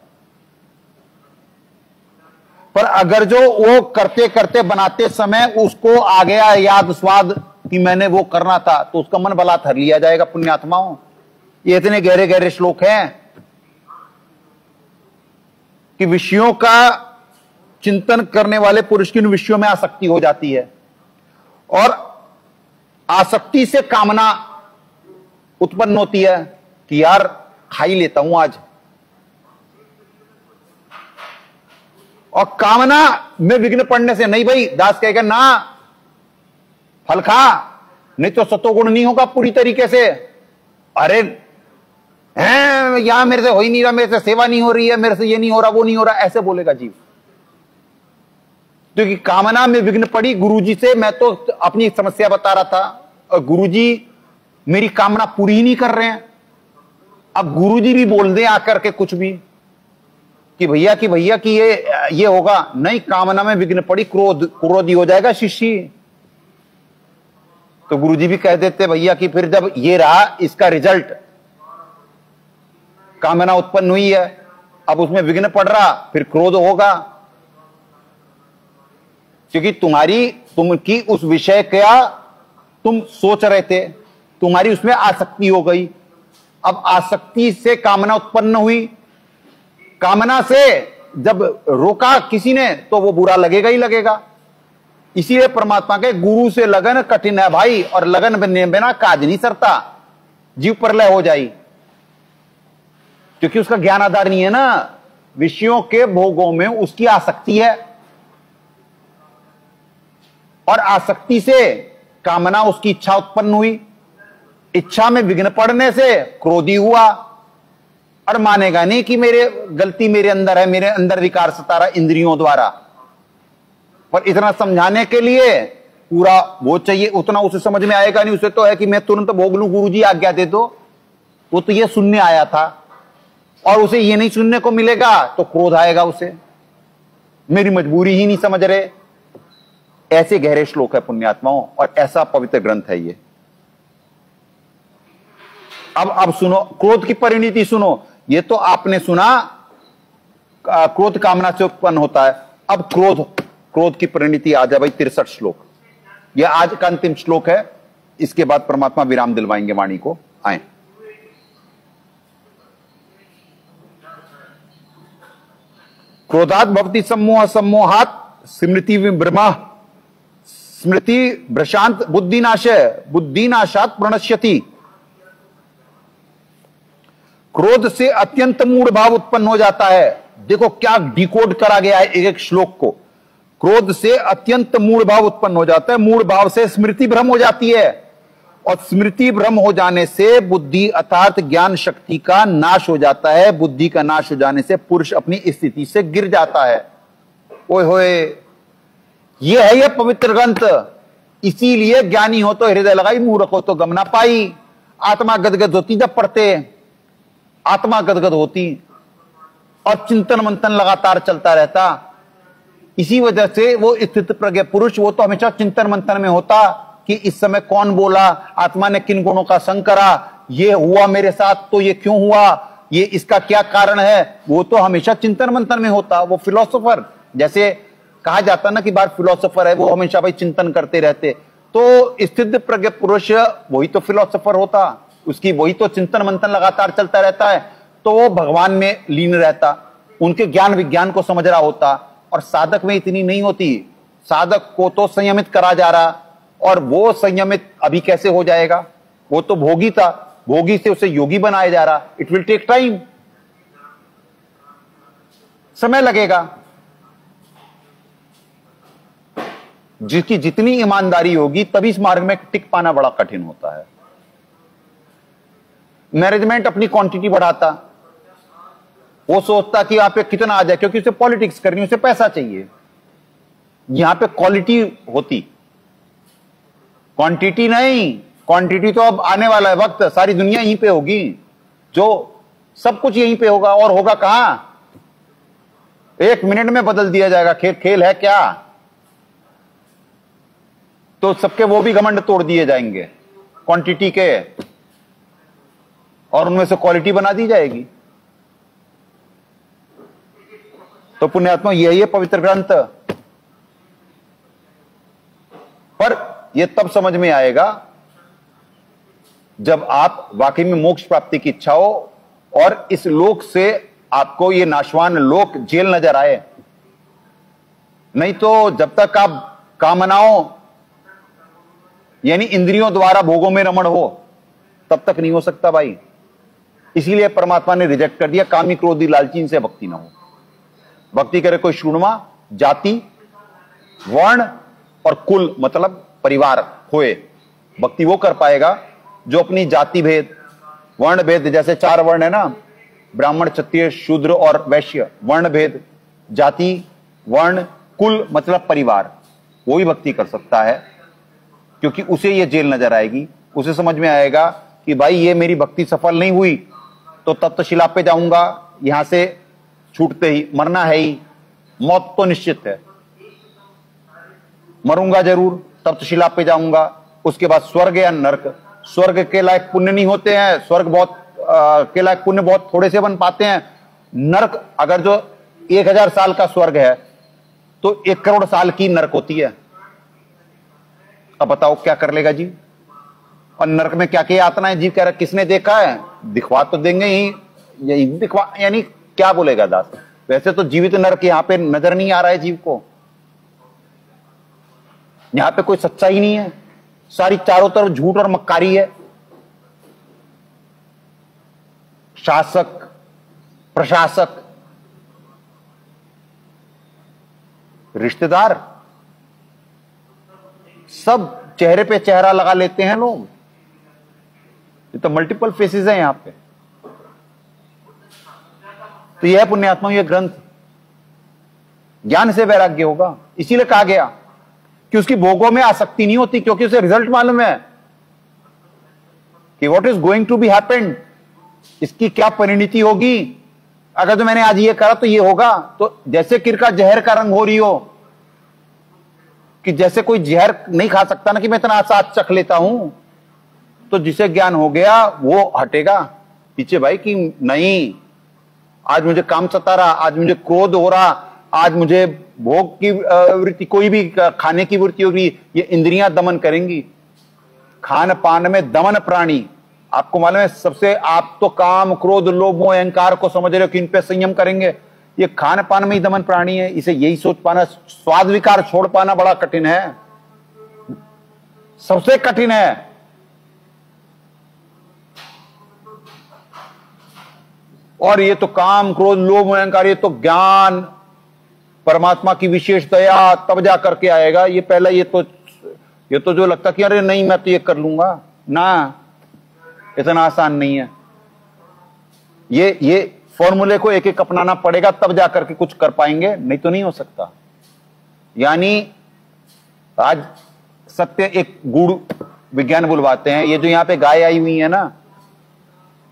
पर अगर जो वो करते करते बनाते समय उसको आ गया याद स्वाद कि मैंने वो करना था, तो उसका मन बला थर लिया जाएगा। पुण्यात्माओं, ये इतने गहरे गहरे श्लोक हैं कि विषयों का चिंतन करने वाले पुरुष की उन विषयों में आसक्ति हो जाती है और आसक्ति से कामना उत्पन्न होती है कि यार खा ही लेता हूं आज। और कामना में विघ्न पड़ने से, नहीं भाई, दास कहेगा ना फल खा, नहीं तो सतोगुण नहीं होगा पूरी तरीके से। अरे हैं यहां मेरे से हो ही नहीं रहा, मेरे से सेवा नहीं हो रही है, मेरे से ये नहीं हो रहा, वो नहीं हो रहा, ऐसे बोलेगा जीव। क्योंकि कामना में विघ्न पड़ी। गुरुजी से मैं तो अपनी समस्या बता रहा था और गुरुजी मेरी कामना पूरी ही नहीं कर रहे हैं। अब गुरुजी भी बोल दें आकर के कुछ भी कि भैया कि ये होगा, नहीं, कामना में विघ्न पड़ी, क्रोधी हो जाएगा शिष्य। तो गुरुजी भी कह देते भैया कि फिर जब ये रहा इसका रिजल्ट, कामना उत्पन्न हुई है, अब उसमें विघ्न पड़ रहा, फिर क्रोध होगा। क्योंकि तुमकी उस विषय का तुम सोच रहे थे, तुम्हारी उसमें आसक्ति हो गई। अब आसक्ति से कामना उत्पन्न हुई, कामना से जब रोका किसी ने तो वो बुरा लगेगा ही लगेगा। इसीलिए परमात्मा के गुरु से लगन कठिन है भाई, और लगन बिना काज नहीं सरता, जीव प्रलय हो जाई, क्योंकि उसका ज्ञान आधार नहीं है ना। विषयों के भोगों में उसकी आसक्ति है, और आसक्ति से कामना, उसकी इच्छा उत्पन्न हुई। इच्छा में विघ्न पड़ने से क्रोधी हुआ, और मानेगा नहीं कि मेरे गलती मेरे अंदर है, मेरे अंदर विकार सता रहा इंद्रियों द्वारा। पर इतना समझाने के लिए पूरा वो चाहिए, उतना उसे समझ में आएगा नहीं। उसे तो है कि मैं तुरंत भोग लूं, गुरुजी आज्ञा दे दो। वो तो ये सुनने आया था, और उसे ये नहीं सुनने को मिलेगा तो क्रोध आएगा उसे, मेरी मजबूरी ही नहीं समझ रहे। ऐसे गहरे श्लोक है पुण्यात्माओं, और ऐसा पवित्र ग्रंथ है ये। अब सुनो, क्रोध की परिणति सुनो। ये तो आपने सुना क्रोध कामना से उत्पन्न होता है। अब क्रोध की परिणति आ जाए भाई। 63 श्लोक, यह आज का अंतिम श्लोक है। इसके बाद परमात्मा विराम दिलवाएंगे वाणी को। आए, क्रोधात भवति सम्मोह, सम्मोहात स्मृति विभ्रमः, स्मृति भ्रशांत बुद्धिनाशय, बुद्धिनाशात प्रणश्यति। क्रोध से अत्यंत मूढ़ भाव उत्पन्न हो जाता है। देखो क्या डिकोड करा गया है एक एक श्लोक को। क्रोध से अत्यंत मूढ़ भाव उत्पन्न हो जाता है, मूढ़ भाव से स्मृति भ्रम हो जाती है, और स्मृति भ्रम हो जाने से बुद्धि अर्थात ज्ञान शक्ति का नाश हो जाता है। बुद्धि का नाश हो जाने से पुरुष अपनी स्थिति से गिर जाता है। ओए होए, ये है ये पवित्र ग्रंथ। इसीलिए ज्ञानी हो तो हृदय लगाई, मूर्ख हो तो गम ना पाई। आत्मा गदगद होती जब पढ़ते, आत्मा गदगद होती, और चिंतन मंथन लगातार चलता रहता। इसी वजह से वो स्थित प्रज्ञ पुरुष, वो तो हमेशा चिंतन मंथन में होता कि इस समय कौन बोला, आत्मा ने किन गुणों का संग करा, ये हुआ मेरे साथ तो ये क्यों हुआ, ये इसका क्या कारण है। वो तो हमेशा चिंतन मंथन में होता। वो फिलोसोफर, जैसे कहा जाता ना कि बार फिलोसोफर है, वो हमेशा भाई चिंतन करते रहते। तो स्थित प्रज्ञ पुरुष वही तो फिलोसोफर होता, उसकी वही तो चिंतन मंथन लगातार चलता रहता है। तो वो भगवान में लीन रहता, उनके ज्ञान विज्ञान को समझ रहा होता। और साधक में इतनी नहीं होती। साधक को तो संयमित करा जा रहा, और वो संयमित अभी कैसे हो जाएगा। वो तो भोगी था, भोगी से उसे योगी बनाया जा रहा। इट विल टेक टाइम, समय लगेगा। जिसकी जितनी ईमानदारी होगी तभी इस मार्ग में टिक पाना बड़ा कठिन होता है। मैनेजमेंट अपनी क्वांटिटी बढ़ाता, वो सोचता कि यहां पे कितना आ जाए, क्योंकि उसे पॉलिटिक्स करनी, उसे पैसा चाहिए। यहां पे क्वालिटी होती, क्वांटिटी नहीं। क्वांटिटी तो अब आने वाला है वक्त, सारी दुनिया यहीं पे होगी, जो सब कुछ यहीं पे होगा। और होगा कहां, 1 मिनट में बदल दिया जाएगा। खेल है क्या। तो सबके वो भी घमंड तोड़ दिए जाएंगे क्वांटिटी के, और उनमें से क्वालिटी बना दी जाएगी। तो पुण्यात्मा यही है पवित्र ग्रंथ। पर यह तब समझ में आएगा जब आप वाकई में मोक्ष प्राप्ति की इच्छा हो, और इस लोक से आपको ये नाशवान लोक जेल नजर आए। नहीं तो जब तक आप कामनाओं यानी इंद्रियों द्वारा भोगों में रमण हो, तब तक नहीं हो सकता भाई। इसीलिए परमात्मा ने रिजेक्ट कर दिया, कामी क्रोधी लालची से भक्ति ना हो। भक्ति करे कोई शूरमा, जाति, वर्ण और कुल मतलब परिवार होए, भक्ति वो कर पाएगा जो अपनी जाति भेद, वर्ण भेद, जैसे 4 वर्ण है ना, ब्राह्मण, क्षत्रिय, शूद्र और वैश्य, वर्ण भेद, जाति, वर्ण, कुल मतलब परिवार, वो ही भक्ति कर सकता है। क्योंकि उसे ये जेल नजर आएगी, उसे समझ में आएगा कि भाई ये मेरी भक्ति सफल नहीं हुई तो तप्तशिला पे जाऊंगा, यहां से छूटते ही मरना है ही, मौत तो निश्चित है, मरूंगा जरूर, तप्तशिला पे जाऊंगा। उसके बाद स्वर्ग या नरक। स्वर्ग के लायक पुण्य नहीं होते हैं, स्वर्ग बहुत के लायक पुण्य बहुत थोड़े से बन पाते हैं। नरक अगर जो 1000 साल का स्वर्ग है तो 1 करोड़ साल की नरक होती है। अब बताओ क्या कर लेगा जीव? और नरक में क्या क्या यातनाएं जीव कह रहा, किसने देखा है? दिखवा तो देंगे ही, यही दिखवा, यानी क्या बोलेगा दास? वैसे तो जीवित नरक यहां पे नजर नहीं आ रहा है जीव को। यहां पे कोई सच्चाई नहीं है, सारी चारों तरफ झूठ और मक्कारी है। शासक, प्रशासक, रिश्तेदार, सब चेहरे पे चेहरा लगा लेते हैं लोग। ये तो मल्टीपल फेसेस है यहां पे। तो यह पुण्यात्मा, यह ग्रंथ ज्ञान से वैराग्य होगा। इसीलिए कहा गया कि उसकी भोगों में आसक्ति नहीं होती, क्योंकि उसे रिजल्ट मालूम है कि what is going to be happened, इसकी क्या परिणति होगी। अगर तो मैंने आज ये करा तो ये होगा। तो जैसे किरका जहर का रंग हो रही हो, कि जैसे कोई जहर नहीं खा सकता ना कि मैं इतना आसाद चख लेता हूं, तो जिसे ज्ञान हो गया वो हटेगा पीछे भाई, कि नहीं आज मुझे काम सता रहा, आज मुझे क्रोध हो रहा, आज मुझे भोग की वृत्ति, कोई भी खाने की वृत्ति होगी, ये इंद्रियां दमन करेंगी। खान पान में दमन प्राणी, आपको मालूम है सबसे, आप तो काम क्रोध लोभ मोह अहंकार को समझ रहे हो कि इन पे संयम करेंगे, ये खान पान में ही दमन प्राणी है। इसे यही सोच पाना, स्वाद विकार छोड़ पाना बड़ा कठिन है, सबसे कठिन है। और ये तो काम क्रोध लोभ मोह अहंकार, ये तो ज्ञान परमात्मा की विशेष दया तब जा करके आएगा। ये पहला ये तो जो लगता कि अरे नहीं मैं तो ये कर लूंगा ना, इतना आसान नहीं है। ये फॉर्मूले को एक एक अपनाना पड़ेगा, तब जाकर के कुछ कर पाएंगे, नहीं तो नहीं हो सकता। यानी आज सत्य एक गूढ़ विज्ञान बुलवाते हैं। ये जो यहां पे गाय आई हुई है ना,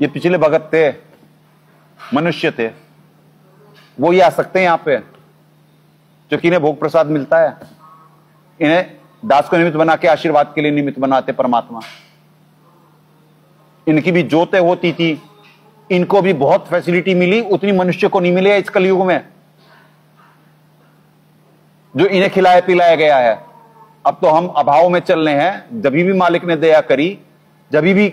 ये पिछले भगत थे, मनुष्य थे, वो ये आ सकते हैं यहां पे, क्योंकि इन्हें भोग प्रसाद मिलता है। इन्हें दास को निमित्त बना के आशीर्वाद के लिए निमित्त बनाते परमात्मा। इनकी भी जोतें होती थी, इनको भी बहुत फैसिलिटी मिली, उतनी मनुष्य को नहीं मिली है इस कलयुग में जो इन्हें खिलाया पिलाया गया है। अब तो हम अभाव में चल रहे हैं, जब भी मालिक ने दया करी, जब भी,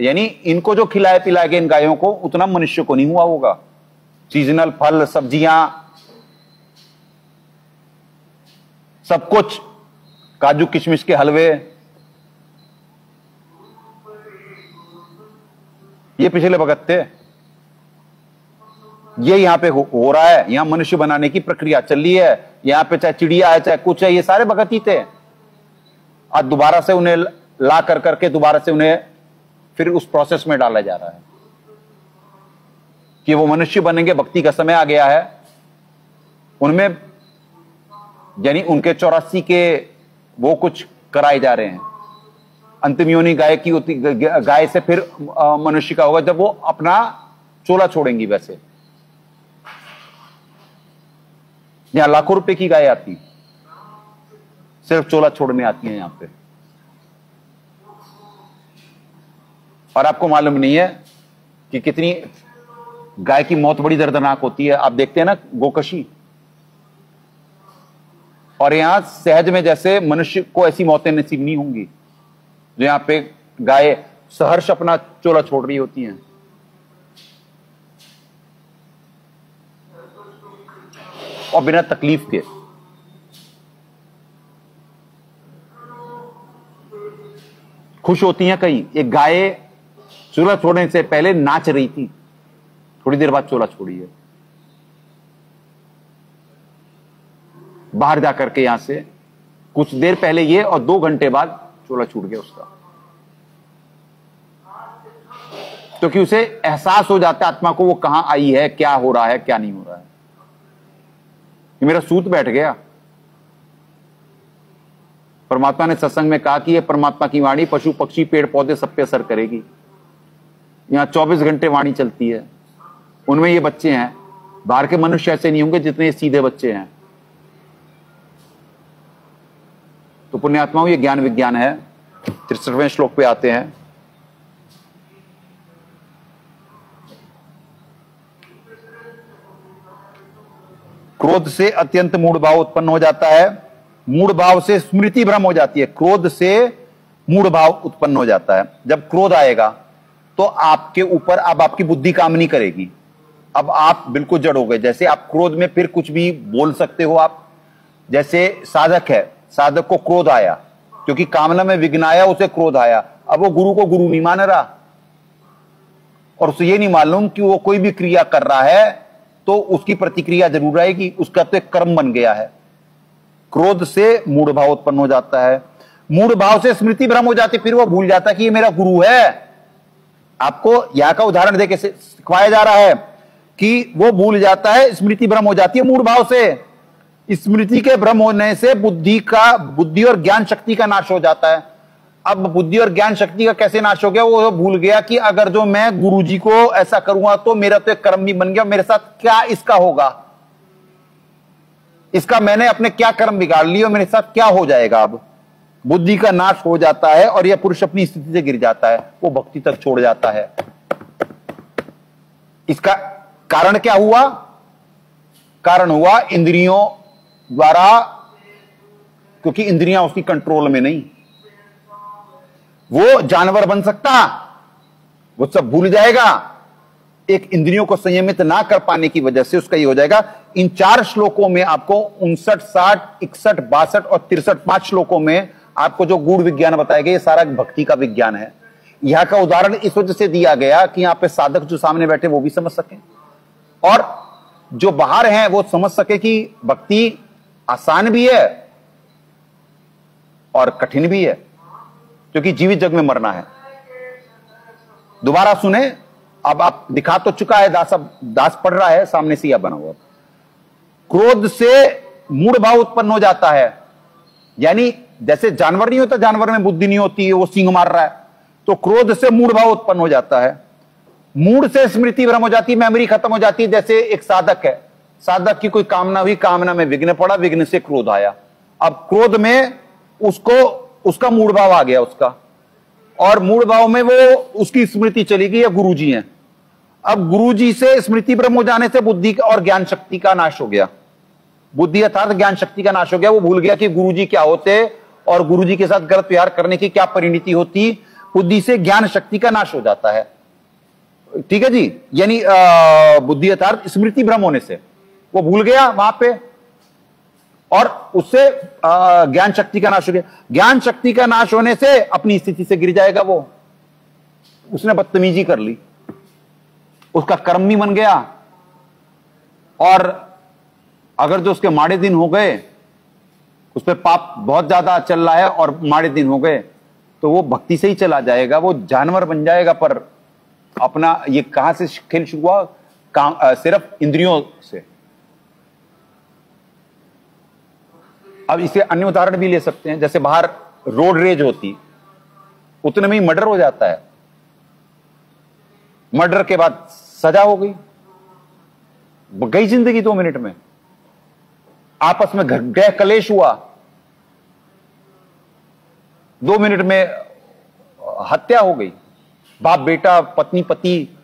यानी इनको जो खिलाया पिलाया गया इन गायों को, उतना मनुष्य को नहीं हुआ होगा। सीजनल फल सब्जियां सब कुछ, काजू किशमिश के हलवे, ये पिछले भगत थे। ये यहां पे हो रहा है, यहां मनुष्य बनाने की प्रक्रिया चल रही है। यहां पे चाहे चिड़िया है चाहे कुछ है, ये सारे भगत ही थे। आज दोबारा से उन्हें ला कर करके दोबारा से उन्हें फिर उस प्रोसेस में डाला जा रहा है कि वो मनुष्य बनेंगे। भक्ति का समय आ गया है उनमें, यानी उनके 84 के वो कुछ कराए जा रहे हैं। अंतिम योनि गाय की होती, गाय से फिर मनुष्य का होगा जब वो अपना चोला छोड़ेंगी। वैसे यहां लाखों रुपए की गाय आती, सिर्फ चोला छोड़ने आती है यहां पे। और आपको मालूम नहीं है कि कितनी गाय की मौत बड़ी दर्दनाक होती है। आप देखते हैं ना गोकशी, और यहां सहज में जैसे मनुष्य को ऐसी मौतें नसीब नहीं होंगी जो यहां पे गाय सहर्ष अपना चोला छोड़ रही होती हैं। और बिना तकलीफ के। खुश होती हैं कई। एक गाय चोला छोड़ने से पहले नाच रही थी, थोड़ी देर बाद चोला छोड़ी है। बाहर जाकर के यहां से कुछ देर पहले ये, और 2 घंटे बाद चोला छूट गया उसका, क्योंकि उसे एहसास हो जाता है आत्मा को वो कहां आई है, क्या हो रहा है, क्या नहीं हो रहा है। ये मेरा सूत बैठ गया। परमात्मा ने सत्संग में कहा कि ये परमात्मा की वाणी पशु पक्षी पेड़ पौधे सब पे असर करेगी। यहां 24 घंटे वाणी चलती है, उनमें ये बच्चे हैं। बाहर के मनुष्य ऐसे नहीं होंगे जितने सीधे बच्चे हैं। तो पुण्यात्माओं, ये ज्ञान विज्ञान है। 63वें श्लोक पे आते हैं। क्रोध से अत्यंत मूढ़ भाव उत्पन्न हो जाता है, मूढ़ भाव से स्मृति भ्रम हो जाती है, क्रोध से मूढ़ भाव उत्पन्न हो जाता है। जब क्रोध आएगा तो आपके ऊपर अब आपकी बुद्धि काम नहीं करेगी, अब आप बिल्कुल जड़ हो गए। जैसे आप क्रोध में फिर कुछ भी बोल सकते हो आप, जैसे साधक है, साधक को क्रोध आया क्योंकि कामना में विघ्न आया, उसे क्रोध आया, अब वो गुरु को गुरु नहीं मान रहा और उसे ये नहीं मालूम कि वो कोई भी क्रिया कर रहा है तो उसकी प्रतिक्रिया जरूर आएगी, उसका तो एक कर्म बन गया है। क्रोध से मूढ़ भाव उत्पन्न हो जाता है, मूढ़ भाव से स्मृति भ्रम हो जाती, फिर वो भूल जाता कि ये मेरा गुरु है। आपको यहां का उदाहरण देके सिखाया जा रहा है कि वो भूल जाता है, स्मृति भ्रम हो जाती है मूढ़ भाव से। स्मृति के भ्रम होने से बुद्धि और ज्ञान शक्ति का नाश हो जाता है। अब बुद्धि और ज्ञान शक्ति का कैसे नाश हो गया? वो भूल गया कि अगर जो मैं गुरुजी को ऐसा करूंगा तो मेरा तो एक कर्म भी बन गया, मेरे साथ क्या इसका होगा, इसका मैंने अपने क्या कर्म बिगाड़ लिए और मेरे साथ क्या हो जाएगा। अब बुद्धि का नाश हो जाता है और यह पुरुष अपनी स्थिति से गिर जाता है, वो भक्ति तक छोड़ जाता है। इसका कारण क्या हुआ? कारण हुआ इंद्रियों द्वारा, क्योंकि इंद्रियां उसकी कंट्रोल में नहीं। वो जानवर बन सकता, वो सब भूल जाएगा। एक इंद्रियों को संयमित ना कर पाने की वजह से उसका ये हो जाएगा। इन 4 श्लोकों में आपको 59, 60, 61, 62 और 63 5 श्लोकों में आपको जो गूढ़ विज्ञान बताया गया, ये सारा भक्ति का विज्ञान है। यहां का उदाहरण इस वजह से दिया गया कि यहां पे साधक जो सामने बैठे वो भी समझ सके और जो बाहर हैं वो समझ सके कि भक्ति आसान भी है और कठिन भी है, क्योंकि जीवित जग में मरना है। दोबारा सुने, अब आप दिखा तो चुका है, दास पढ़ रहा है सामने से, यह बना हुआ। क्रोध से मूढ़ भाव उत्पन्न हो जाता है, यानी जैसे जानवर नहीं होता, जानवर में बुद्धि नहीं होती है, वो सींग मार रहा है, तो क्रोध से मूढ़ भाव उत्पन्न हो जाता है। मूढ़ से स्मृति भ्रम हो जाती है, मेमोरी खत्म हो जाती है। जैसे एक साधक है, साधक की कोई कामना हुई, कामना में विघ्न पड़ा, विघ्न से क्रोध आया। अब क्रोध में उसका मूढ़ भाव आ गया उसका, और मूढ़ भाव में वो उसकी स्मृति चली गई, या गुरुजी हैं। अब गुरुजी से स्मृति भ्रम हो जाने से बुद्धि और ज्ञान शक्ति का नाश हो गया। बुद्धि अर्थात ज्ञान शक्ति का नाश हो गया। वो भूल गया कि गुरुजी क्या होते और गुरुजी के साथ गलत व्यवहार करने की क्या परिणति होती। बुद्धि से ज्ञान शक्ति का नाश हो जाता है। ठीक है जी, यानी बुद्धि अर्थात स्मृति भ्रम होने से वो भूल गया वहां पे, और उससे ज्ञान शक्ति का नाश हो गया। ज्ञान शक्ति का नाश होने से अपनी स्थिति से गिर जाएगा वो। उसने बदतमीजी कर ली, उसका कर्म भी बन गया, और अगर जो उसके माड़े दिन हो गए, उस पर पाप बहुत ज्यादा चल रहा है और माड़े दिन हो गए, तो वो भक्ति से ही चला जाएगा, वो जानवर बन जाएगा। पर अपना ये कहां से खेल शुरू हुआ? सिर्फ इंद्रियों से। अब इसे अन्य उदाहरण भी ले सकते हैं, जैसे बाहर रोड रेज होती, उतने में ही मर्डर हो जाता है, मर्डर के बाद सजा हो गई जिंदगी 2 मिनट में। आपस में गृह कलेश हुआ, 2 मिनट में हत्या हो गई। बाप बेटा, पत्नी पति,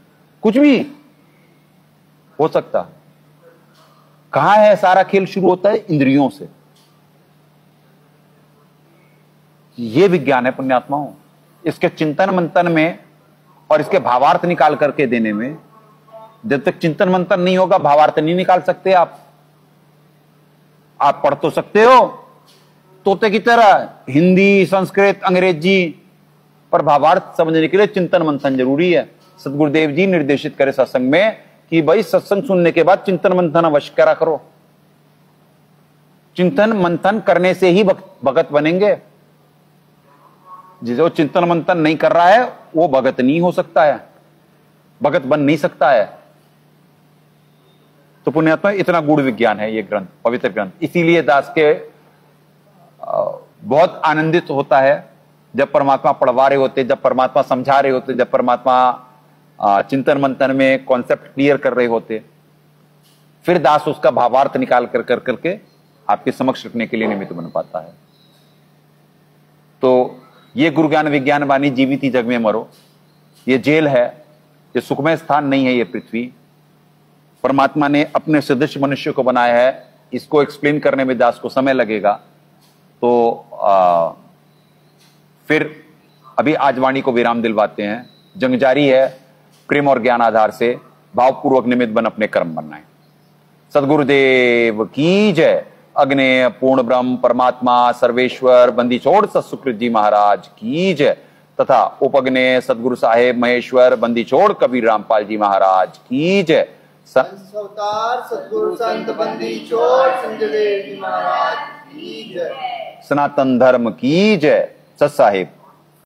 कुछ भी हो सकता। कहां है सारा खेल शुरू होता है? इंद्रियों से। ये विज्ञान है पुण्यात्माओं। इसके चिंतन मंथन में और इसके भावार्थ निकाल करके देने में, जब तक चिंतन मंथन नहीं होगा भावार्थ नहीं निकाल सकते आप। पढ़ तो सकते हो तोते की तरह हिंदी, संस्कृत, अंग्रेजी, पर भावार्थ समझने के लिए चिंतन मंथन जरूरी है। सदगुरुदेव जी निर्देशित करे सत्संग में कि भाई सत्संग सुनने के बाद चिंतन मंथन अवश्य करा करो। चिंतन मंथन करने से ही भगत बनेंगे। जो चिंतन मंथन नहीं कर रहा है वो भगत नहीं हो सकता है, भगत बन नहीं सकता है। तो पुण्यात्मा, इतना गूढ़ विज्ञान है ये ग्रंथ, पवित्र ग्रंथ। इसीलिए दास के बहुत आनंदित होता है जब परमात्मा पढ़वा रहे होते, जब परमात्मा समझा रहे होते, जब परमात्मा चिंतन मंथन में कॉन्सेप्ट क्लियर कर रहे होते, फिर दास उसका भावार्थ निकाल कर करके आपके समक्ष रखने के लिए निमित्त बन पाता है। तो ये गुरु ज्ञान विज्ञान वाणी, जीवित ही जग में मरो, ये जेल है, ये सुखमय स्थान नहीं है ये पृथ्वी। परमात्मा ने अपने सदृश मनुष्य को बनाया है, इसको एक्सप्लेन करने में दास को समय लगेगा। तो फिर अभी आज वाणी को विराम दिलवाते हैं। जंग जारी है, प्रेम और ज्ञान आधार से भावपूर्वक निमित्त बन अपने कर्म बनाए। सदगुरुदेव की जय। अग्ने पूर्ण ब्रह्म परमात्मा सर्वेश्वर बंदी छोड़ सत्सुकृत जी महाराज की जय तथा उपग्ने सदगुरु साहेब महेश्वर बंदी छोड़ कबीर रामपाल जी महाराज की जय। अवतार सतगुरु संत बंदी छोड़ संजय देव जी महाराज की जय। सनातन धर्म की जय। सत साहिब।